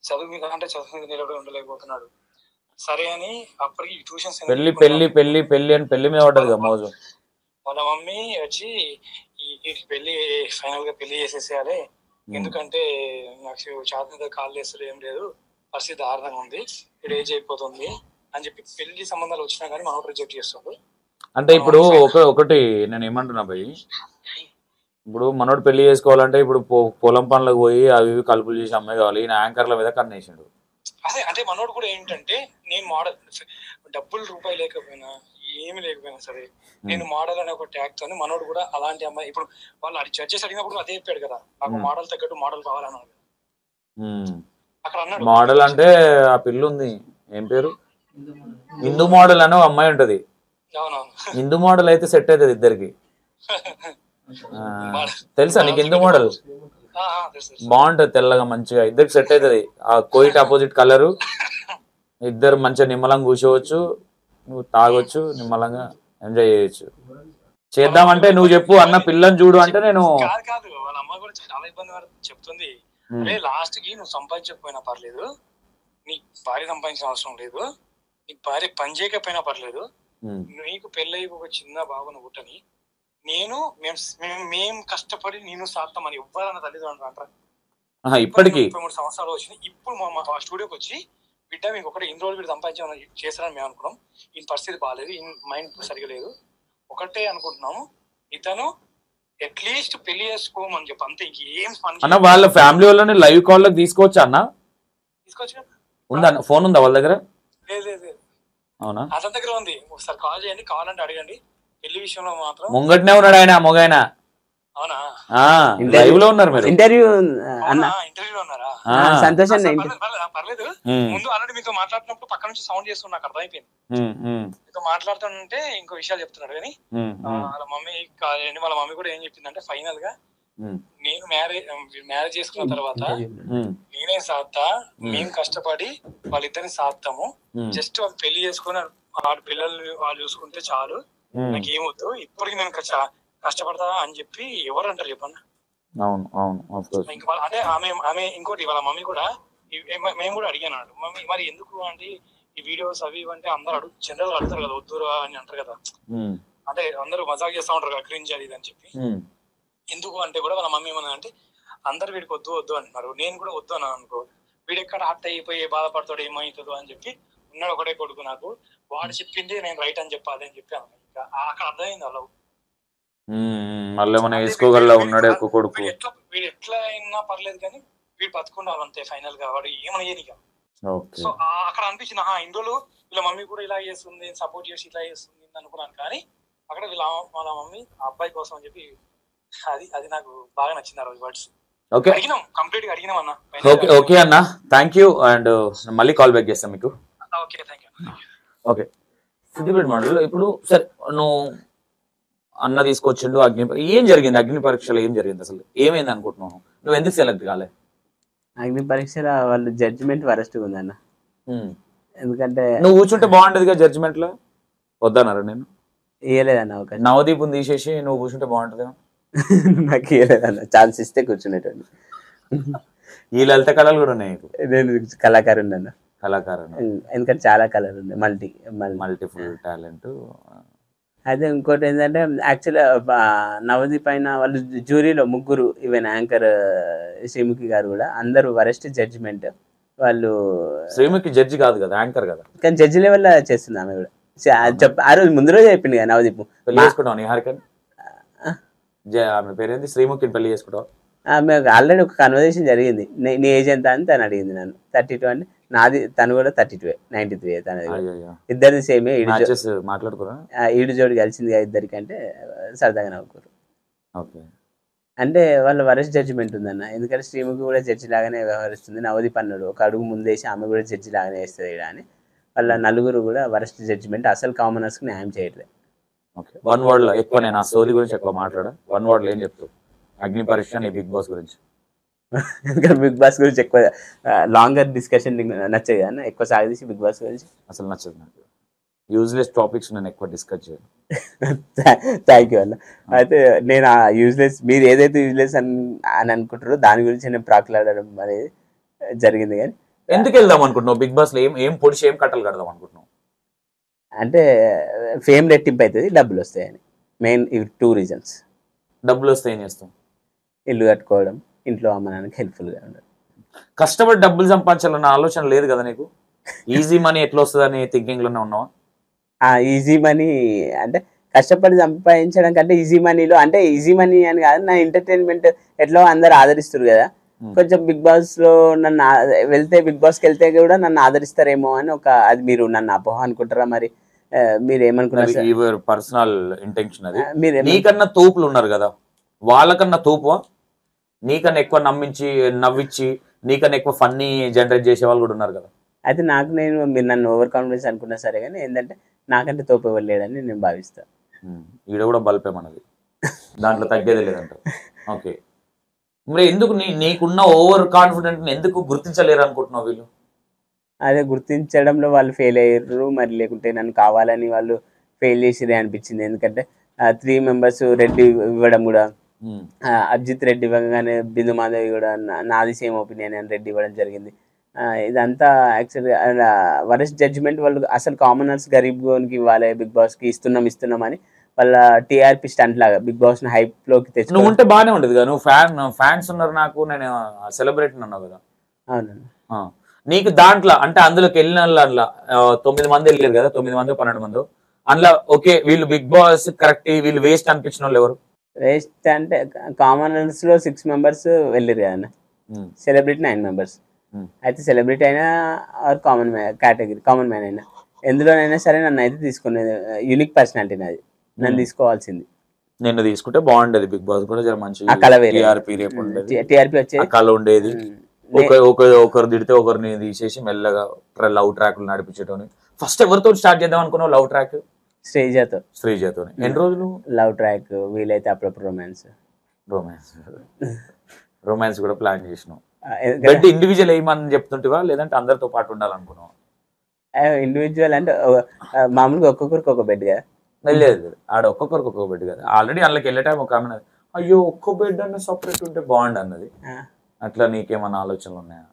చదువు మీద అంటే చదువు మీద నిలకడ ఉండలేకపోతున్నాడు. సరే అని అప్పటికి ట్యూషన్స్ పెళ్లి అని పెళ్లి మీద పడ్డది కదా మోజు. వాళ్ళ మమ్మీ వచ్చి పెళ్లి ఫైనల్ గా పెళ్లి చేసేసేయాలి, ఎందుకంటే నాకు చేత కాల్ చేస్తారు, ఏం లేదు పరిస్థితి దారుణంగా ఉంది, ఇక్కడ ఏజ్ అయిపోతుంది అని చెప్పి పెళ్లి సంబంధాలు వచ్చినా కానీ మనం రిజెక్ట్ చేస్తాడు. అంటే ఇప్పుడు ఒకటి నేను ఏమంటున్నా భయ్, ఇప్పుడు మనోడు పెళ్లి చేసుకోవాలంటే ఇప్పుడు పొలం పనులకు పోయి అవి కలుపులు చేసి అమ్మాయి కావాలి, ఈయన యాంకర్ల మీద కన్నేసాడు. అదే అంటే మనోడు కూడా ఏంటంటే నేను మోడల్, డబ్బులు రూపాయి లేకపోయినా ఏమి లేకపోయినా సరే నేను మోడల్ అనే ఒక ట్యాగ్ తోని మనోడు కూడా అలాంటి అమ్మాయి, ఇప్పుడు వాళ్ళు జడ్జెస్ అడిగినప్పుడు అదే చెప్పాడు కదా, నాకు మోడల్ తగ్గట్టు మోడల్ కావాలన్నాడు అక్కడ అన్నాడు. మోడల్ అంటే ఆ పిల్ల ఉంది, ఏం పేరు, హిందూ మోడల్ అనే అమ్మాయి ఉంటది. హిందూ మోడల్ అయితే సెట్ అవుతుంది ఇద్దరికి. తెలుసా నీకు హిందూ మోడల్? బాగుంటది, తెల్లగా మంచిగా, ఇద్దరికి సెట్ అవుతుంది. ఆ కోయిట్ ఆపోజిట్ కలరు, ఇద్దరు మంచిగా నిమ్మలంగా కూర్చోవచ్చు, నువ్వు తాగొచ్చు, నిమ్మలంగా ఎంజాయ్ చేయొచ్చు. చేద్దామంటే నువ్వు చెప్పు అన్న పిల్లని చూడు అంటే నేను కాదు వాళ్ళ అమ్మ కూడా చాలా ఇబ్బంది చెప్తుంది. అరే లాస్ట్ కి నువ్వు సంపాదించకపోయినా పర్లేదు, నీ భార్య సంపాదించిన అవసరం లేదు, నీ భార్య పని చేయకపోయినా పర్లేదు, నీకు పెళ్ళయి ఒక చిన్న బాబును పుట్టని మేము కష్టపడి నేను సాధ్యమని ఇవ్వాలన్న తల్లిదండ్రులు అంటారు. ఇప్పటికి 33 సంవత్సరాలు వచ్చినాయి. ఇప్పుడు మా స్టూడియోకి వచ్చి బిడ్డ మీకు ఒకటి ఇన్ని రోజులు వీడు సంపాదించామని చేస్తారని మేము అనుకున్నాం. ఈ పరిస్థితి బాగాలేదు, ఈ మైండ్ సరిగా లేదు, ఒకటే అనుకుంటున్నాము ఇతను అట్లీస్ట్ పెళ్లి చేసుకోమని చెప్పి అంతే. ఇంకేం అన్న వాళ్ళ ఫ్యామిలీ వాళ్ళని లైవ్ కాల్ లో తీసుకోవచ్చా అన్న? తీసుకోవచ్చు. ఉందా ఫోన్ ఉందా వాళ్ళ దగ్గర? లేదు. అవునా? అతని దగ్గర ఉంది. ఒకసారి కాల్ చేయండి, కావాలంటే అడగండి. పెళ్లి విషయంలో మాత్రం ముంగట్నే ఉన్నాడు ఆయన మొగైన. అవునా? లైవ్ లో ఉన్నారు మీరు? ఇంటర్వ్యూ ఇంటర్వ్యూలో ఉన్నారా? సంతోషం. పర్లేదు. ముందు ఆల్రెడీ మీతో మాట్లాడుతున్నప్పుడు పక్క నుంచి సౌండ్ చేస్తున్నా, నాకు అర్థమైపోయింది. మీతో మాట్లాడుతుంటే ఇంకో విషయాలు చెప్తున్నాడు కానీ వాళ్ళ మమ్మీ కూడా ఏం చెప్పిందంటే ఫైనల్ గా నేను మ్యారేజ్ చేసుకున్న తర్వాత నేనే సాత్తా, మేము కష్టపడి వాళ్ళిద్దరిని సాత్తాము, జస్ట్ వాళ్ళు పెళ్లి చేసుకుని వాళ్ళ పిల్లల్ని వాళ్ళు చూసుకుంటే చాలు, నాకు ఏమొద్దు, ఇప్పటికి నేను కష్టపడతా అని చెప్పి ఎవరు అంటారు చెప్పన్నా? ఇంకా అంటే ఆమె ఇంకోటి వాళ్ళ మమ్మీ కూడా మేము కూడా అడిగాను, మమ్మీ మరి ఎందుకు అంటే ఈ వీడియోస్ అవి అంటే అందరూ జనరల్ అడుగుతారు కదా, వద్దురా అని అంటారు కదా, అంటే అందరూ మజాక్ చేస్తా ఉంటారు కదా, క్రింజ్ అది అని చెప్పి. ఎందుకు అంటే కూడా వాళ్ళ మమ్మీ ఏమన్నా అంటే అందరు వీడికి వద్దు అంటున్నారు, నేను కూడా వద్దు అన్నాను అనుకో, వీడు ఎక్కడ హార్ట్ అయిపోయి బాధపడతాడు, ఏమవుతుందో అని చెప్పి ఉన్నాడు ఒకటే కొడుకు నాకు, వాడు చెప్పింది నేను రైట్ అని చెప్పాలి అని చెప్పి ఇంకా అక్కడ అర్థమైంది అలా. వీడు ఎట్లా అయినా పర్లేదు కానీ వీడు బతుకున్నాడు అంతే ఫైనల్ గా, వాడు ఏమన్నా చేయనిక. సో అక్కడ అనిపించింది ఇన్ని రోజులు వీళ్ళ మమ్మీ కూడా ఇలా చేస్తుంది, సపోర్ట్ చేసి ఇట్లా చేస్తుంది అనుకున్నాను, కానీ అక్కడ వాళ్ళ మమ్మీ ఆ అబ్బాయి కోసం అని చెప్పి అది నాకు బాగా నచ్చింది ఆ రోజు వర్డ్స్. అడిగినాం, కంప్లీట్ గా అడిగినాం అన్న. ఓకే అన్న, థ్యాంక్ యూ. అండ్ మళ్ళీ కాల్ బ్యాక్ చేస్తాం మీకు. Okay, thank you. Okay, Siddipet మండలంలో ఇప్పుడు సరే నువ్వు అన్న తీసుకొచ్చిండు, ఏం జరిగింది అగ్ని పరీక్షలో, ఏం జరిగింది అసలు, ఏమైంది అనుకుంటున్నావు, నువ్వు ఎందుకు సెలెక్ట్ కాలే? అగ్ని పరీక్షలో వాళ్ళు జడ్జిమెంట్ వరస్ట్ ఉంది అన్న. ఎందుకంటే నువ్వు కూర్చుంటే బాగుంటదిగా జడ్జిమెంట్ లో, వద్దన్నారా? నేను ఇయ్యలేదన్న అవకాశం. నవదీపుని తీసేసి నువ్వు కూర్చుంటే బాగుంటది. నాకు ఇయ్యలేదన్న, ఛాన్స్ ఇస్తే కూర్చునేటోని. ఈ లలిత కళలు కూడా ఉన్నాయి. నేను కళాకారుడు అన్న. కళాకారుడు ఎందుకంటే చాలా కళలు ఉన్నాయి, మల్టిఫుల్ టాలెంట్. అయితే ఇంకోటి ఏంటంటే యాక్చువల్గా నవదీప్ పైన వాళ్ళు జ్యూరీలో ముగ్గురు, ఈవెన్ యాంకర్ శ్రీముఖి గారు కూడా అందరూ వరెస్ట్ జడ్జిమెంట్. వాళ్ళు శ్రీముఖి జడ్జి కాదు కదా, యాంకర్ కదా, కానీ జడ్జి లెవెల్ చేస్తుంది ఆమె కూడా. ఆ రోజు ముందు రోజు చెప్పింది కదా నవదీప్ పెళ్లి చేసుకుంటావు నిహారికని, ఆమె పేరేంది, శ్రీముఖిని పెళ్లి చేసుకుంటావు? ఆమె ఆల్రెడీ ఒక కన్వర్జేషన్ జరిగింది, నీ ఏజ్ ఎంత అని తను అడిగింది నన్ను. 32 అంటే నాది, తను కూడా 32, 93 తనది. ఇద్దరిది సేమే. ఈడు జోడి కలిసింది ఇద్దరికంటే సరదాగా నవ్వుకోరు. అంటే వాళ్ళ వరస్ట్ జడ్జిమెంట్ ఉందన్న. ఎందుకంటే శ్రీముఖి కూడా జడ్జి లాగానే వ్యవహరిస్తుంది, నవదీప్ అన్నాడు ఒక అడుగు ముందేసి ఆమె కూడా జడ్జి లాగానే వేస్తుంది అని. వాళ్ళ నలుగురు కూడా వరస్ట్ జడ్జిమెంట్, అసలు కామనర్స్ కి న్యాయం చేయట్లేదు. వన్ వర్డ్ లో ఎక్కువ నేను ఆ స్టోరీ గురించి ఎక్కువ మాట్లాడా, వన్ వర్డ్ లో ఏం చెప్తావు అగ్ని పరీక్ష నీ బిగ్ బాస్ గురించి? ఎందుకంటే బిగ్ బాస్ గురించి ఎక్కువ లాంగర్ డిస్కషన్ నచ్చదు అన్న, ఎక్కువ సాగదీసి బిగ్ బాస్ గురించి అసలు నచ్చదు నాకు. యూజ్లెస్ టాపిక్స్ నేను ఎక్కువ డిస్కస్ చేయను. థ్యాంక్ యూ అన్న. అయితే నేను ఆ యూజ్లెస్, మీరు ఏదైతే యూజ్లెస్ అని అనుకుంటారో దాని గురించి నేను ప్రాకులాడడం అనేది జరిగింది. కానీ ఎందుకు వెళ్దాం అనుకుంటున్నావు బిగ్ బాస్ లో? ఏం పొడిచి ఏం కట్టలు కడదాం అనుకుంటున్నావు? అంటే ఫేమ్ రెట్టింపు అవుతుంది, డబ్బులు వస్తాయని. మెయిన్ ఇవి 2 రీజన్స్. డబ్బులు వస్తే ఏం చేస్తాం? ఇల్లు కట్టుకోవడం, ఇంట్లో అమ్మనానికి హెల్ప్ఫుల్గా ఉండడం. కష్టపడి డబ్బులు సంపాదించాలన్న ఆలోచన లేదు కదా నీకు? ఈజీ మనీ ఎట్లా వస్తుందని థింకింగ్ లోనే ఉన్నావా? ఈజీ మనీ అంటే కష్టపడి సంపాదించడం కంటే ఈజీ మనీలో, అంటే ఈజీ మనీ అని కాదు, నా ఎంటర్టైన్మెంట్ ఎట్లా అందరు ఆదరిస్తారు కదా, కొంచెం బిగ్ బాస్ లో నన్ను వెళ్తే, బిగ్ బాస్కి వెళ్తే కూడా నన్ను ఆదరిస్తారేమో అని ఒక, అది మీరు నన్ను అపోహ అనుకుంటారా? మరి మీరు ఏమనుకున్నారు? పర్సనల్ ఇంటెన్షన్ అది. నీకన్నా తోపులు ఉన్నారు కదా, వాళ్ళకన్నా తోపువా? నీకన్నా ఎక్కువ నవ్వించి నీకన్నా ఎక్కువ ఫన్నీ జనరేట్ చేసే వాళ్ళు కూడా ఉన్నారు కదా. అయితే మీరు నన్ను ఓవర్ కాన్ఫిడెన్స్ అనుకున్నా సరే, కానీ ఏంటంటే నాకంటే తోపు ఎవరు లేడని నేను భావిస్తాను. ఈడ కూడా బల్పే మనది, దాంట్లో తగ్గేది లేదంట. ఓకే, మరి ఎందుకు నీకున్న ఓవర్ కాన్ఫిడెంట్ ఎందుకు గుర్తించలేరు అనుకుంటున్నావు వీళ్ళు? అదే గుర్తించడంలో వాళ్ళు ఫెయిల్ అయ్యారు, మరి లేకుంటే నన్ను కావాలని వాళ్ళు ఫెయిల్ చేసిరే అనిపించింది. ఎందుకంటే 3 మెంబర్స్ రెడ్డి ఇవ్వడం కూడా, అజిత్ రెడ్డి ఇవ్వగానే బిందు మాధవి కూడా నాది సేమ్ ఒపీనియన్ అని రెడ్డి ఇవ్వడం జరిగింది. ఇదంతా యాక్చువల్గా వరస్ట్ జడ్జిమెంట్. వాళ్ళు అసలు కామనర్స్ గరీబ్ గోన్కి ఇవ్వాలి, బిగ్ బాస్కి ఇస్తున్నాం అని వాళ్ళ టీఆర్పీ స్టంట్ లాగా బిగ్ బాస్ ని హైప్ లోకి తెచ్చు. నువ్వు ఉంటే బాగానే ఉండేది కదా, నువ్వు ఫ్యాన్స్ ఉన్నారు నాకు, నేను సెలబ్రిటీ అన్నావు కదా. అవునండి. నీకు దాంట్లో అంటే అందులోకి వెళ్ళిన అందులో 9 మంది వెళ్ళారు కదా, 9 మంది 12 మంది, అందులో ఓకే వీళ్ళు బిగ్ బాస్ కరెక్ట్ వీళ్ళు వేస్ట్ అనిపించిన వాళ్ళు ఎవరు? వేస్ట్ అంటే కామనర్స్ లో 6 మెంబర్స్ వెళ్ళారు కదా, సెలబ్రిటీ 9 మెంబర్స్. అయితే సెలబ్రిటీ అయినా or common category common man అయినా ఎందులోనైనా సరే నన్ను అయితే తీసుకునేది, యూనిక్ పర్సనాలిటీ నాది, నన్ను తీసుకోవాల్సింది. నిన్ను తీసుకుంటే బాగుండేది, బిగ్ బాస్ కూడా జర మంచి టీఆర్పీ వచ్చేది, కళ ఉండేది. ఒకరు తిడితే ఒకరిని తీసేసి మెల్లగా లవ్ ట్రాక్ నడిపించడం. ఫస్ట్ ఎవరితో స్టార్ట్ చేద్దాం అనుకున్నావు లవ్ ట్రాక్? శ్రీజతో. ఎన్ని రోజులు లవ్ ట్రాక్, వీలైతే అప్పుడప్పుడు రొమాన్స్ కూడా ప్లాన్ చేసినావు. బట్ ఇండివిజువల్ ఏమని చెప్తుంటివా లేదంటే అందరితో పాటు ఉండాలనుకున్నావా? ఇండివిజువల్ అంటే మామూలుగా ఒక్కొక్కరికి ఒక బెడ్ కదా. లేదు, ఆడ ఒక్కొక్కరికి ఒక్కొక్క బెడ్ కదా. ఆల్రెడీ అందులోకి వెళ్ళే టైం ఒక ఆమె అయ్యో ఒక్కో బెడ్ అన్న సపరేట్ ఉంటే బాగుండు అన్నది. అట్లా నీకేమన్నా ఆలోచనలు ఉన్నాయా?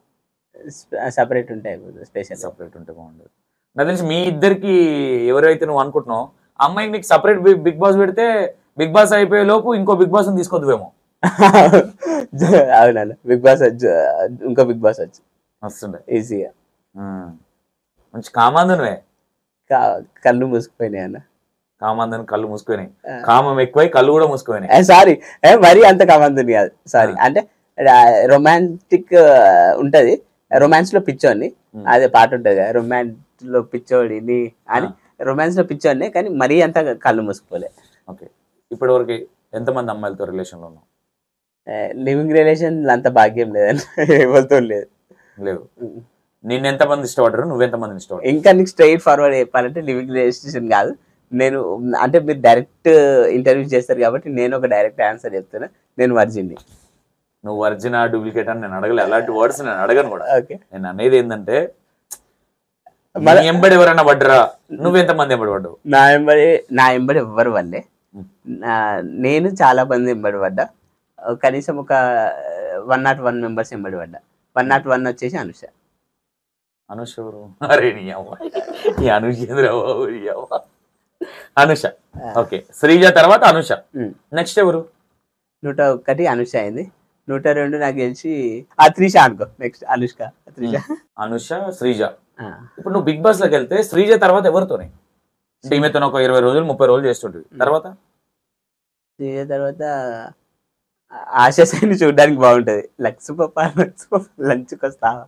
సపరేట్ ఉంటాయి, స్పెషల్ సపరేట్ ఉంటే బాగుండదు. నాకు తెలిసి మీ ఇద్దరికి ఎవరైతే నువ్వు అనుకుంటున్నావు అమ్మాయికి నీకు సపరేట్ బిగ్ బాస్ పెడితే బిగ్ బాస్ అయిపోయే లోపు ఇంకో బిగ్ బాస్ తీసుకొద్దువేమో. అవునా, బిగ్ బాస్ ఇంకో బిగ్ బాస్ వస్తుండే ఈజీగా. మంచి కామాంధనువే. కళ్ళు మూసుకుపోయినాయి అన్న, కామాంధన్ కళ్ళు మూసుకుపోయినాయి, కామం ఎక్కువై కళ్ళు కూడా మూసుకుపోయినాయి. సారీ మరీ అంత కామాంధుని కాదు, సారీ. అంటే రొమాంటిక్ ఉంటది, రొమాన్స్ లో పిచ్చోని, అదే పాట ఉంటది కదా, రొమాన్స్ లో పిచ్చోడిని అని, రొమాన్స్ లో పిచ్చోడిని, కానీ మరీ అంత కళ్ళు మూసుకుపోలే. ఓకే, ఇప్పటి వరకు ఎంతమంది అమ్మాయిలతో రిలేషన్ లో ఉన్నావు? లివింగ్ రిలేషన్ అంత భాగ్యం లేదని ఎవరితో లేదు. నేను ఎంతమంది ఇష్టపడ్డారు, నువ్వెంతమంది ఇష్టపడ్డారు? ఇంకా నీకు స్ట్రైట్ ఫార్వర్డ్ చెప్పాలంటే లివింగ్ రిలేషన్ కాదు, నేను అంటే మీరు డైరెక్ట్ ఇంటర్వ్యూ చేస్తారు కాబట్టి నేను ఒక డైరెక్ట్ ఆన్సర్ చెప్తున్నా, నేను వర్జిన్ని. నువ్వు వర్జిన్ డూప్లికేట్ అని నేను అడగలే, అలాంటి వర్డ్స్ నేను అడగను కూడా. నేను అనేది ఏంటంటే ఎంబడి ఎవరైనా పడ్డరా, నువ్వెంతమంది ఎంబడి పడ్డావు? నా ఎంబడి ఎవ్వరు వల్లే, నేను చాలా మంది ఎంబడి పడ్డా, కనీసం ఒక 101 మెంబర్స్ ఎంబడి పడ్డా. 101 వచ్చేసి అనుష. అనుష అరే నీ అనుష. ఓకే, శ్రీజ తర్వాత అనుష, నెక్స్ట్ ఎవరు? 101 అనుష అయింది, 102 నాకు తెలిసి త్రిష అనుకో, నెక్స్ట్ అనుష్క, త్రిష, అనుష, శ్రీజ. ఇప్పుడు నువ్వు బిగ్ బాస్ లోకి వెళ్తే శ్రీజ తర్వాత ఎవరితోనే? ఈమెతో ఒక 20 రోజులు 30 రోజులు చేస్తుంటుంది, తర్వాత శ్రీజ తర్వాత ఆశని చూడడానికి బాగుంటది, లక్స్ పాప లంచ్కి వస్తావా,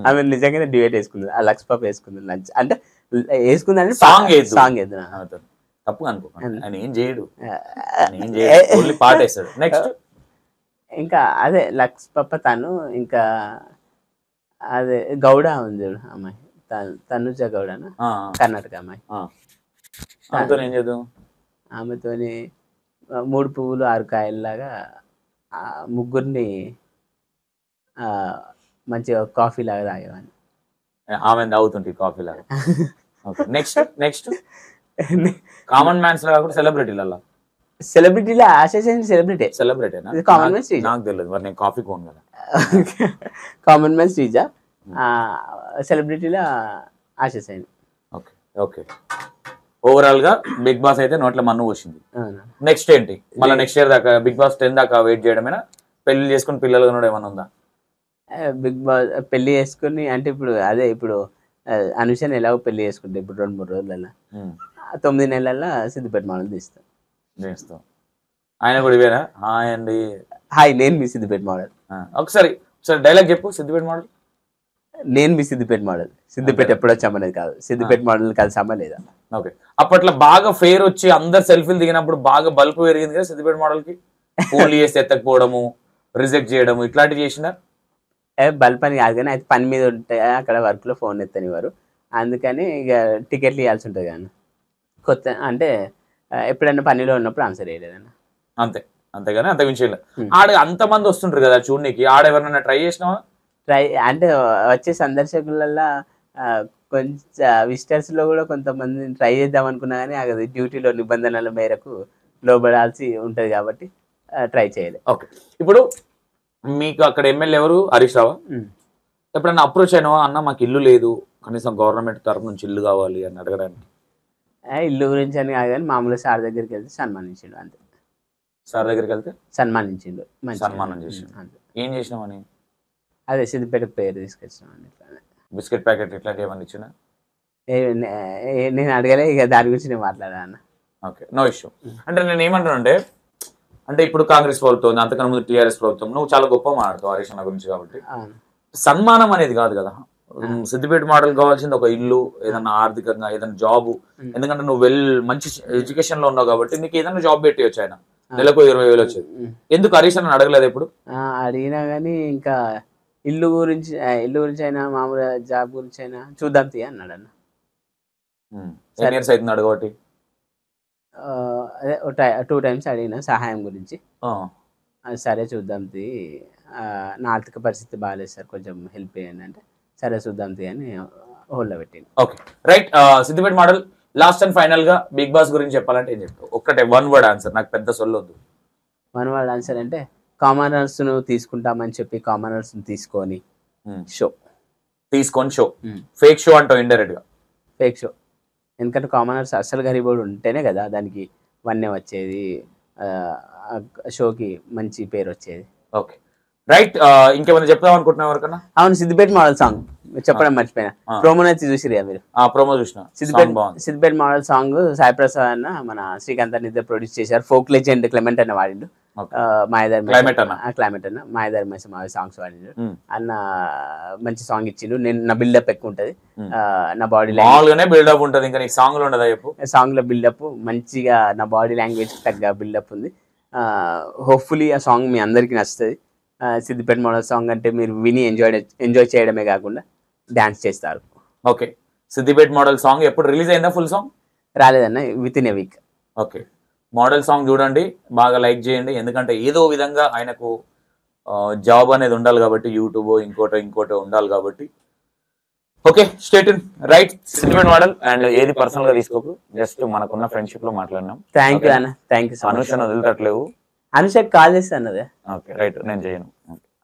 ఆమె నిజంగానే డిబేట్ వేసుకుంది, ఆ లక్స్ పాప వేసుకుంది లంచ్, అంటే వేసుకుందని సాంగ్ వేద్దు. తప్పు అనుకో, ఆయన ఏం చేయడు, పాట వేస్తాడు. నెక్స్ట్ ఇంకా అదే లక్స్ పాప, తను ఇంకా అదే గౌడ ఉంది చూడు అమ్మాయి, తనుజ గౌడనా, కర్ణాటక అమ్మాయి. ఆమెతోని 3 పువ్వులు 6 కాయల్లాగా ముగ్గురిని మంచిగా కాఫీ లాగా తాగేవాడిని. ఆమె తాగుతుంటే కాఫీ లాగా. నెక్స్ట్ కామన్ మ్యాన్స్ లాగా కూడా సెలబ్రిటీలలో సెలబ్రిటీ కామన్ మ్యాన్ శ్రీజ. నాకు తెలియదు మరి, నేను కాఫీ కోను కదా. కామన్ మ్యాన్ శ్రీజ, సెలబ్రిటీలో ఆశేష్. ఓకే ఓకే, ఓవరాల్ గా బిగ్ బాస్ అయితే నోట్ల మన్ను వచ్చింది. నెక్స్ట్ ఏంటి మళ్ళీ నెక్స్ట్ ఇయర్ దాకా బిగ్ బాస్ 10 దాకా వెయిట్ చేయడమేనా? పెళ్లి చేసుకుని పిల్లలు ఏమైనా ఉందా? బిగ్ బాస్ పెళ్లి చేసుకుని అంటే ఇప్పుడు అదే ఇప్పుడు అనుషని ఎలాగో పెళ్లి చేసుకుంటే ఇప్పుడు 2-3 రోజులలో 9 నెలల్లో సిద్దిపేట మోడల్ తీస్తాం. ఆయన కూడా ఇవేనా? హాయ్ అండి, హాయ్ నేను మీ సిద్దిపేట మోడల్. ఒకసారి డైలాగ్ చెప్పు. సిద్దిపేట మోడల్, నేను మీ సిద్దిపేట మోడల్. సిద్దిపేట ఎప్పుడు వచ్చామనేది కాదు, సిద్దిపేట మోడల్ కలిసి అమ్మలేదా? ఓకే, అప్పట్లో బాగా ఫేర్ వచ్చి అందరు సెల్ఫీలు దిగినప్పుడు బాగా బల్బ్ పెరిగింది కదా సిద్దిపేట మోడల్ కి. ఫోన్లు చేసి ఎత్తకపోవడము, రిజెక్ట్ చేయడము ఇట్లాంటివి చేసిన? బల్బ్ అని కాదు కానీ అయితే పని మీద ఉంటాయి అక్కడ, వర్క్ లో ఫోన్ ఎత్తనివారు, అందుకని ఇక టికెట్లు ఇవ్వాల్సి ఉంటుంది కానీ కొత్త అంటే ఎప్పుడైనా పనిలో ఉన్నప్పుడు ఆన్సర్ చేయలేదన్న, అంతేగాని అంత విషయంలో. ఆడ అంతమంది వస్తుంటారు కదా చూడనికి, ఆడ ఎవరైనా ట్రై చేసినావా? ట్రై అంటే వచ్చే సందర్శకులలో కొంచెం విజిటర్స్ లో కూడా కొంతమంది ట్రై చేద్దాం అనుకున్నా కానీ అది డ్యూటీలో నిబంధనల మేరకు లోబడాల్సి ఉంటది కాబట్టి ట్రై చేయలేదు. ఓకే, ఇప్పుడు మీకు అక్కడ ఎమ్మెల్యే ఎవరు? హరీష్ రావా? ఎప్పుడన్నా అప్రోచ్ అయినావా, అన్న మాకు ఇల్లు లేదు, కనీసం గవర్నమెంట్ తరఫు నుంచి ఇల్లు కావాలి అని అడగడానికి? ఇల్లు గురించి అని కాదు కానీ మామూలుగా సార్ దగ్గరికి వెళ్తే సన్మానించిండు అంతే. సార్ దగ్గరికి వెళ్తే సన్మానించిండు, సన్మానం చేసి అంతే. ఏం చేసినామని? అదే సిద్దిపేట పేరు తీసుకొచ్చినాం అండి. బిస్కెట్ ప్యాకెట్ ఇట్లాంటి ఏమన్నా ఇచ్చినా? నేను అడగలే, ఇక దాని గురించి నేను మాట్లాడాను. Okay, no issue. అంటే నేను ఏమంటానంటే, అంటే ఇప్పుడు కాంగ్రెస్ ప్రభుత్వం ఉంది, అంతకన్నా ముందు టీఆర్ఎస్ ప్రభుత్వం, నువ్వు చాలా గొప్ప మాట్లాడుతావు హరీష్ అన్న గురించి కాబట్టి. సన్మానం అనేది కాదు కదా సిద్దిపేట మోడల్ కావాల్సింది, ఒక ఇల్లు, ఏదన్నా ఆర్థికంగా ఏదైనా జాబ్. ఎందుకంటే నువ్వు మంచి ఎడ్యుకేషన్ లో ఉన్నావు కాబట్టి నీకు ఏదైనా జాబ్ పెట్టవచ్చు, ఆయన నెలకు 20,000 వచ్చేది. ఎందుకు హరీష్ అన్న అడగలేదు ఎప్పుడు? అడిగినా కానీ ఇంకా ఇల్లు గురించి అయినా మామూలుగా జాబ్ గురించి అయినా చూద్దాం తీ అన్నాడు అన్న. ఇయర్స్ అవుతుంది అడగబట్టి? అదే 2 times అడిగిన సహాయం గురించి. సరే చూద్దాం తీ, నా ఆర్థిక పరిస్థితి బాగాలేదు సార్, కొంచెం హెల్ప్ చేయండి అంటే సరే చూద్దాం తీ అని హోల్డ్లో పెట్టింది. Okay, right. Siddipet model last and final గా బిగ్ బాస్ గురించి చెప్పాలంటే ఏం చెప్తావు? ఒక్కటే 1 word ఆన్సర్, నాకు పెద్ద సొల్లొద్దు. 1 word ఆన్సర్ అంటే కామనర్స్ ను తీసుకుంటామని చెప్పి కామనర్స్ తీసుకొని షో ఫేక్ షో అంటావు ఇండైరెక్ట్ గా. ఫేక్ షో, ఎందుకంటే కామనర్స్ అసలు గరీబోడు ఉంటేనే కదా దానికి వన్నే వచ్చేది, షోకి మంచి పేరు వచ్చేది. Okay, right. ఇంకేమైనా చెప్తాం అనుకుంటున్నావు ఎవరికన్నా? అవును, సిద్దిపేట మోడల్ సాంగ్ చెప్పడం మర్చిపోయినా. ప్రోమోనే చూసిరా మీరు? ప్రోమో చూసిన. సిద్దిపేట మోడల్ సాంగ్ సాయి ప్రసాద్ అన్న మన శ్రీకాంత్ అన్న ఇద్దరు ప్రొడ్యూస్ చేశారు. ఫోక్ లెజెండ్ క్లెమెంట్ అన్న వాడిండు, క్లైమేట్ అన్న మాయదారి మైసం సాంగ్స్ వాడిండు అన్న. మంచి సాంగ్ ఇచ్చిండు. నేను నా బిల్డప్ ఎక్కువ ఉంటది, నా బాడీ బిల్డప్ ఉంటది, ఇంకా నీకు సాంగ్ లో ఉండదా చెప్పు? సాంగ్ లో బిల్డప్ మంచిగా, నా బాడీ లాంగ్వేజ్ తగ్గ బిల్డప్ ఉంది. హోప్ఫుల్లీ ఆ సాంగ్ మీ అందరికి నచ్చుతుంది. సిద్దిపేట మోడల్ సాంగ్ అంటే మీరు విని ఎంజాయ్ చేయడమే కాకుండా డాన్స్ చేస్తారు. ఓకే, సిద్దిపేట మోడల్ సాంగ్ ఎప్పుడు రిలీజ్ అయిందా? ఫుల్ సాంగ్ రాలేదన్న, with in a week. Okay, model song చూడండి, బాగా లైక్ చేయండి. ఎందుకంటే ఏదో విధంగా ఆయనకు జాబ్ అనేది ఉండాలి కాబట్టి, యూట్యూబ్ ఇంకోటో ఉండాలి కాబట్టి. Okay, stay tune. Right, Siddipet model. And ఏది పర్సనల్ గా తీసుకోకు, జస్ట్ మనకున్న ఫ్రెండ్షిప్ లో మాట్లాడినాం. థ్యాంక్ యూ అన్న, థ్యాంక్ యూ. అనుషను వదిలితట్లేవు. అనుషకి కాల్ చేస్తా అన్నదే. ఓకే, రైట్, నేను చేయను.